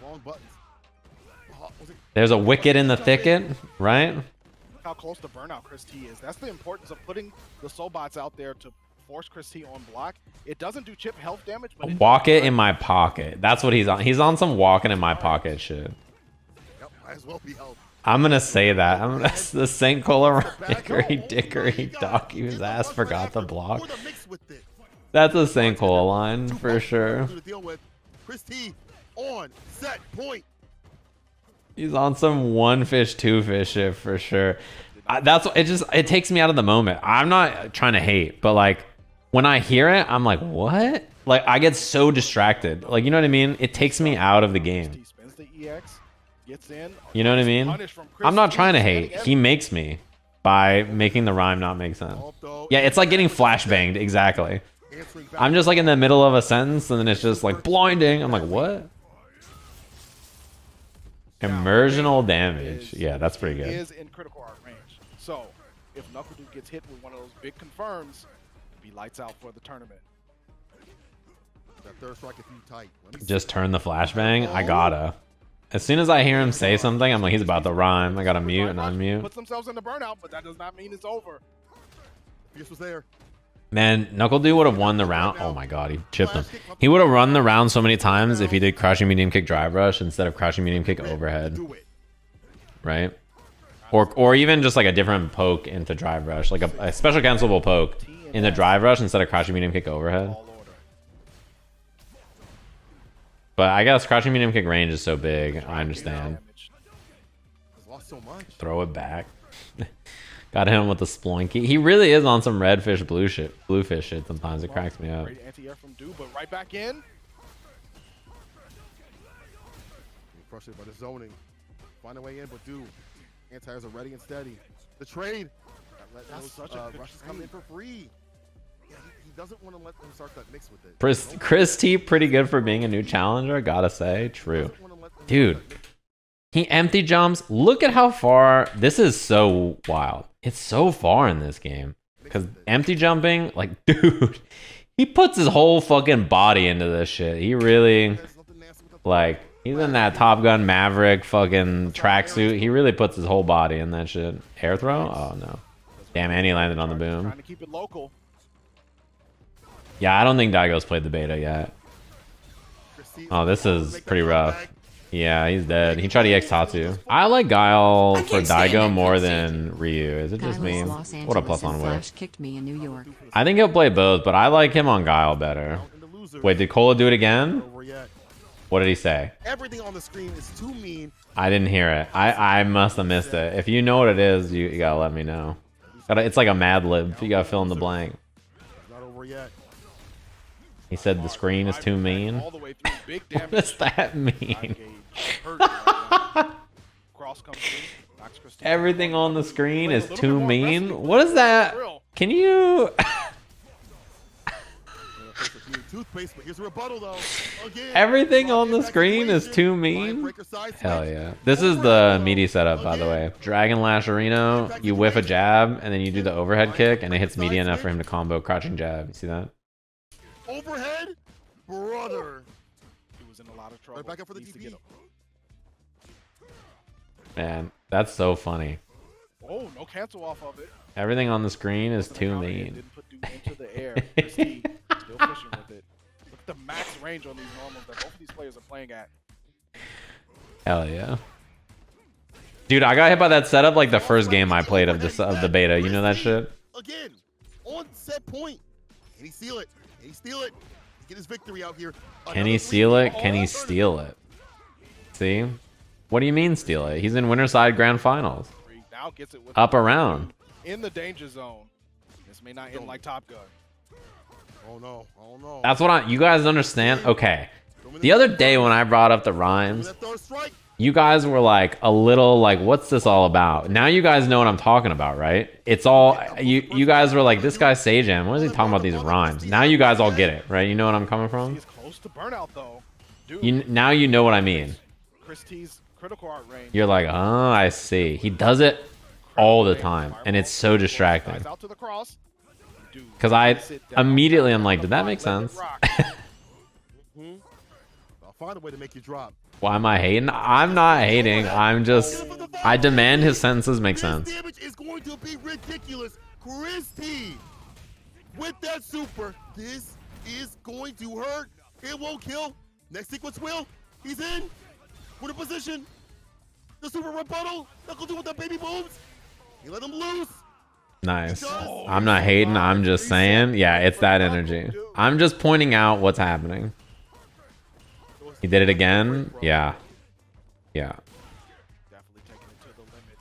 There's a wicket in the thicket, right? How close to burnout Christie is. That's the importance of putting the soul bots out there to force Christie on block. It doesn't do chip health damage, but walk it in my pocket. That's what he's on. He's on some walking in my pocket shit. Yep, might as well be held. I'm gonna say that. I'm gonna the St. Cola hickory dickory dock his ass forgot the block. That's a St. Cola line for sure. Christie on set point. He's on some one fish, two fish shit for sure. That's it takes me out of the moment. I'm not trying to hate, but like when I hear it, I'm like, what? Like I get so distracted. Like you know what I mean? It takes me out of the game. You know what I mean? I'm not trying to hate. He makes me by making the rhyme not make sense. Yeah, it's like getting flashbanged. Exactly. I'm just like in the middle of a sentence and then it's just like blinding. I'm like, what? Immersional damage. Yeah, that's pretty good. Is in critical art range. So if NuckleDu gets hit with one of those big confirms, be lights out for the tournament. That third strike if you tight. Just turn the flashbang. I gotta. As soon as I hear him say something, I'm like, he's about to rhyme. I gotta mute and unmute. Puts themselves in the burnout, but that does not mean it's over. Fierce was there. Man, NuckleDu would have won the round. Oh my god, he chipped him. He would have run the round so many times if he did crouching medium kick drive rush instead of crouching medium kick overhead. Right? Or even just like a different poke into drive rush, like a special cancelable poke into drive rush instead of crouching medium kick overhead. But I guess crouching medium kick range is so big. I understand. Throw it back. Got him with the sploinky. He really is on some redfish, bluefish shit sometimes. It cracks me up. Great anti-air from Du, but right back in. Frustrated by the zoning. Find a way in, but Du. Anti-airs are ready and steady. The trade. That's such a rushes come in for free. Yeah, he doesn't want to let them start that mix with it. Chris T pretty good for being a new challenger, gotta say. True. Dude, he empty jumps. Look at how far. This is so wild. It's so far in this game. Because empty jumping, like, dude, he puts his whole fucking body into this shit. He really, like, he's in that Top Gun Maverick fucking tracksuit. He really puts his whole body in that shit. Air throw? Oh, no. Damn, and he landed on the boom. Trying to keep it local. Yeah, I don't think Daigo's played the beta yet. Oh, this is pretty rough. Yeah, he's dead. He tried EX Tatsu. I like Guile for Daigo more than Ryu. Is it just me? What a plus on Wolfe. Kicked me in New York. I think he'll play both, but I like him on Guile better. Wait, did Cola do it again? What did he say? Everything on the screen is too mean. I didn't hear it. I must have missed it. If you know what it is, you gotta let me know. It's like a Mad Lib. You gotta fill in the blank. Not over yet. He said the screen is too mean. What does that mean? Everything on the screen is too mean? What is that? Can you... Everything on the screen is too mean? Hell yeah. This is the meaty setup, by the way. Dragon Lash Areno, you whiff a jab, and then you do the overhead kick, and it hits meaty enough for him to combo crouching jab. You see that? Overhead? Brother. He was in a lot of trouble. Right back up for the DP. Man, that's so funny. Oh, no cancel off of it. Everything on the screen is too mean. Didn't put Du into the air. Christie still fishing with it. Look at the max range on these normals that both of these players are playing at. Hell yeah. Dude, I got hit by that setup like the first game I played of the beta. You know that shit? Again, on set point. Can he seal it? Can he steal it? Get his victory out here. Can he seal it? Can he steal it? See? What do you mean steal it? He's in Winterside Grand Finals. Now gets it with up around. In the danger zone. This may not end like Top Gun. Oh no. Oh no. That's what you guys understand? Okay. The other day when I brought up the rhymes, you guys were like a little like, what's this all about? Now you guys know what I'm talking about, right? It's all you guys were like, this guy Sajam, what is he talking about these rhymes? Now you guys all get it, right? You know what I'm coming from? He's close to burnout though. Dude, Now you know what I mean. Chris T's critical art range. You're like, oh, I see. He does it all the time, and it's so distracting. Out to the cross. Dude, Because I sit down, immediately I'm like, did that make let it sense? rock. I'll find a way to make you drop. Why am I hating? I'm not hating. I demand his sentences make sense. This damage is going to be ridiculous. Chris T with that super. This is going to hurt. It won't kill. Next sequence will. He's in. What a position. The super rebuttal. NuckleDu with the baby boobs. He let him loose. Nice. I'm not hating. I'm just saying. Yeah, it's that energy. I'm just pointing out what's happening. He did it again. Yeah. Yeah. Definitely taking it to the limit.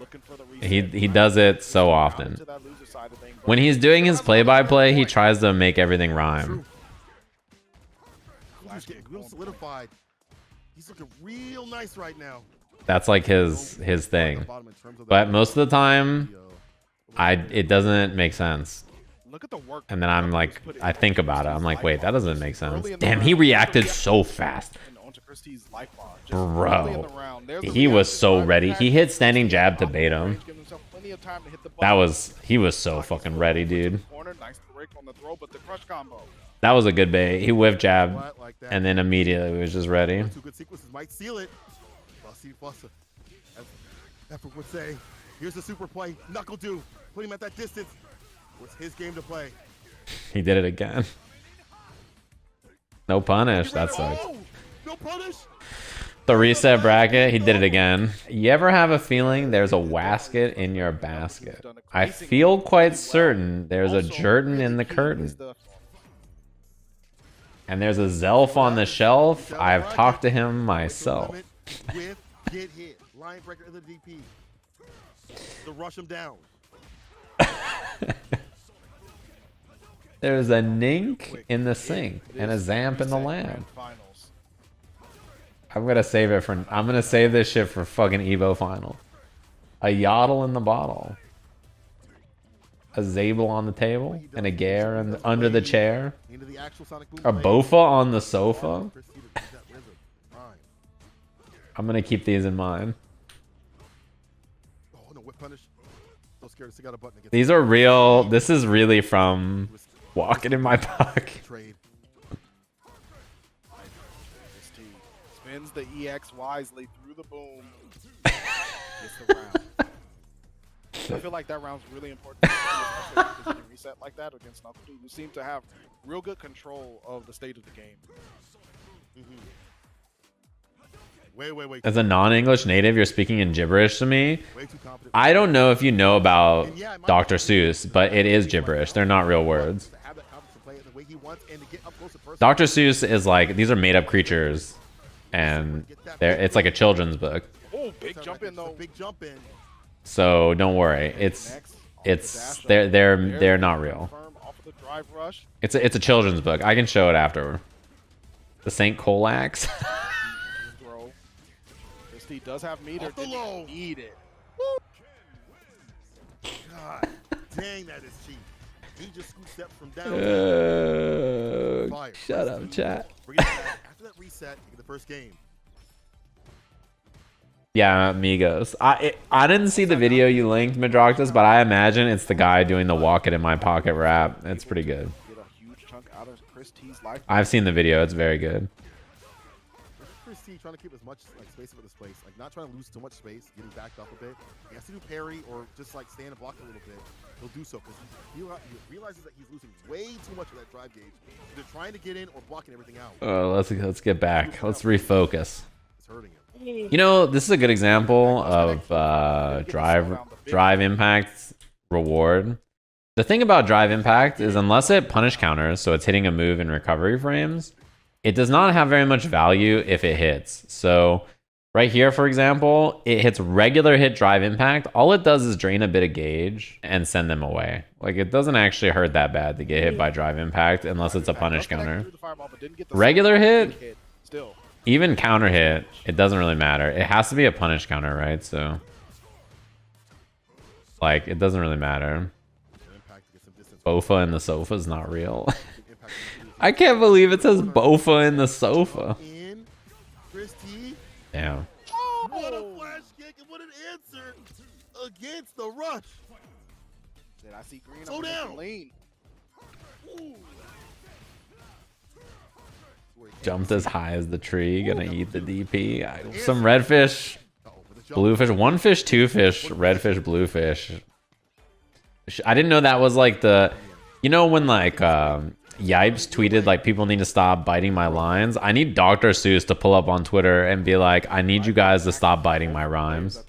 Looking for the reset. He does it so often. To that loser side of things, but When he's doing his play-by-play, he tries to make everything rhyme. He's getting real solidified. He's looking real nice right now. That's like his thing. But most of the time, it doesn't make sense. look at the work. And then I'm like, I think about it. I'm like, wait, that doesn't make sense. Damn, he reacted so fast. Bro, he was so ready. He hit standing jab to bait him. He was so fucking ready, dude. That was a good bait. He whiffed jab, and then immediately was just ready. Two good sequences might seal it. Buster. As Effort would say, here's the super play. NuckleDu, put him at that distance. What's his game to play? He did it again. No punish. That sucks. Oh, no punish. The reset bracket, he did it again. You ever have a feeling there's a wasket in your basket? I feel quite certain there's a Jurtin in the curtain. And there's a Zelf on the shelf. I've talked to him myself. Get hit. Line breaker in the DP. To rush him down. There's a Nink in the sink and a Zamp in the lab. I'm gonna save this shit for fucking Evo final. A Yodel in the bottle. A Zabel on the table. And a Gare under the chair. A Bofa on the sofa. I'm gonna keep these in mind. These are real. This is really from Walking in My Pocket. Spins the EX wisely through the boom. Gets the round. I feel like that round's really important. Especially if reset like that against NuckleDu, who seem to have real good control of the state of the game. Wait. As a non-English native, you're speaking in gibberish to me. I don't know if you know about Dr. Seuss, but it is gibberish. They're not real words. Dr. Seuss is like, these are made-up creatures, and it's like a children's book. Oh, big jump in though. Big jump in. So don't worry. They're not real. It's a children's book. I can show it after. The Saint Colax. He does have meter. Didn't need it. God dang, that is cheap. He just scoot steps from down. Shut up, chat. After that reset, you get the first game. Yeah, amigos. I didn't see the video you linked, Madroctus, but I imagine it's the guy doing the walk it in my pocket rap. It's pretty good. I've seen the video. It's very good. Trying to keep as much space for the space, like not trying to lose too much space, getting backed up a bit. He has to do parry or just like stand and block a little bit. He'll do so because he realizes that he's losing way too much of that drive gauge. Either trying to get in or blocking everything out. Let's get back. Let's refocus. It's hurting him. You know, this is a good example of drive impact reward. The thing about drive impact is unless it punish counters, so it's hitting a move in recovery frames, it does not have very much value if it hits. So right here, for example, it hits regular hit drive impact. All it does is drain a bit of gauge and send them away. Like, it doesn't actually hurt that bad to get hit by drive impact unless it's a punish counter. Regular hit? even counter hit, it doesn't really matter. It has to be a punish counter, right? So, like, it doesn't really matter. Bofa in the sofa is not real. I can't believe it says Bofa in the sofa. Damn. Oh, what a flash kick and what an answer against the rush. Did I see green? Slow down. Lean. Jumped as high as the tree, gonna eat the DP. Some redfish, bluefish, one fish, two fish, redfish, bluefish. I didn't know that was like the, you know when like Yipes tweeted like people need to stop biting my lines. I need Dr. Seuss to pull up on Twitter and be like, I need you guys to stop biting my rhymes.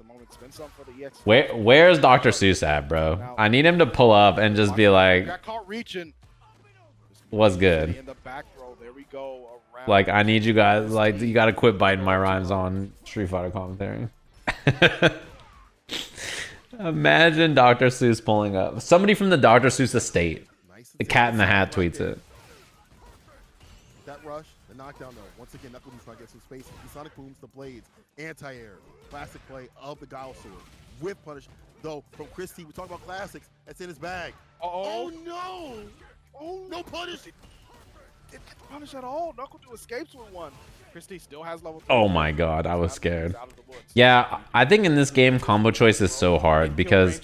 Where's Dr. Seuss at, bro? I need him to pull up and just be like, Got caught reaching. what's good? In the back row, there we go. Around. Like, I need you guys, like, you gotta quit biting my rhymes on Street Fighter commentary. Imagine Dr. Seuss pulling up. Somebody from the Dr. Seuss estate. The Cat in the Hat tweets it. That rush, the knockdown though. Once again, NuckleDu's trying to get some space. He sonic booms the blades. Anti-air. Classic play of the Guile sword. With punish. Though, from Christie, we talk about classics. That's in his bag. Oh no! Oh, no punish! Didn't get the punish at all. NuckleDu escapes with one. Christie still has level 3. Oh my god, I was scared. Yeah, I think in this game, combo choice is so hard because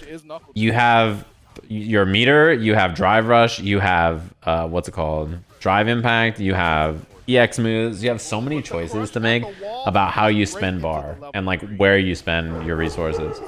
you have your meter, you have drive rush, you have, what's it called? Drive impact, you have EX moves. You have so many choices to make about how you spend bar and like where you spend your resources.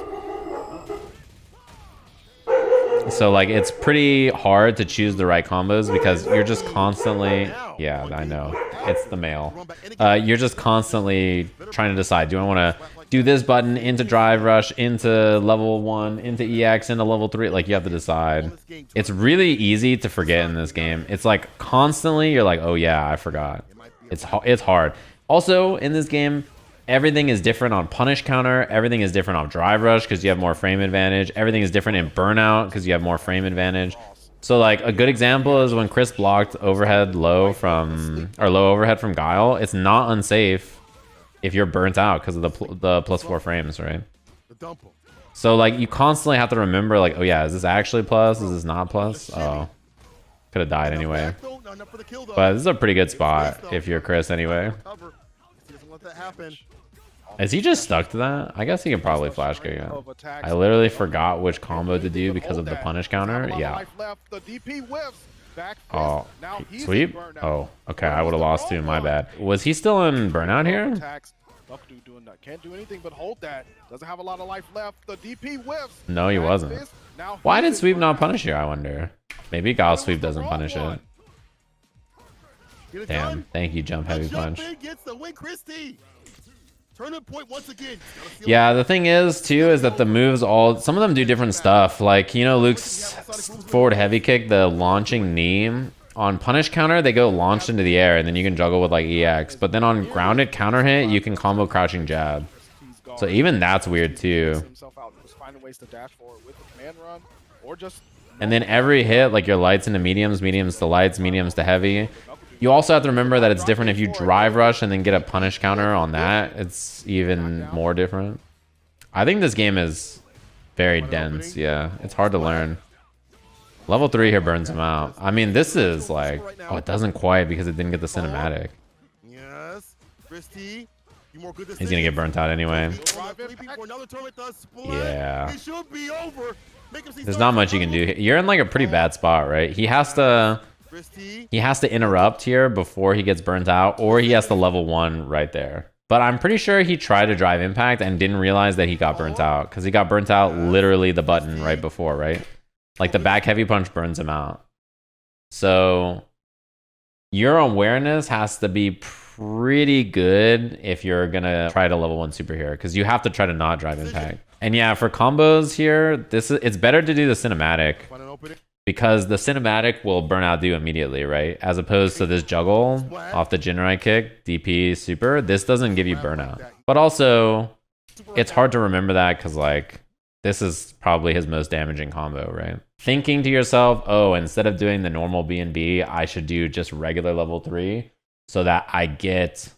So like it's pretty hard to choose the right combos because you're just constantly, yeah, I know, it's the male. You're just constantly trying to decide, do I want to do this button into drive rush, into level 1, into EX, into level 3? Like you have to decide. It's really easy to forget in this game. It's like constantly you're like, oh yeah, I forgot. It's hard. Also in this game, everything is different on punish counter. Everything is different on drive rush because you have more frame advantage. Everything is different in burnout because you have more frame advantage. So like a good example is when Chris blocked overhead low from, or low overhead from Guile. It's not unsafe if you're burnt out because of the +4 frames, right? So like you constantly have to remember like, oh yeah, is this actually plus? Is this not plus? Oh, could have died anyway. But this is a pretty good spot if you're Chris anyway. Is he just stuck to that? I guess he can probably flash kick it. I literally forgot which combo to do because of the punish counter. Yeah. Oh, sweep? Oh, okay. I would have lost too. My bad. Was he still in burnout here? Can't do anything but hold that. Doesn't have a lot of life left. The DP whiffs. No, he wasn't. Why did sweep not punish here? I wonder. Maybe Guile sweep doesn't punish it. Damn. Thank you, jump heavy punch. Yeah, the thing is too is that the moves all, some of them do different stuff. Like, you know, Luke's forward heavy kick, the launching knee on punish counter, they go launched into the air and then you can juggle with like EX. But then on grounded counter hit, you can combo crouching jab. So even that's weird too. And then every hit, like your lights into mediums, mediums to lights, mediums to heavy. You also have to remember that it's different if you drive rush and then get a punish counter on that. It's even more different. I think this game is very dense. Yeah, it's hard to learn. Level 3 here burns him out. I mean, this is like, oh, it doesn't quite because it didn't get the cinematic. He's gonna get burnt out anyway. Yeah. There's not much you can do. You're in like a pretty bad spot, right? He has to interrupt here before he gets burnt out, or he has to level 1 right there. But I'm pretty sure he tried to drive impact and didn't realize that he got burnt out because he got burnt out literally the button right before, right? Like the back heavy punch burns him out. So your awareness has to be pretty good if you're gonna try to level 1 superhero because you have to try to not drive impact. And yeah, for combos here, it's better to do the cinematic because the cinematic will burn out do immediately, right? As opposed to this juggle off the Jinrai kick, DP, super. This doesn't give you burnout. But also, it's hard to remember that because like this is probably his most damaging combo, right? Thinking to yourself, oh, instead of doing the normal B&B, I should do just regular level 3 so that I get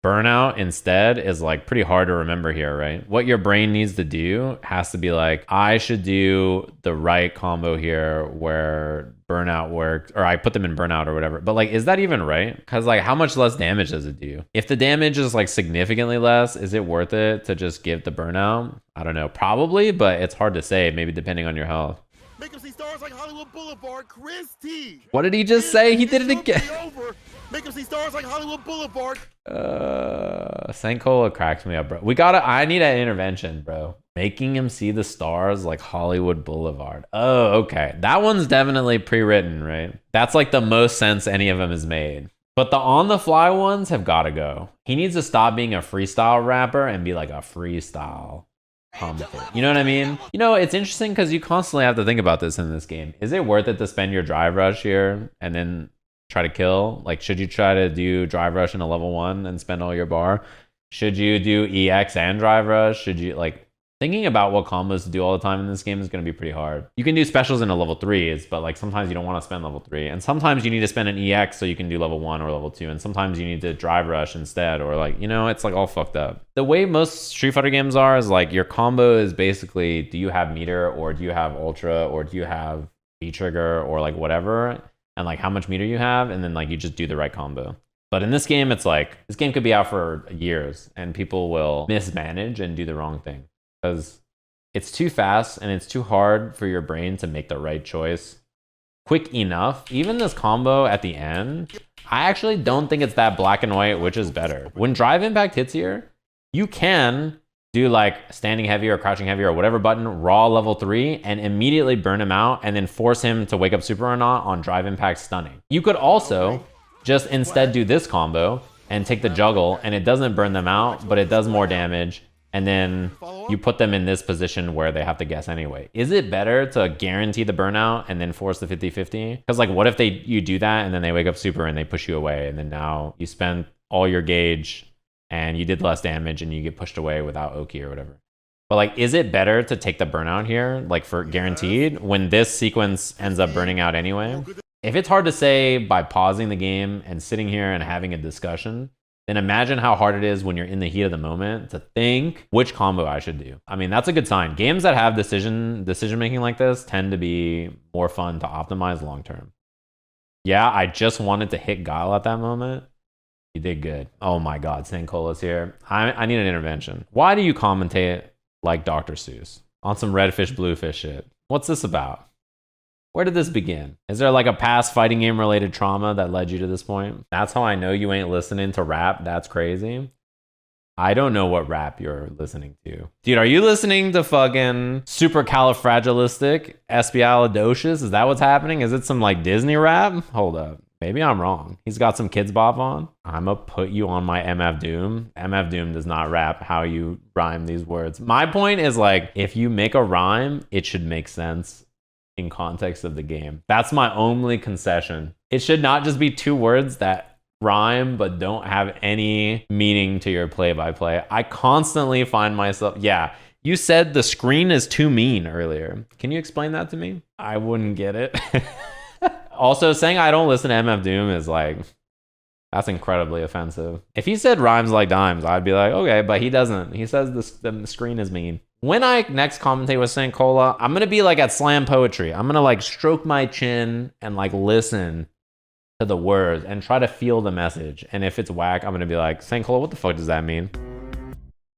burnout instead is like pretty hard to remember here, right? What your brain needs to do has to be like, I should do the right combo here where burnout works, or I put them in burnout or whatever. But like, is that even right? Because like, how much less damage does it do? If the damage is like significantly less, is it worth it to just give the burnout? I don't know, probably, but it's hard to say, maybe depending on your health. Make him see stars like Hollywood Boulevard, Christie. What did he just say? He did it again. Make him see stars like Hollywood Boulevard. Sankola cracks me up, bro. I need an intervention, bro. Making him see the stars like Hollywood Boulevard. Oh, okay. That one's definitely pre-written, right? That's like the most sense any of them has made. But the on-the-fly ones have got to go. He needs to stop being a freestyle rapper and be like a freestyle commentator. You know what I mean? You know, it's interesting because you constantly have to think about this in this game. Is it worth it to spend your drive rush here and then try to kill? Like, should you try to do drive rush in a level 1 and spend all your bar? Should you do EX and drive rush? Should you, like, thinking about what combos to do all the time in this game is going to be pretty hard. You can do specials in a level 3s, but like sometimes you don't want to spend level 3. And sometimes you need to spend an EX so you can do level 1 or level 2. And sometimes you need to drive rush instead, or like, you know, it's like all fucked up. The way most Street Fighter games are is like your combo is basically, do you have meter, or do you have ultra, or do you have V trigger, or like whatever, and like how much meter you have, and then like you just do the right combo. But in this game, it's like, this game could be out for years and people will mismanage and do the wrong thing because it's too fast and it's too hard for your brain to make the right choice quick enough. Even this combo at the end, I actually don't think it's that black and white, which is better. When drive impact hits here, you can do like standing heavy or crouching heavy or whatever button, raw level 3, and immediately burn him out and then force him to wake up super or not on drive impact stunning. You could also just instead do this combo and take the juggle, and it doesn't burn them out, but it does more damage, and then you put them in this position where they have to guess anyway. Is it better to guarantee the burnout and then force the 50-50? Because like, what if you do that and then they wake up super and they push you away, and then now you spend all your gauge and you did less damage and you get pushed away without Oki or whatever. But like, is it better to take the burnout here, like for guaranteed, when this sequence ends up burning out anyway? If it's hard to say by pausing the game and sitting here and having a discussion, then imagine how hard it is when you're in the heat of the moment to think which combo I should do. I mean, that's a good sign. Games that have decision making like this tend to be more fun to optimize long term. Yeah, I just wanted to hit Guile at that moment. You did good. Oh my God, Sankola's here. I need an intervention. Why do you commentate like Dr. Seuss on some redfish, bluefish shit? What's this about? Where did this begin? Is there like a past fighting game related trauma that led you to this point? That's how I know you ain't listening to rap. That's crazy. I don't know what rap you're listening to. Dude, are you listening to fucking supercalifragilistic Is that what's happening? Is it some like Disney rap? Hold up. Maybe I'm wrong. He's got some Kids Bop on. I'ma put you on my MF Doom. MF Doom does not rap how you rhyme these words. My point is like, if you make a rhyme, it should make sense in context of the game. That's my only concession. It should not just be two words that rhyme but don't have any meaning to your play-by-play. I constantly find myself, yeah, you said the screen is too mean earlier. Can you explain that to me? I wouldn't get it. Also, saying I don't listen to MF Doom is like, that's incredibly offensive. If he said rhymes like dimes, I'd be like, okay, but he doesn't. He says the screen is mean. When I next commentate with St. Cola, I'm going to be like at slam poetry. I'm going to like stroke my chin and like listen to the words and try to feel the message. And if it's whack, I'm going to be like, St. Cola, what the fuck does that mean?